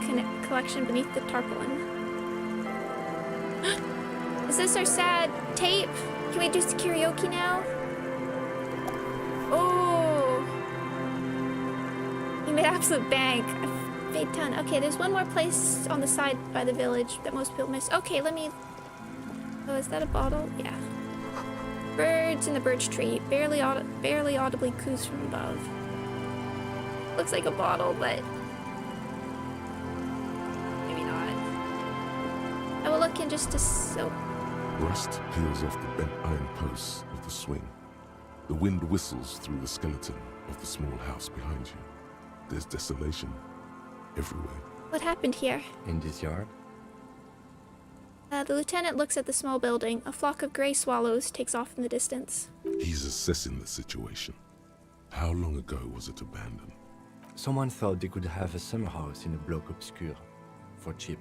A: collection beneath the tarpaulin. Is this our sad tape? Can we do karaoke now? Oh! You made absolute bank. A big ton. Okay, there's one more place on the side by the village that most people miss. Okay, let me... Oh, is that a bottle? Yeah. Birds in the birch tree. Barely audibly coos from above. Looks like a bottle, but... maybe not. I will look in just a so...
B: Rust peels off the bent iron posts of the swing. The wind whistles through the skeleton of the small house behind you. There's desolation everywhere.
A: What happened here?
C: In this yard?
A: The lieutenant looks at the small building. A flock of gray swallows takes off in the distance.
B: He's assessing the situation. How long ago was it abandoned?
C: Someone thought they could have a summer house in a bloc obscur for cheap.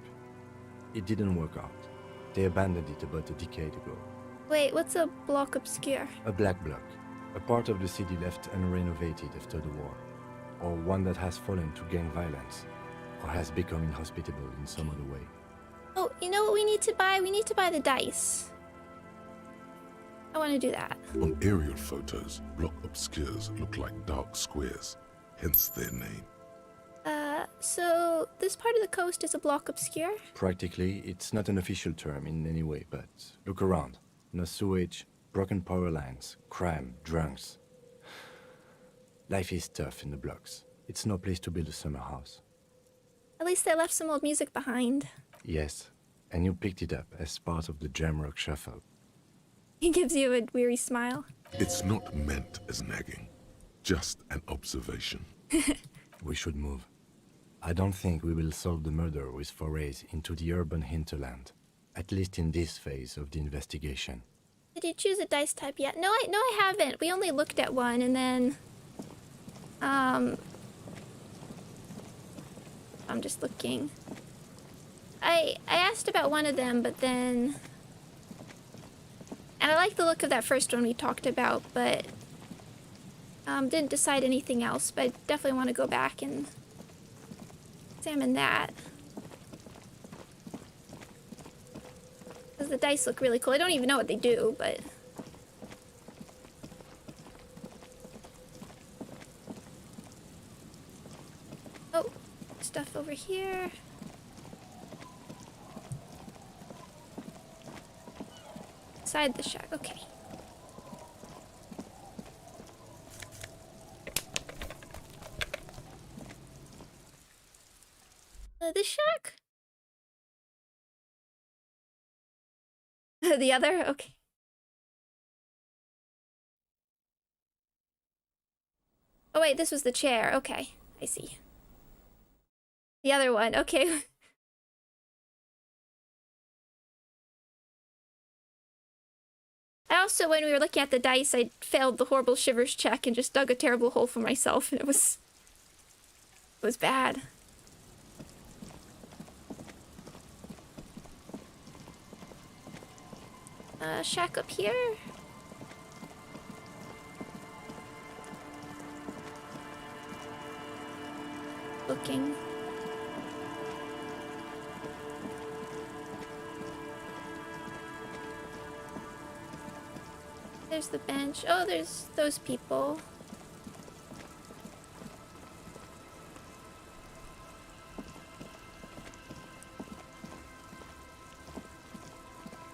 C: It didn't work out. They abandoned it about a decade ago.
A: Wait, what's a bloc obscur?
C: A black bloc. A part of the city left unrenovated after the war. Or one that has fallen to gang violence. Or has become inhospitable in some other way.
A: Oh, you know what we need to buy? We need to buy the dice. I want to do that.
B: On aerial photos, block obscures look like dark squares, hence their name.
A: So this part of the coast is a bloc obscur?
C: Practically, it's not an official term in any way, but look around. No sewage, broken power lines, crime, drunks. Life is tough in the blocks. It's no place to build a summer house.
A: At least they left some old music behind.
C: Yes, and you picked it up as part of the Jamrock Shuffle.
A: He gives you a weary smile.
B: It's not meant as nagging, just an observation.
C: We should move. I don't think we will solve the murder with forays into the urban hinterland, at least in this phase of the investigation.
A: Did you choose a dice type yet? No, I haven't. We only looked at one and then... I'm just looking. I asked about one of them, but then... And I like the look of that first one we talked about, but... didn't decide anything else, but I definitely want to go back and... examine that. Because the dice look really cool. I don't even know what they do, but... Oh, stuff over here. Inside the shack, okay. This shack? The other? Okay. Oh wait, this was the chair. Okay, I see. The other one, okay. I also, when we were looking at the dice, I failed the horrible shivers check and just dug a terrible hole for myself, and it was bad. Shack up here. looking. There's the bench. Oh, there's those people.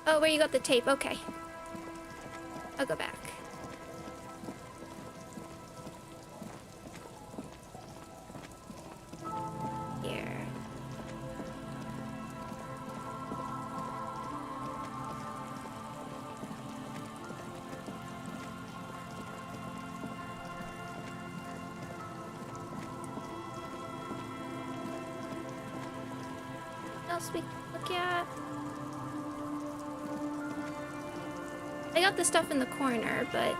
A: Oh, where you got the tape? Okay. I'll go back. Here. What else we look at? I got the stuff in the corner, but...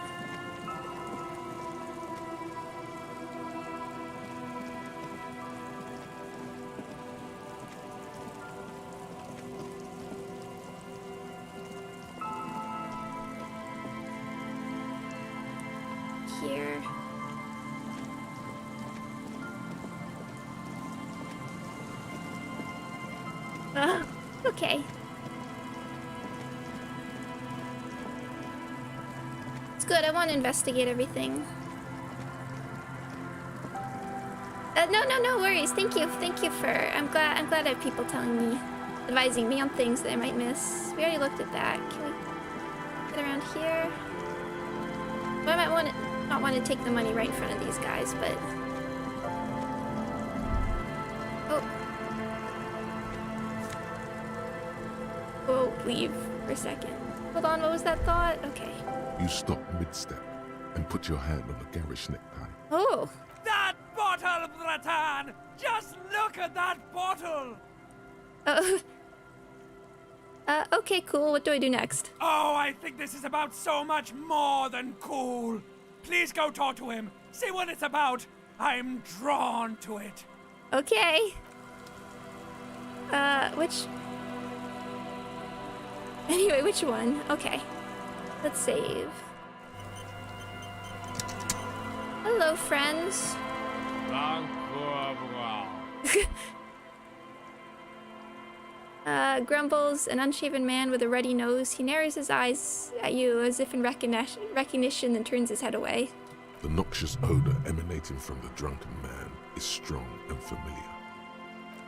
A: Here. Okay. It's good, I want to investigate everything. No worries. Thank you for... I'm glad I have people telling me, advising me on things that I might miss. We already looked at that. Can we get around here? Well, I might not want to take the money right in front of these guys, but... Oh, leave for a second. Hold on, what was that thought? Okay.
B: You stop mid-step and put your hand on the garish necktie.
A: Oh.
G: That bottle, Bratan! Just look at that bottle!
A: Okay, cool. What do I do next?
G: Oh, I think this is about so much more than cool. Please go talk to him. See what it's about. I'm drawn to it.
A: Okay. Anyway, which one? Okay. Let's save. Hello, friends. Grumbles, an unshaven man with a ruddy nose. He narrows his eyes at you as if in recognition, then turns his head away.
B: The noxious odor emanating from the drunken man is strong and familiar.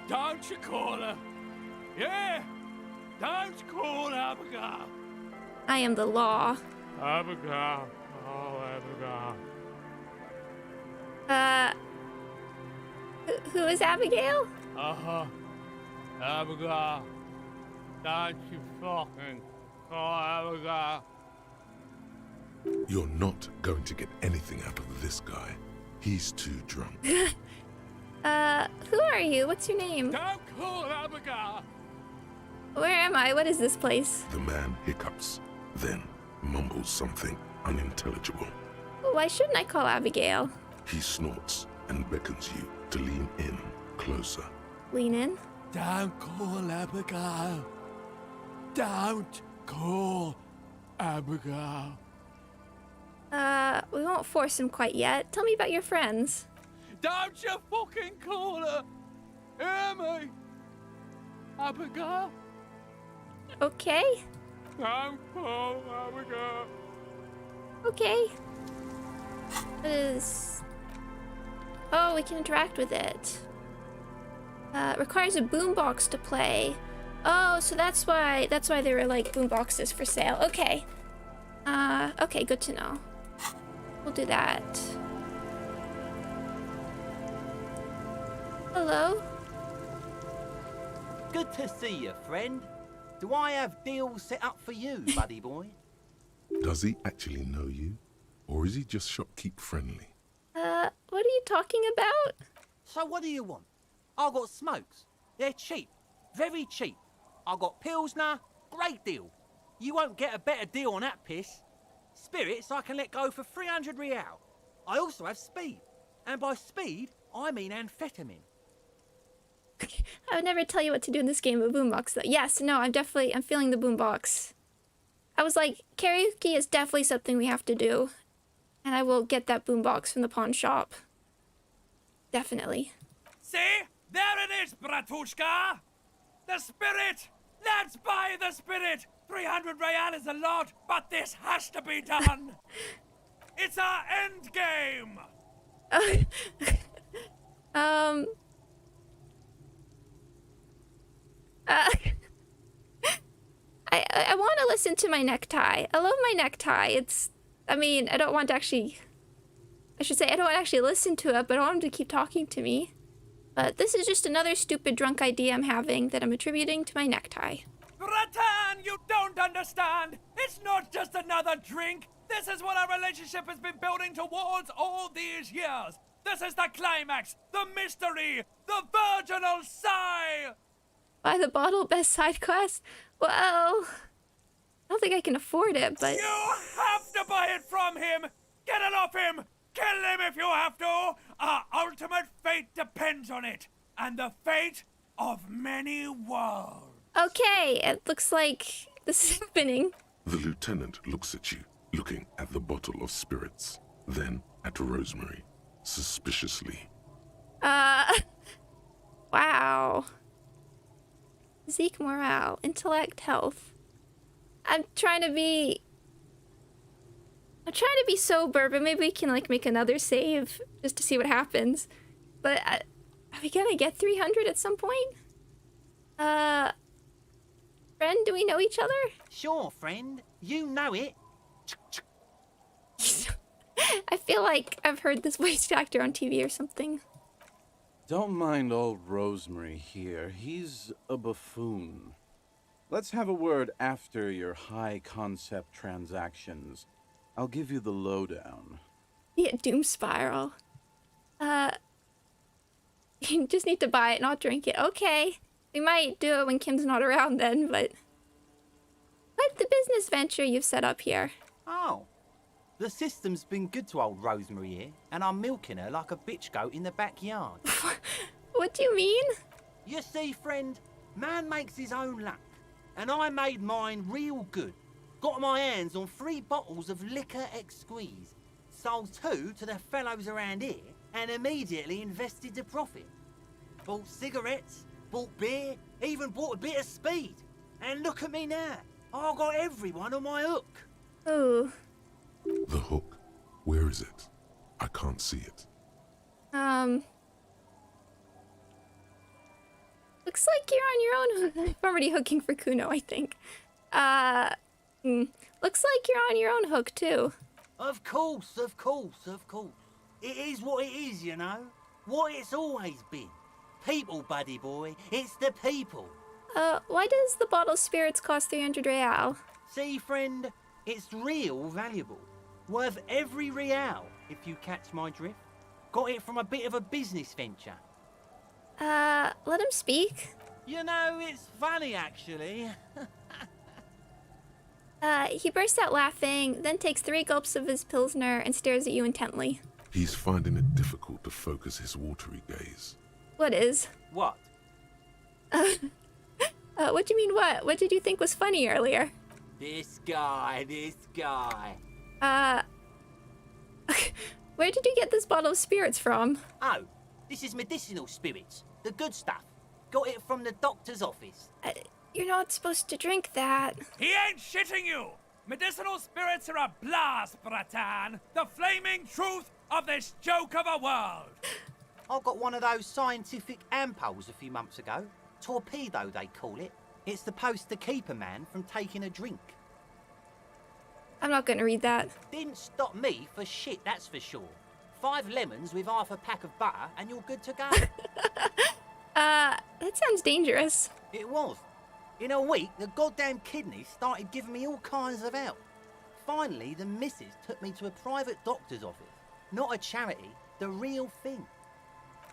G: Don't you call her? Yeah! Don't call Abigail!
A: I am the law.
G: Abigail. Oh, Abigail.
A: Who is Abigail?
G: Uh-huh. Abigail. Don't you fucking call Abigail.
B: You're not going to get anything out of this guy. He's too drunk.
A: Who are you? What's your name?
G: Don't call Abigail!
A: Where am I? What is this place?
B: The man hiccups, then mumbles something unintelligible.
A: Why shouldn't I call Abigail?
B: He snorts and beckons you to lean in closer.
A: Lean in?
G: Don't call Abigail. Don't call Abigail.
A: We won't force him quite yet. Tell me about your friends.
G: Don't you fucking call her. Hear me? Abigail.
A: Okay.
G: Don't call Abigail.
A: Okay. What is... Oh, we can interact with it. Requires a boombox to play. Oh, so that's why there were like boomboxes for sale. Okay. Okay, good to know. We'll do that. Hello?
K: Good to see you, friend. Do I have deals set up for you, buddy boy?
B: Does he actually know you? Or is he just shopkeep friendly?
A: What are you talking about?
K: So what do you want? I got smokes. They're cheap. Very cheap. I got Pilsner. Great deal. You won't get a better deal on that piss. Spirits I can let go for 300 real. I also have speed. And by speed, I mean amphetamine.
A: I would never tell you what to do in this game of boombox though. Yes, no, I'm feeling the boombox. I was like, karaoke is definitely something we have to do. And I will get that boombox from the pawn shop. Definitely.
G: See? There it is, bratushka! The spirit! Let's buy the spirit! 300 real is a lot, but this has to be done! It's our end game!
A: I want to listen to my necktie. I love my necktie. I don't want to actually... I should say, I don't want to actually listen to it, but I want him to keep talking to me. But this is just another stupid drunk idea I'm having that I'm attributing to my necktie.
G: Bratan, you don't understand! It's not just another drink! This is what our relationship has been building towards all these years! This is the climax! The mystery! The virginal sigh!
A: Buy the bottle, best side quest? Well, I don't think I can afford it, but...
G: You have to buy it from him! Get it off him! Kill him if you have to! Our ultimate fate depends on it! And the fate of many worlds!
A: Okay, it looks like this is happening.
B: The lieutenant looks at you, looking at the bottle of spirits, then at Rosemary, suspiciously.
A: Wow. Physique, morale, intellect, health. I'm trying to be sober, but maybe we can like make another save just to see what happens. But are we gonna get 300 at some point? Friend, do we know each other?
K: Sure, friend. You know it.
A: I feel like I've heard this voice actor on TV or something.
L: Don't mind old Rosemary here. He's a buffoon. Let's have a word after your high-concept transactions. I'll give you the lowdown.
A: Yeah, doom spiral. You just need to buy it, not drink it. Okay. We might do it when Kim's not around then, but... What's the business venture you've set up here?
K: Oh. The system's been good to old Rosemary here, and I'm milking her like a bitch goat in the backyard.
A: What do you mean?
K: You see, friend, man makes his own luck, and I made mine real good. Got my hands on 3 bottles of liquor exquise, sold 2 to the fellows around here, and immediately invested the profit. Bought cigarettes, bought beer, even bought a bit of speed. And look at me now. I got everyone on my hook.
A: Ooh.
B: The hook? Where is it? I can't see it.
A: Looks like you're on your own. I'm already hooking for Kuno, I think. Looks like you're on your own hook, too.
K: Of course, of course, of course. It is what it is, you know. What it's always been. People, buddy boy. It's the people.
A: Why does the bottle of spirits cost 300 real?
K: See, friend, it's real valuable. Worth every real, if you catch my drift. Got it from a bit of a business venture.
A: Let him speak.
K: You know, it's funny, actually.
A: He bursts out laughing, then takes 3 gulps of his Pilsner and stares at you intently.
B: He's finding it difficult to focus his watery gaze.
A: What is?
K: What?
A: What do you mean what? What did you think was funny earlier?
K: This guy.
A: Where did you get this bottle of spirits from?
K: Oh, this is medicinal spirits. The good stuff. Got it from the doctor's office.
A: You're not supposed to drink that.
G: He ain't shitting you! Medicinal spirits are a blast, Bratan! The flaming truth of this joke of a world!
K: I got one of those scientific ampoules a few months ago. Torpedo, they call it. It's supposed to keep a man from taking a drink.
A: I'm not gonna read that.
K: Didn't stop me for shit, that's for sure. 5 lemons with half a pack of butter and you're good to go.
A: That sounds dangerous.
K: It was. In a week, the goddamn kidneys started giving me all kinds of help. Finally, the missus took me to a private doctor's office. Not a charity, the real thing.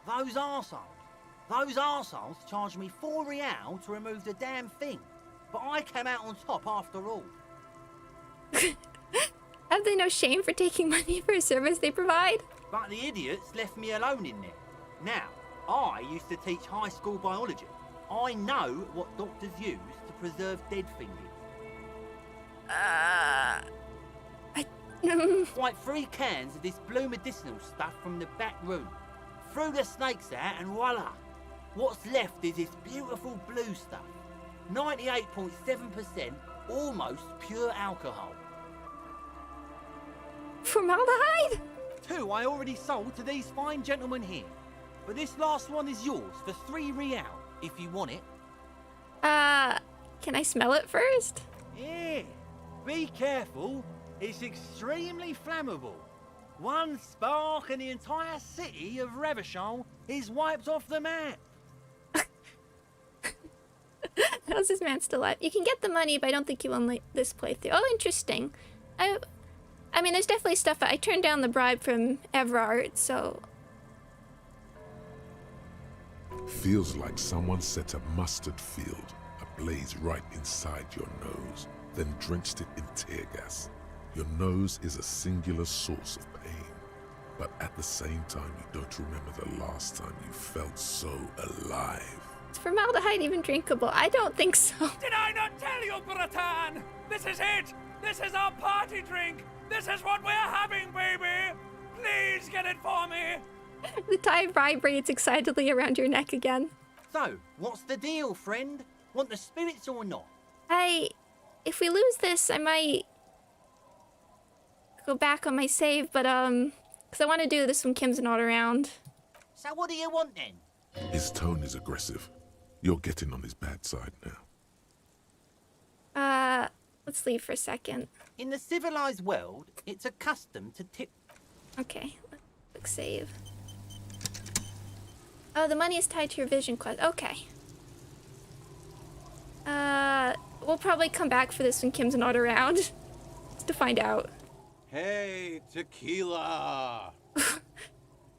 K: Those arseholes charged me 4 real to remove the damn thing. But I came out on top after all.
A: Have they no shame for taking money for a service they provide?
K: But the idiots left me alone in there. Now, I used to teach high school biology. I know what doctors use to preserve dead fingers. Like 3 cans of this blue medicinal stuff from the back room. Threw the snakes out and voila. What's left is this beautiful blue stuff. 98.7% almost pure alcohol.
A: Formaldehyde?
K: 2 I already sold to these fine gentlemen here. But this last one is yours for 3 real, if you want it.
A: Can I smell it first?
K: Yeah, be careful. It's extremely flammable. One spark and the entire city of Revachol is wiped off the map.
A: How's this man still alive? You can get the money, but I don't think you own this playthrough. Oh, interesting. I mean, there's definitely stuff. I turned down the bribe from Everard, so...
B: Feels like someone set a mustard field ablaze right inside your nose, then drenched it in tear gas. Your nose is a singular source of pain, but at the same time, you don't remember the last time you felt so alive.
A: Is formaldehyde even drinkable? I don't think so.
G: Did I not tell you, Bratan? This is it! This is our party drink! This is what we're having, baby! Please get it for me!
A: The tie vibrates excitedly around your neck again.
K: So, what's the deal, friend? Want the spirits or not?
A: If we lose this, I might go back on my save, but, because I want to do this when Kim's not around.
K: So what do you want then?
B: His tone is aggressive. You're getting on his bad side now.
A: Let's leave for a second.
K: In the civilized world, it's a custom to tip...
A: Okay, quick save. Oh, the money is tied to your vision quest. Okay. We'll probably come back for this when Kim's not around. Just to find out.
L: Hey, tequila!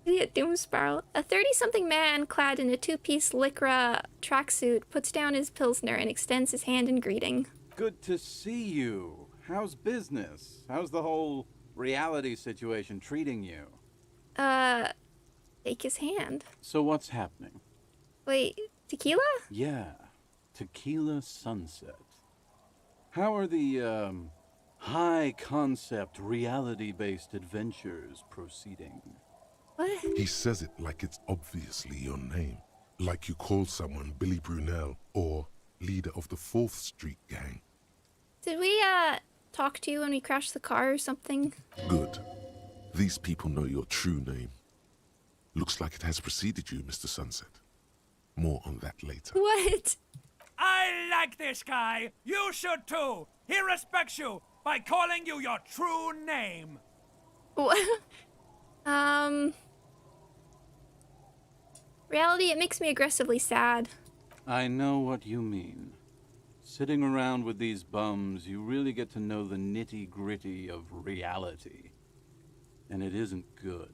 A: Idiot Doom Spiral. A 30-something man clad in a 2-piece lycra tracksuit puts down his pilsner and extends his hand in greeting.
L: Good to see you. How's business? How's the whole reality situation treating you?
A: Take his hand.
L: So what's happening?
A: Wait, tequila?
L: Yeah, tequila sunset. How are the, high-concept, reality-based adventures proceeding?
A: What?
B: He says it like it's obviously your name. Like you call someone Billy Brunel or leader of the 4th Street gang.
A: Did we, talk to you when we crashed the car or something?
B: Good. These people know your true name. Looks like it has preceded you, Mr. Sunset. More on that later.
A: What?
G: I like this guy. You should too. He respects you by calling you your true name.
A: What? Reality, it makes me aggressively sad.
L: I know what you mean. Sitting around with these bums, you really get to know the nitty-gritty of reality. And it isn't good.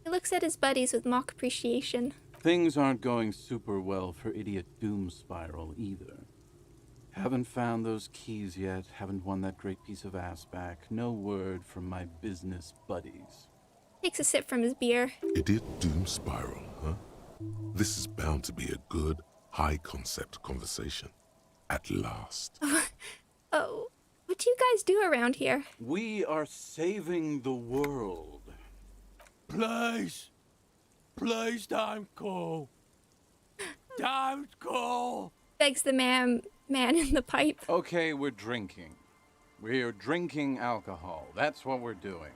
A: He looks at his buddies with mock appreciation.
L: Things aren't going super well for Idiot Doom Spiral either. Haven't found those keys yet, haven't won that great piece of ass back. No word from my business buddies.
A: Takes a sip from his beer.
B: Idiot Doom Spiral, huh? This is bound to be a good, high-concept conversation. At last.
A: Oh, what do you guys do around here?
L: We are saving the world.
G: Please. Please don't go. Don't go.
A: Begs the man in the pipe.
L: Okay, we're drinking. We're drinking alcohol. That's what we're doing.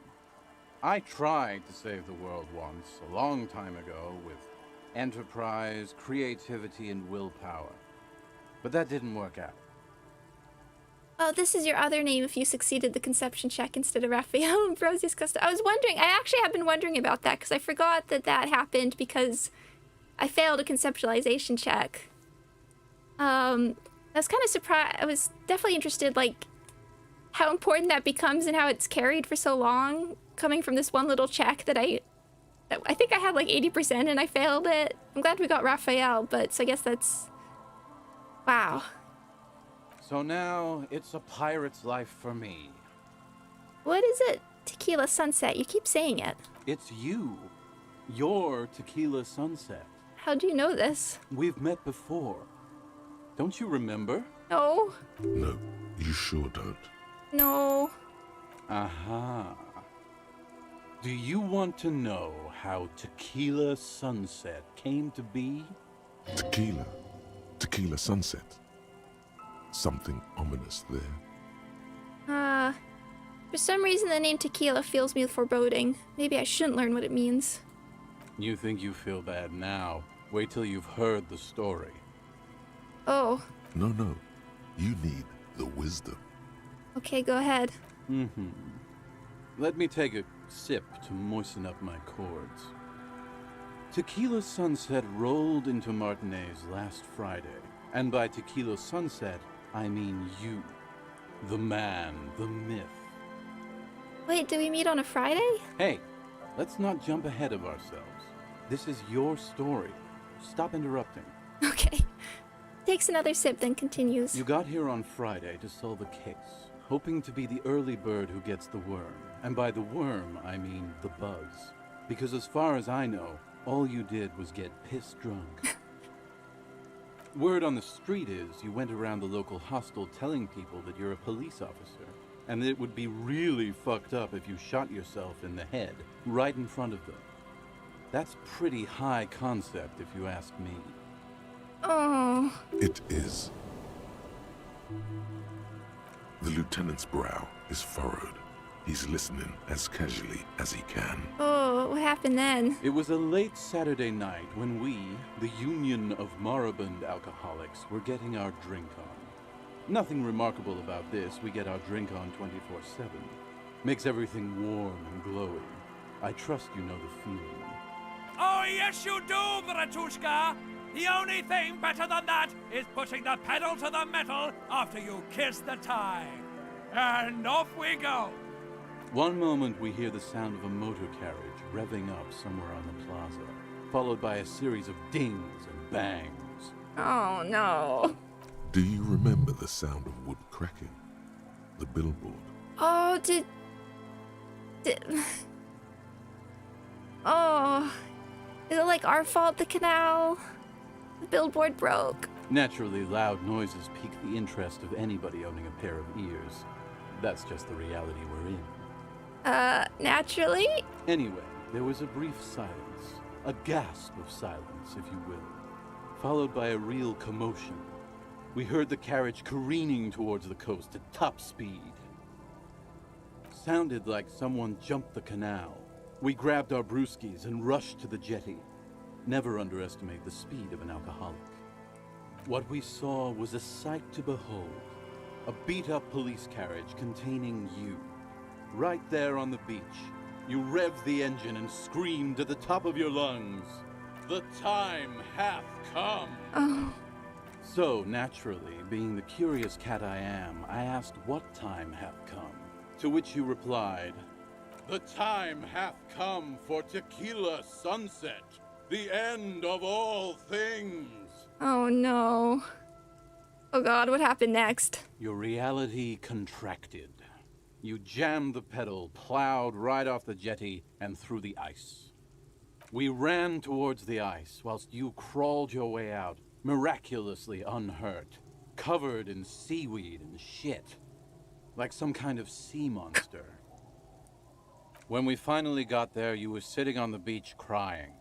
L: I tried to save the world once, a long time ago, with enterprise, creativity, and willpower. But that didn't work out.
A: Oh, this is your other name if you succeeded the conception check instead of Raphael Ambrosius Costa. I was wondering, I actually have been wondering about that because I forgot that happened because I failed a conceptualization check. I was kind of surprised. I was definitely interested, like, how important that becomes and how it's carried for so long, coming from this one little check that I think I had like 80% and I failed it. I'm glad we got Raphael, but so I guess that's... Wow.
L: So now, it's a pirate's life for me.
A: What is it? Tequila Sunset. You keep saying it.
L: It's you. Your Tequila Sunset.
A: How do you know this?
L: We've met before. Don't you remember?
A: No.
B: No, you sure don't.
A: No.
L: Aha. Do you want to know how Tequila Sunset came to be?
B: Tequila. Tequila Sunset. Something ominous there.
A: For some reason the name tequila fills me with foreboding. Maybe I shouldn't learn what it means.
L: You think you feel bad now. Wait till you've heard the story.
A: Oh.
B: No. You need the wisdom.
A: Okay, go ahead.
L: Let me take a sip to moisten up my chords. Tequila Sunset rolled into Martinez last Friday. And by Tequila Sunset, I mean you. The man, the myth.
A: Wait, do we meet on a Friday?
L: Hey, let's not jump ahead of ourselves. This is your story. Stop interrupting.
A: Okay. Takes another sip, then continues.
L: You got here on Friday to solve a case, hoping to be the early bird who gets the worm. And by the worm, I mean the buzz. Because as far as I know, all you did was get piss drunk. Word on the street is you went around the local hostel telling people that you're a police officer, and that it would be really fucked up if you shot yourself in the head, right in front of them. That's pretty high concept, if you ask me.
A: Oh.
B: It is. The lieutenant's brow is furrowed. He's listening as casually as he can.
A: Oh, what happened then?
L: It was a late Saturday night when we, the Union of Moribund Alcoholics, were getting our drink on. Nothing remarkable about this. We get our drink on 24/7. Makes everything warm and glowy. I trust you know the feeling.
G: Oh, yes, you do, Bratushka. The only thing better than that is putting the pedal to the metal after you kiss the tide. And off we go.
L: One moment we hear the sound of a motor carriage revving up somewhere on the plaza, followed by a series of dings and bangs.
A: Oh, no.
B: Do you remember the sound of wood cracking? The billboard?
A: Oh, Oh. Is it like our fault, the canal? The billboard broke.
L: Naturally, loud noises pique the interest of anybody owning a pair of ears. That's just the reality we're in.
A: Naturally?
L: Anyway, there was a brief silence. A gasp of silence, if you will. Followed by a real commotion. We heard the carriage careening towards the coast at top speed. Sounded like someone jumped the canal. We grabbed our brewskis and rushed to the jetty. Never underestimate the speed of an alcoholic. What we saw was a sight to behold. A beat-up police carriage containing you. Right there on the beach. You revved the engine and screamed at the top of your lungs, "The time hath come!"
A: Oh.
L: So, naturally, being the curious cat I am, I asked what time hath come. To which you replied, "The time hath come for Tequila Sunset, the end of all things."
A: Oh, no. Oh, God, what happened next?
L: Your reality contracted. You jammed the pedal, plowed right off the jetty, and through the ice. We ran towards the ice, whilst you crawled your way out, miraculously unhurt, covered in seaweed and shit, like some kind of sea monster. When we finally got there, you were sitting on the beach crying.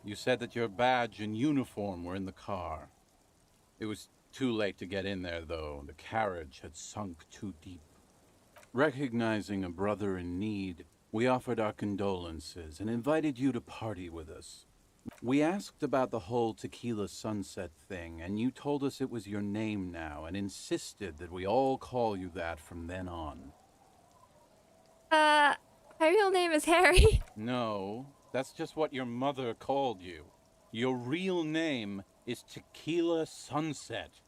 L: You said that your badge and uniform were in the car. It was too late to get in there, though. The carriage had sunk too deep. Recognizing a brother in need, we offered our condolences and invited you to party with us. We asked about the whole Tequila Sunset thing, and you told us it was your name now and insisted that we all call you that from then on.
A: My real name is Harry.
L: No, that's just what your mother called you. Your real name is Tequila Sunset.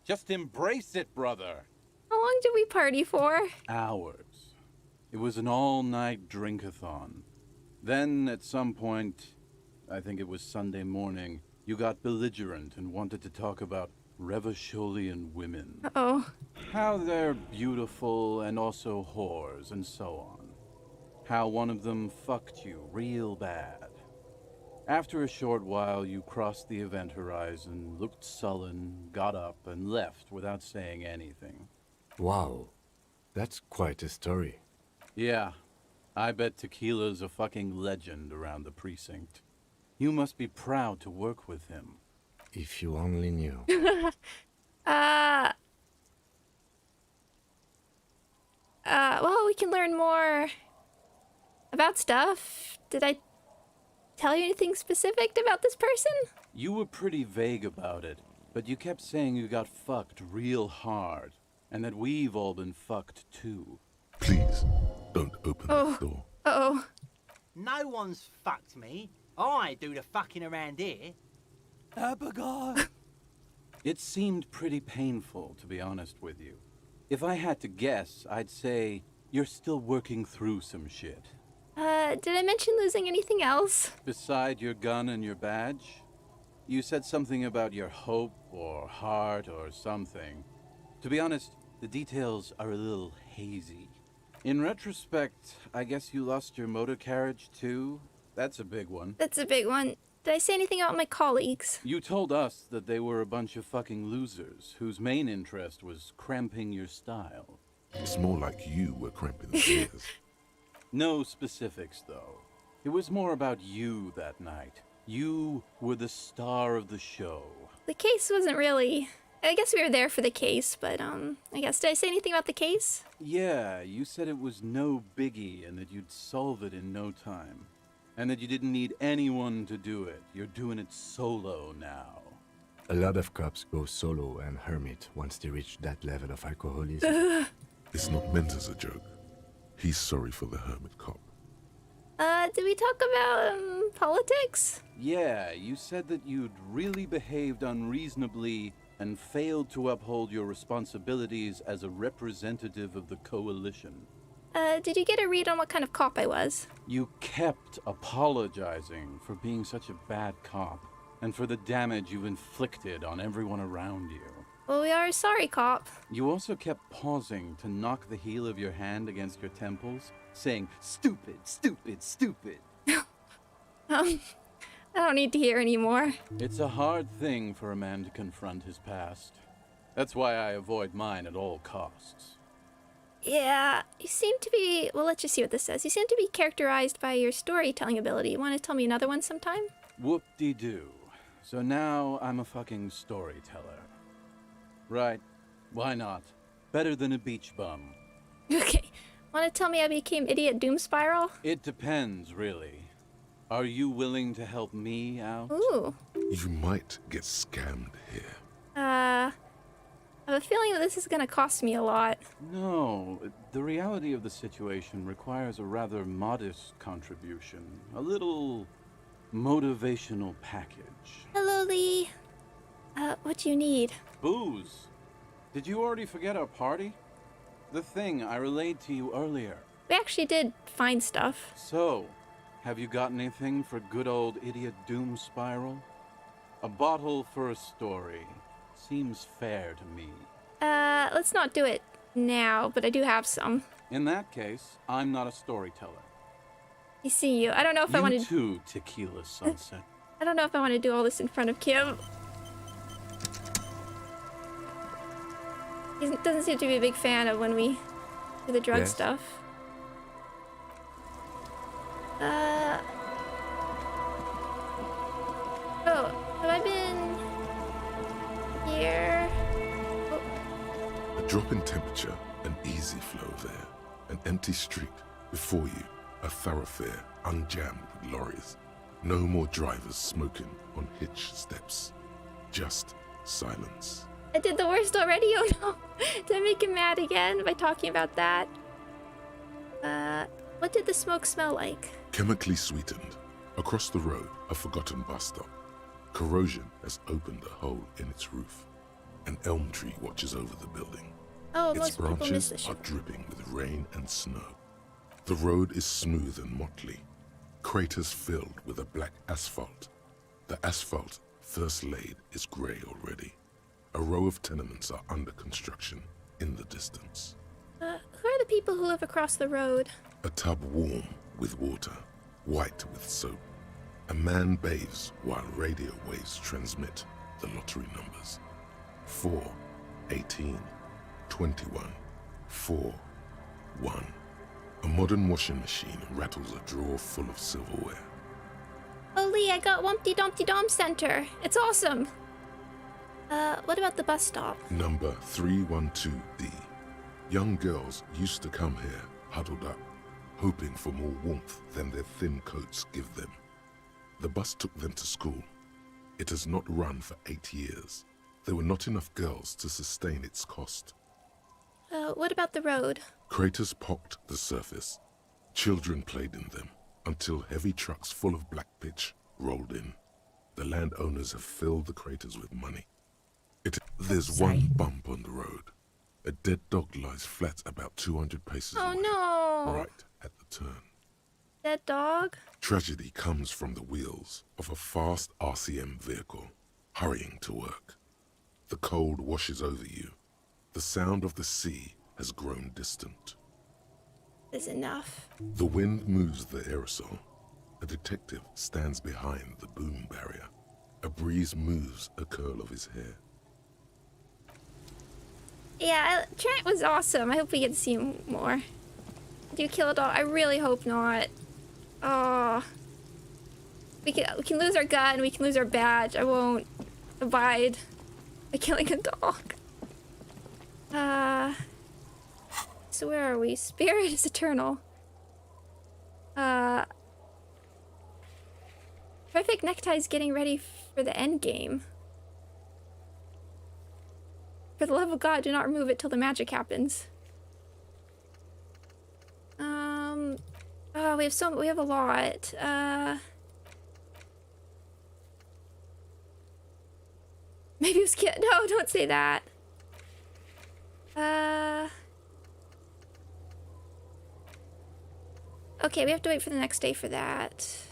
L: Just embrace it, brother.
A: How long did we party for?
L: Hours. It was an all-night drink-a-thon. Then, at some point, I think it was Sunday morning, you got belligerent and wanted to talk about Revacholian women.
A: Uh-oh.
L: How they're beautiful and also whores and so on. How one of them fucked you real bad. After a short while, you crossed the event horizon, looked sullen, got up, and left without saying anything.
C: Wow, that's quite a story.
L: Yeah, I bet Tequila's a fucking legend around the precinct. You must be proud to work with him.
C: If you only knew.
A: Well, we can learn more about stuff. Did I tell you anything specific about this person?
L: You were pretty vague about it, but you kept saying you got fucked real hard, and that we've all been fucked too.
B: Please, don't open that door.
A: Uh-oh.
K: No one's fucked me. I do the fucking around here.
G: Abigail!
L: It seemed pretty painful, to be honest with you. If I had to guess, I'd say you're still working through some shit.
A: Did I mention losing anything else?
L: Beside your gun and your badge? You said something about your hope or heart or something. To be honest, the details are a little hazy. In retrospect, I guess you lost your motor carriage too? That's a big one.
A: That's a big one. Did I say anything about my colleagues?
L: You told us that they were a bunch of fucking losers whose main interest was cramping your style.
B: It's more like you were cramping theirs.
L: No specifics, though. It was more about you that night. You were the star of the show.
A: The case wasn't really... I guess we were there for the case, but, I guess, did I say anything about the case?
L: Yeah, you said it was no biggie and that you'd solve it in no time. And that you didn't need anyone to do it. You're doing it solo now.
C: A lot of cops go solo and hermit once they reach that level of alcoholism.
B: It's not meant as a joke. He's sorry for the hermit cop.
A: Did we talk about, politics?
L: Yeah, you said that you'd really behaved unreasonably and failed to uphold your responsibilities as a representative of the coalition.
A: Did you get a read on what kind of cop I was?
L: You kept apologizing for being such a bad cop and for the damage you've inflicted on everyone around you.
A: Well, we are sorry, cop.
L: You also kept pausing to knock the heel of your hand against your temples, saying, "Stupid, stupid, stupid."
A: I don't need to hear anymore.
L: It's a hard thing for a man to confront his past. That's why I avoid mine at all costs.
A: Yeah, you seem to be... Well, let's just see what this says. You seem to be characterized by your storytelling ability. You want to tell me another one sometime?
L: Whoop-de-doo. So now I'm a fucking storyteller. Right. Why not? Better than a beach bum.
A: Okay. Want to tell me I became Idiot Doom Spiral?
L: It depends, really. Are you willing to help me out?
A: Ooh.
B: You might get scammed here.
A: I have a feeling that this is going to cost me a lot.
L: No, the reality of the situation requires a rather modest contribution. A little motivational package.
A: Hello, Lee. What do you need?
L: Booze. Did you already forget our party? The thing I relayed to you earlier.
A: We actually did find stuff.
L: So, have you got anything for good old Idiot Doom Spiral? A bottle for a story. Seems fair to me.
A: Let's not do it now, but I do have some.
L: In that case, I'm not a storyteller.
A: I see you. I don't know if I want to...
L: You too, Tequila Sunset.
A: I don't know if I want to do all this in front of Kim. He doesn't seem to be a big fan of when we do the drug stuff. Oh, have I been here? Oh.
B: A drop in temperature, an easy flow there. An empty street. Before you, a thoroughfare unjammed with lorries. No more drivers smoking on hitch steps. Just silence.
A: I did the worst already? Oh no! Did I make him mad again by talking about that? What did the smoke smell like?
B: Chemically sweetened. Across the road, a forgotten bus stop. Corrosion has opened a hole in its roof. An elm tree watches over the building.
A: Oh,
B: Its
A: most people miss
B: branches
A: this
B: are
A: shit.
B: dripping with rain and snow. The road is smooth and motley. Craters filled with a black asphalt. The asphalt, first laid, is grey already. A row of tenements are under construction in the distance.
A: Who are the people who live across the road?
B: A tub warm with water, white with soap. A man bathes while radio waves transmit the lottery numbers. 4, 18, 21, 4, 1. A modern washing machine rattles a drawer full of silverware.
A: Oh, Lee, I got Wumpty Dumpty Dom Center. It's awesome. What about the bus stop?
B: Number 312D. Young girls used to come here, huddled up, hoping for more warmth than their thin coats give them. The bus took them to school. It has not run for 8 years. There were not enough girls to sustain its cost.
A: What about the road?
B: Craters pocked the surface. Children played in them until heavy trucks full of black pitch rolled in. The landowners have filled the craters with money. There's one bump on the road. A dead dog lies flat about 200 paces away.
A: Oh no!
B: Right at the turn.
A: Dead dog?
B: Tragedy comes from the wheels of a fast RCM vehicle, hurrying to work. The cold washes over you. The sound of the sea has grown distant.
A: Is enough.
B: The wind moves the aerosol. A detective stands behind the boom barrier. A breeze moves a curl of his hair.
A: Yeah, Trent was awesome. I hope we get to see him more. Do you kill a dog? I really hope not. Oh. We can lose our gun, we can lose our badge. I won't abide by killing a dog. So where are we? Spirit is eternal. Perfect Necktie's getting ready for the end game. For the love of God, do not remove it till the magic happens. Oh, we have a lot. Maybe it was kid. No, don't say that. Okay, we have to wait for the next day for that.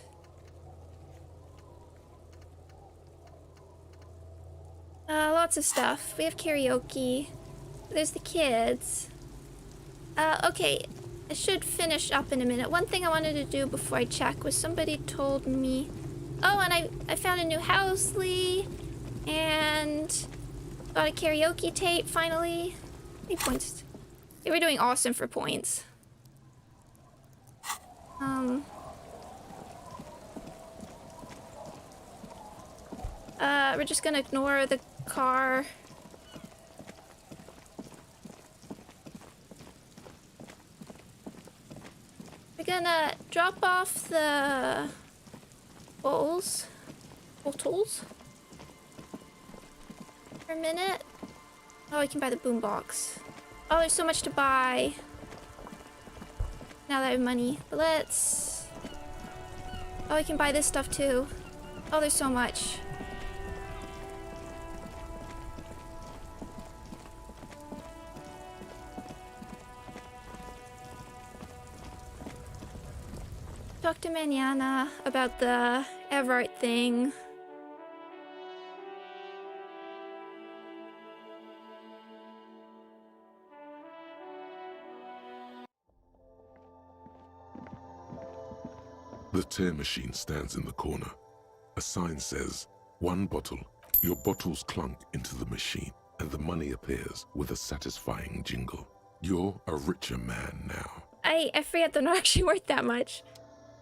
A: Lots of stuff. We have karaoke. There's the kids. Okay. I should finish up in a minute. One thing I wanted to do before I check was somebody told me... Oh, and I found a new house, Lee. And got a karaoke tape, finally. How many points? Okay, we're doing awesome for points. We're just gonna ignore the car. We're gonna drop off the bottles for a minute. Oh, I can buy the boombox. Oh, there's so much to buy now that I have money. But let's... Oh, I can buy this stuff too. Oh, there's so much. Talk to Manana about the Everart thing.
B: The tear machine stands in the corner. A sign says, 1 bottle. Your bottles clunk into the machine, and the money appears with a satisfying jingle. You're a richer man now.
A: I forget they're not actually worth that much.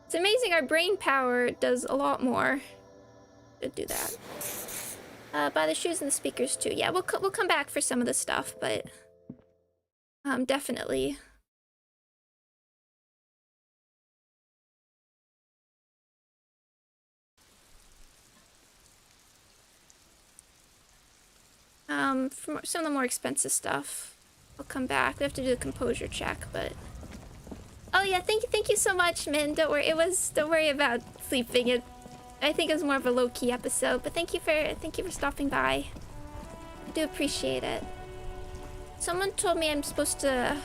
A: It's amazing our brain power does a lot more. Should do that. Buy the shoes and the speakers too. Yeah, we'll come back for some of the stuff, but definitely. For some of the more expensive stuff, we'll come back. We have to do the composure check, but. Oh yeah, thank you so much, Min. Don't worry about sleeping. I think it was more of a low-key episode, but thank you for stopping by. I do appreciate it. Someone told me I'm supposed to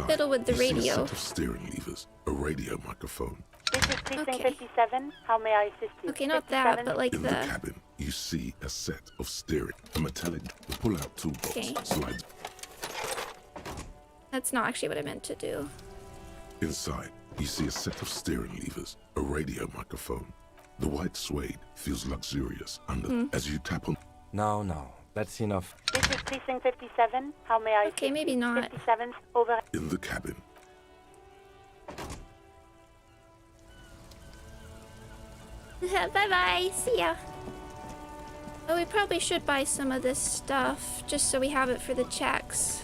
A: fiddle with the radio.
B: You see a set of steering levers, a radio microphone.
M: This is Precinct 57. How may I assist you?
A: Okay, not that, but like
B: in the cabin, you see a set of steering, a metallic pull-out toolbox.
A: Okay.
B: Slides.
A: That's not actually what I meant to do.
B: Inside, you see a set of steering levers, a radio microphone. The white suede feels luxurious under as you tap on.
C: No, that's enough.
M: This is Precinct 57. How may I assist you?
A: Okay, maybe not.
M: 57, over.
B: In the cabin,
A: Bye-bye. See ya. Oh, we probably should buy some of this stuff, just so we have it for the checks.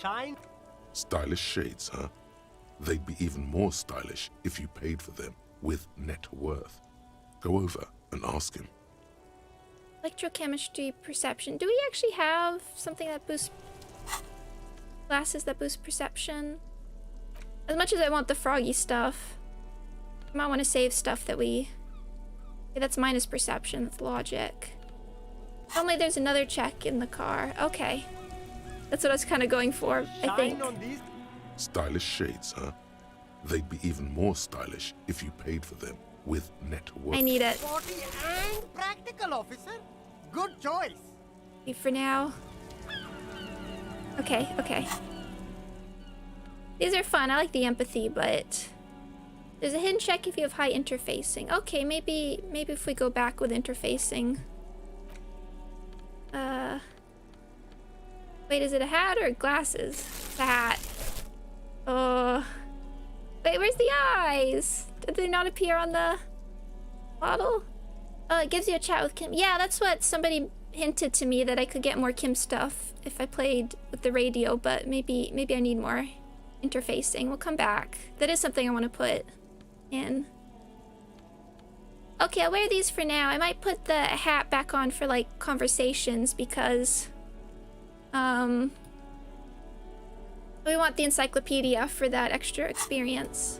N: Shine?
B: Stylish shades, huh? They'd be even more stylish if you paid for them with net worth. Go over and ask him.
A: Electrochemistry perception. Do we actually have something that boosts glasses that boost perception? As much as I want the froggy stuff, I might want to save stuff that we... Okay, that's minus perception, that's logic. Only there's another check in the car. Okay. That's what I was kind of going for, I think.
B: Stylish shades, huh? They'd be even more stylish if you paid for them with net worth.
A: I need it.
N: Sporty and practical, officer. Good choice.
A: Okay, for now. Okay, okay. These are fun. I like the empathy, but there's a hidden check if you have high interfacing. Okay, maybe if we go back with interfacing. Wait, is it a hat or glasses? It's a hat. Wait, where's the eyes? Did they not appear on the model? Oh, it gives you a chat with Kim. Yeah, that's what somebody hinted to me, that I could get more Kim stuff if I played with the radio, but maybe I need more interfacing. We'll come back. That is something I want to put in. Okay, I'll wear these for now. I might put the hat back on for like conversations because we want the encyclopedia for that extra experience.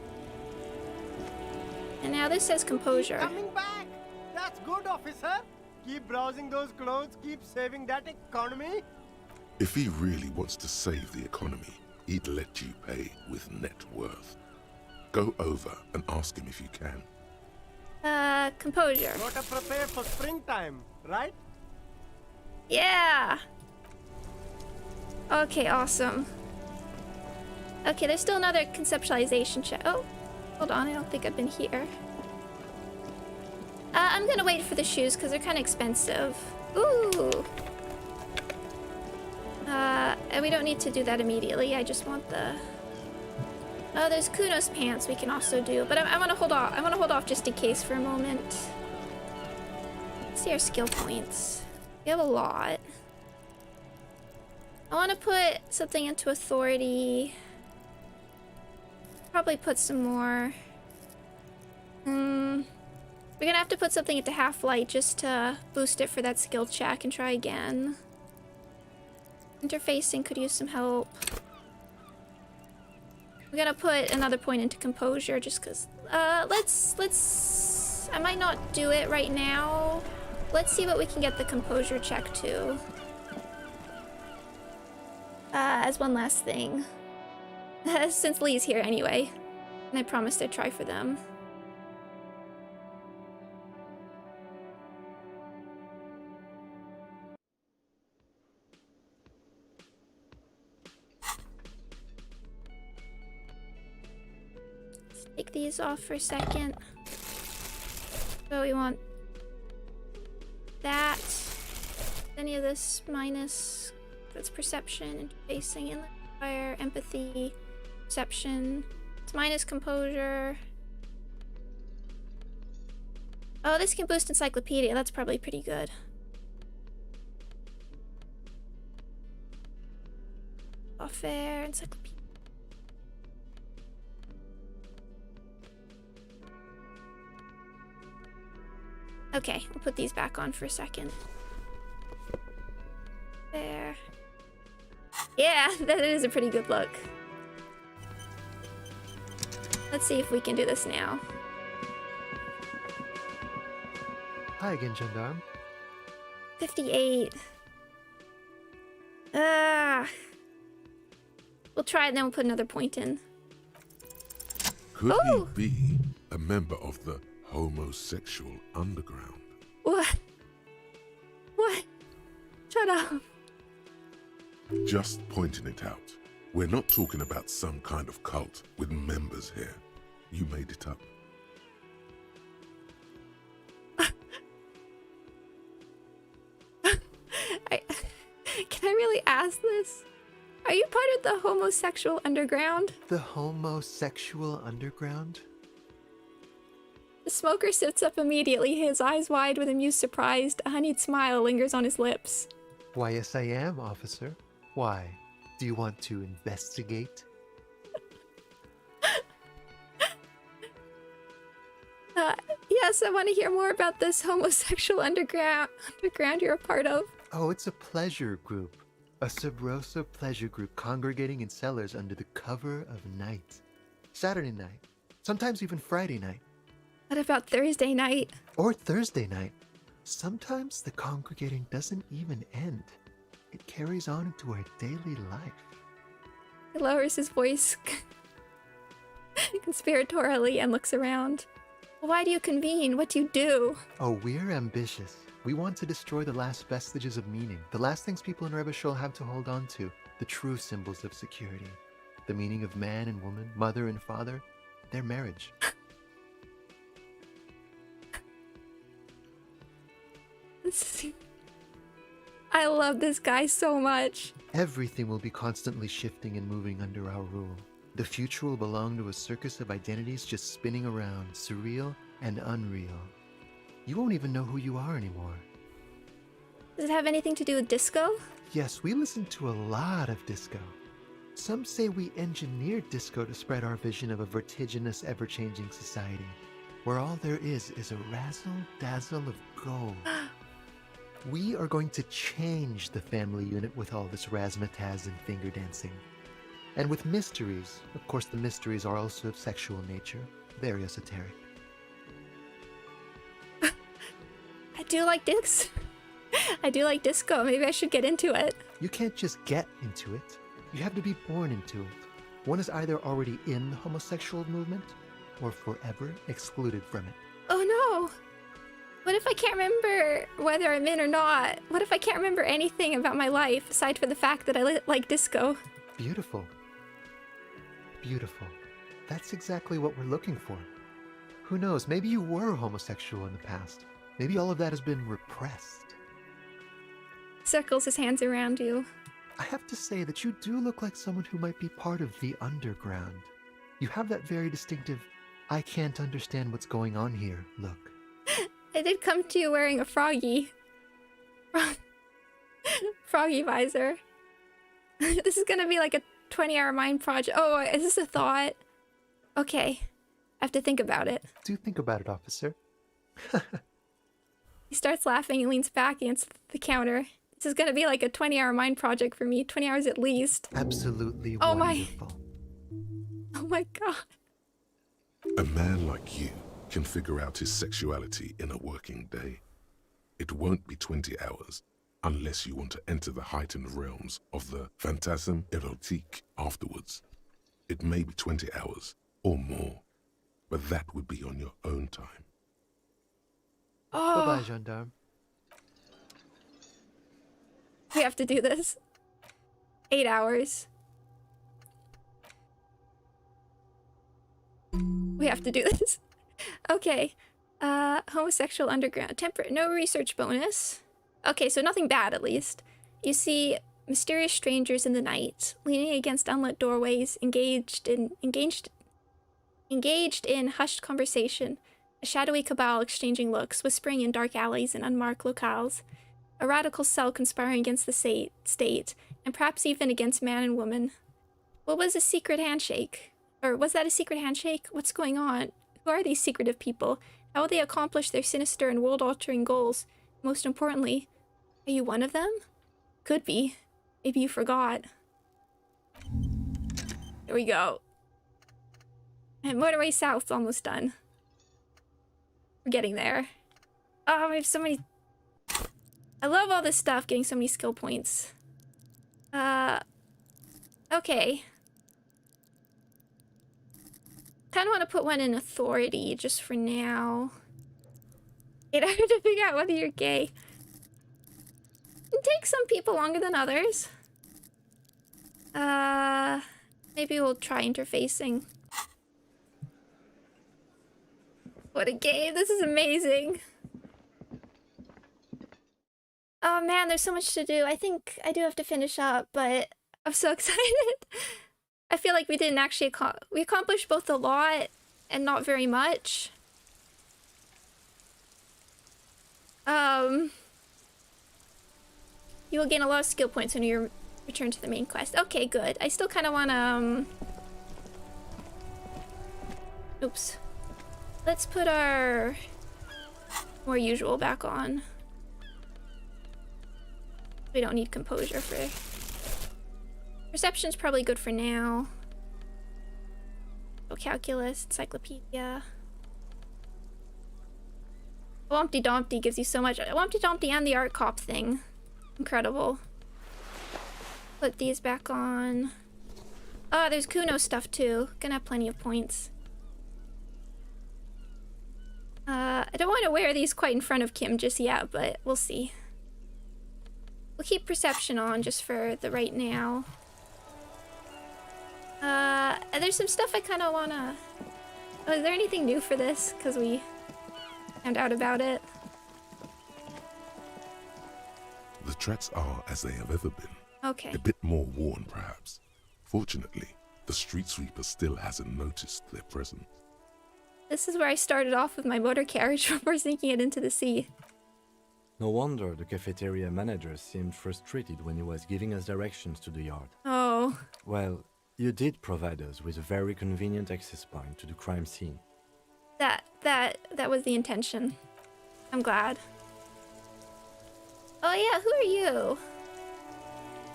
A: And now this says composure.
N: Coming back. That's good, officer. Keep browsing those clothes. Keep saving that economy.
B: If he really wants to save the economy, he'd let you pay with net worth. Go over and ask him if you can.
A: Composure.
N: Gotta prepare for springtime, right?
A: Yeah! Okay, awesome. Okay, there's still another conceptualization check. Oh, hold on, I don't think I've been here. I'm gonna wait for the shoes because they're kind of expensive. Ooh! And we don't need to do that immediately. I just want the... Oh, there's Kuno's pants we can also do, but I want to hold off. I want to hold off just in case for a moment. Let's see our skill points. We have a lot. I want to put something into authority. Probably put some more. We're gonna have to put something into half-light just to boost it for that skill check and try again. Interfacing could use some help. We're gonna put another point into composure just because. Let's. I might not do it right now. Let's see what we can get the composure check to. As one last thing. Since Lee's here anyway. And I promised I'd try for them. Let's take these off for a second. So we want that. Any of this minus, that's perception, interfacing, inlet fire, empathy, perception. It's minus composure. Oh, this can boost encyclopedia. That's probably pretty good. Off air, encyclopedia. Okay, we'll put these back on for a second. There. Yeah, that is a pretty good look. Let's see if we can do this now.
N: Hi again, gendarme.
A: 58. We'll try it and then we'll put another point in.
B: Could he be a member of the homosexual underground?
A: What? What? Shut up.
B: Just pointing it out. We're not talking about some kind of cult with members here. You made it up.
A: Can I really ask this? Are you part of the homosexual underground?
O: The homosexual underground?
A: The smoker sits up immediately, his eyes wide with amused surprise. A honeyed smile lingers on his lips.
O: Why, yes, I am, officer. Why? Do you want to investigate?
A: Yes, I want to hear more about this homosexual underground you're a part of.
O: Oh, it's a pleasure group. A sub rosa pleasure group congregating in cellars under the cover of night. Saturday night. Sometimes even Friday night.
A: What about Thursday night?
O: Or Thursday night. Sometimes the congregating doesn't even end. It carries on into our daily life.
A: He lowers his voice conspiratorially and looks around. Why do you convene? What do you do?
O: Oh, we're ambitious. We want to destroy the last vestiges of meaning, the last things people in Revachol have to hold on to, the true symbols of security, the meaning of man and woman, mother and father, their marriage.
A: I love this guy so much.
O: Everything will be constantly shifting and moving under our rule. The future will belong to a circus of identities just spinning around, surreal and unreal. You won't even know who you are anymore.
A: Does it have anything to do with disco?
O: Yes, we listen to a lot of disco. Some say we engineered disco to spread our vision of a vertiginous, ever-changing society, where all there is a razzle-dazzle of gold. We are going to change the family unit with all this razzmatazz and finger dancing. And with mysteries. Of course, the mysteries are also of sexual nature. Very esoteric.
A: I do like disco. I do like disco. Maybe I should get into it.
O: You can't just get into it. You have to be born into it. One is either already in the homosexual movement or forever excluded from it.
A: Oh no! What if I can't remember whether I'm in or not? What if I can't remember anything about my life aside from the fact that I like disco?
O: Beautiful. Beautiful. That's exactly what we're looking for. Who knows, maybe you were homosexual in the past. Maybe all of that has been repressed.
A: Circles his hands around you.
O: I have to say that you do look like someone who might be part of the underground. You have that very distinctive, I can't understand what's going on here look.
A: I did come to you wearing a froggy visor. This is gonna be like a 20-hour mind project. Oh, is this a thought? Okay. I have to think about it.
O: Do think about it, officer.
A: He starts laughing and leans back against the counter. This is gonna be like a 20-hour mind project for me. 20 hours at least.
O: Absolutely
A: oh
O: wonderful.
A: Oh my god.
B: A man like you can figure out his sexuality in a working day. It won't be 20 hours unless you want to enter the heightened realms of the phantasme erotique afterwards. It may be 20 hours or more, but that would be on your own time.
A: Oh.
O: Bye-bye, gendarme.
A: We have to do this. 8 hours. We have to do this. Okay. Homosexual underground. No research bonus. Okay, so nothing bad at least. You see mysterious strangers in the night, leaning against unlit doorways, engaged in hushed conversation. A shadowy cabal exchanging looks, whispering in dark alleys and unmarked locales. A radical cell conspiring against the state, and perhaps even against man and woman. What was a secret handshake? Or was that a secret handshake? What's going on? Who are these secretive people? How will they accomplish their sinister and world-altering goals? Most importantly, are you one of them? Could be. Maybe you forgot. Here we go. And Motorway South's almost done. We're getting there. Oh, we have so many... I love all this stuff, getting so many skill points. Okay. Kind of want to put one in authority just for now. It's hard to figure out whether you're gay. It takes some people longer than others. Maybe we'll try interfacing. What a game. This is amazing. Oh man, there's so much to do. I think I do have to finish up, but I'm so excited. I feel like we didn't actually we accomplished both a lot and not very much. You will gain a lot of skill points when you return to the main quest. Okay, good. I still kind of want to, oops. Let's put our more usual back on. We don't need composure for... Perception's probably good for now. So calculus, encyclopedia. Wompty Dompty gives you so much. Wompty Dompty and the art cop thing. Incredible. Put these back on. Oh, there's Kuno stuff too. Gonna have plenty of points. I don't want to wear these quite in front of Kim just yet, but we'll see. We'll keep perception on just for the right now. There's some stuff I kind of want to... Oh, is there anything new for this? Because we found out about it.
B: The tracks are as they have ever been.
A: Okay.
B: A bit more worn, perhaps. Fortunately, the street sweeper still hasn't noticed their presence.
A: This is where I started off with my motor carriage before sinking it into the sea.
C: No wonder the cafeteria manager seemed frustrated when he was giving us directions to the yard.
A: Oh.
C: Well, you did provide us with a very convenient access point to the crime scene.
A: That was the intention. I'm glad. Oh yeah, who are you?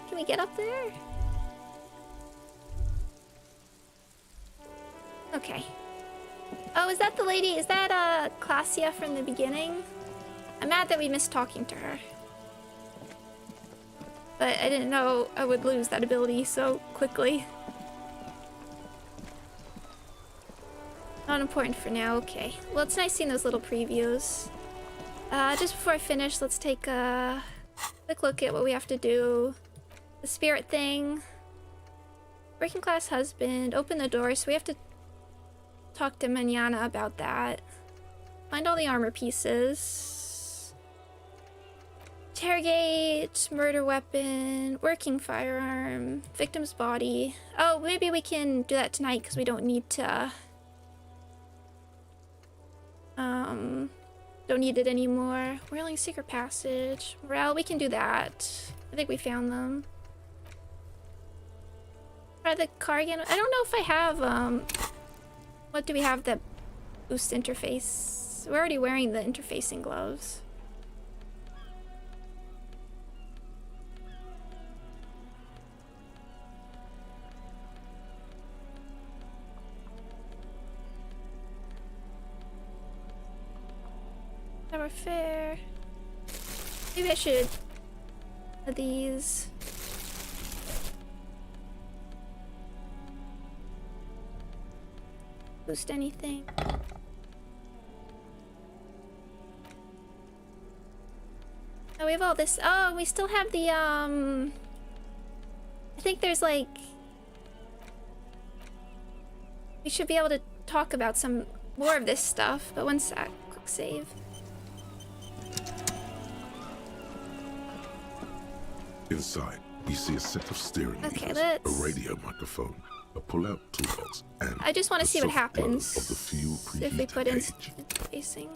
A: Can we get up there? Okay. Oh, is that the lady? Is that Classia from the beginning? I'm mad that we missed talking to her. But I didn't know I would lose that ability so quickly. Not important for now, okay. Well, it's nice seeing those little previews. Just before I finish, let's take a quick look at what we have to do. The spirit thing. Working class husband. Open the door, so we have to talk to Manana about that. Find all the armor pieces. Interrogate, murder weapon, working firearm, victim's body. Oh, maybe we can do that tonight because we don't need to... don't need it anymore. Whirling secret passage. Morale, we can do that. I think we found them. Try the car again. I don't know if I have, what do we have that boosts interface? We're already wearing the interfacing gloves. Never fair. Maybe I should have these. Boost anything. Oh, we have all this. Oh, we still have the, I think there's like... We should be able to talk about some more of this stuff, but one sec. Quick save.
B: Inside, you see a set of steering
A: Okay,
B: levers, a radio microphone, a pull-out toolbox, and
A: I just want to see what happens
B: of the fuel
A: if we
B: preheater
A: put in
B: gauge.
A: interfacing.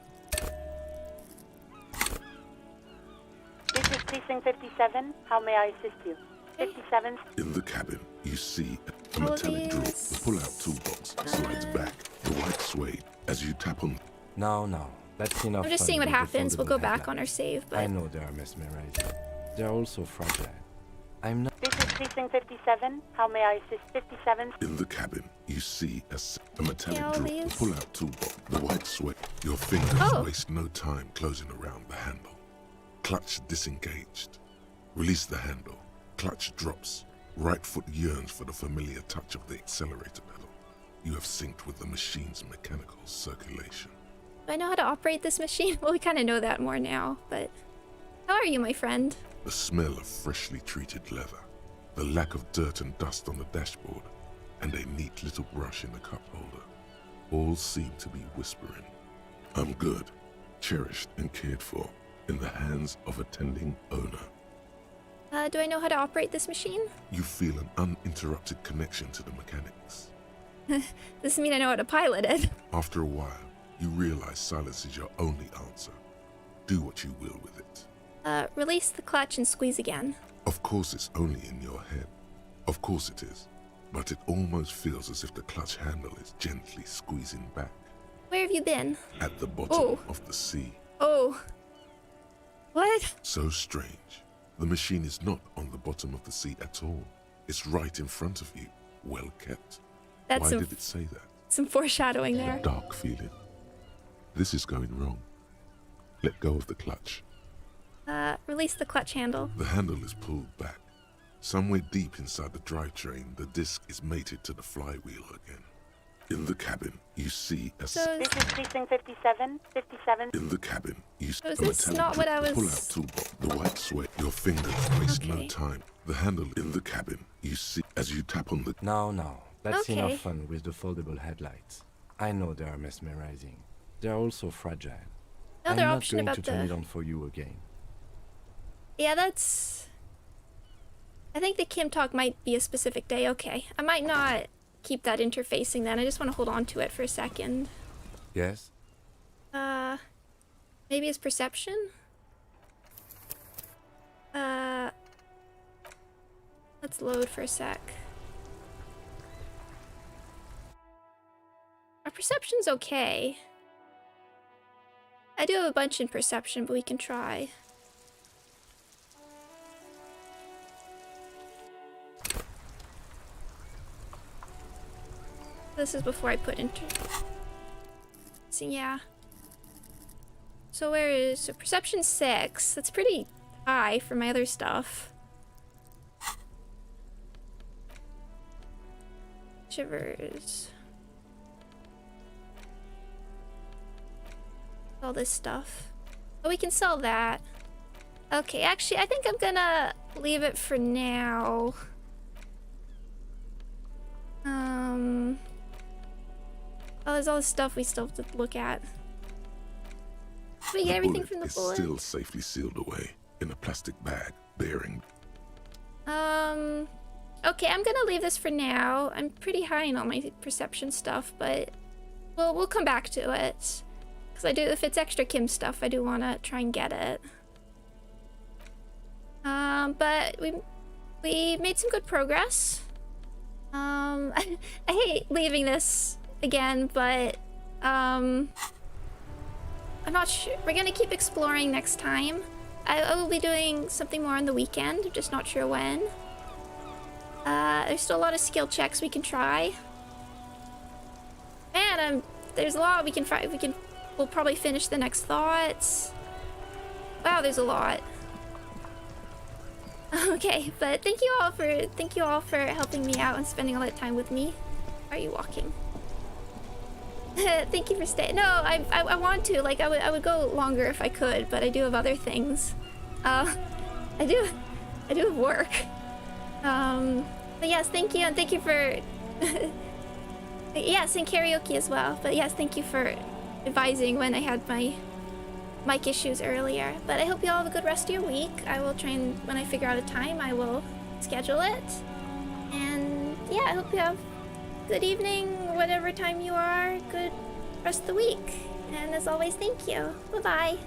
M: This is Precinct 57. How may I assist you? 57.
B: In the cabin, you see a metallic drill. The pull-out toolbox slides back, the white suede, as you tap on...
C: No, that's enough.
A: I'm just seeing what happens. We'll go back on our save, but...
C: I know they are mesmerizing. They're also fragile. I'm not...
M: This is Precinct 57. How may I assist? 57.
B: In the cabin, you see a metallic
A: all
B: drill.
A: these.
B: The pull-out toolbox, the white suede. Your fingers waste no time closing around the handle. Clutch disengaged. Release the handle. Clutch drops. Right foot yearns for the familiar touch of the accelerator pedal. You have synced with the machine's mechanical circulation.
A: Do I know how to operate this machine? Well, we kind of know that more now, but... How are you, my friend?
B: The smell of freshly treated leather, the lack of dirt and dust on the dashboard, and a neat little brush in the cup holder, all seem to be whispering, I'm good, cherished and cared for, in the hands of a tending owner.
A: Do I know how to operate this machine?
B: You feel an uninterrupted connection to the mechanics.
A: Does mean I know how to pilot it?
B: After a while, you realize silence is your only answer. Do what you will with it.
A: Release the clutch and squeeze again.
B: Of course it's only in your head. Of course it is. But it almost feels as if the clutch handle is gently squeezing back.
A: Where have you been?
B: At the bottom of the sea.
A: Oh. What?
B: So strange. The machine is not on the bottom of the sea at all. It's right in front of you. Well kept.
A: That's
B: Why did it say that?
A: Some foreshadowing there.
B: A dark feeling. This is going wrong. Let go of the clutch.
A: Release the clutch handle.
B: The handle is pulled back. Somewhere deep inside the drivetrain, the disc is mated to the flywheel again. In the cabin, you see a...
M: This is precinct 57. 57.
B: In the cabin, you see
A: is
B: a
A: this
B: metallic
A: not what I was...
B: pull-out toolbox. The white sweat, your fingers waste no time. The handle in the cabin, you see as you tap on the...
C: No. That's enough fun with the foldable headlights. I know they are mesmerizing. They are also fragile.
A: Another
C: I'm not
A: option
C: going
A: about
C: to turn it on for you again.
A: Yeah, that's... I think the Kim talk might be a specific day. Okay, I might not keep that interfacing then. I just want to hold on to it for a second.
C: Yes?
A: Maybe it's perception? Let's load for a sec. Our perception's okay. I do have a bunch in perception, but we can try. This is before I put into... So yeah. So where is... So perception 6. That's pretty high for my other stuff. Shivers. All this stuff. Oh, we can sell that. Okay, actually, I think I'm gonna leave it for now. Oh, there's all this stuff we still have to look at. Did we get everything from the bullet?
B: Still safely sealed away in a plastic bag bearing.
A: Okay, I'm gonna leave this for now. I'm pretty high in all my perception stuff, but we'll come back to it. Because I do, if it's extra Kim stuff, I do want to try and get it. But we made some good progress. I hate leaving this again, but I'm not sure. We're gonna keep exploring next time. I will be doing something more on the weekend. I'm just not sure when. There's still a lot of skill checks we can try. Man, there's a lot we can try. We'll probably finish the next thoughts. Wow, there's a lot. Okay, but thank you all for helping me out and spending all that time with me. Why are you walking? Thank you for staying. No, I want to. Like, I would go longer if I could, but I do have other things. I do have work. But yes, thank you, and thank you for... Yes, and karaoke as well. But yes, thank you for advising when I had my mic issues earlier. But I hope you all have a good rest of your week. I will try and, when I figure out a time, I will schedule it. And yeah, I hope you have a good evening, whatever time you are. Good rest of the week. And as always, thank you. Bye-bye.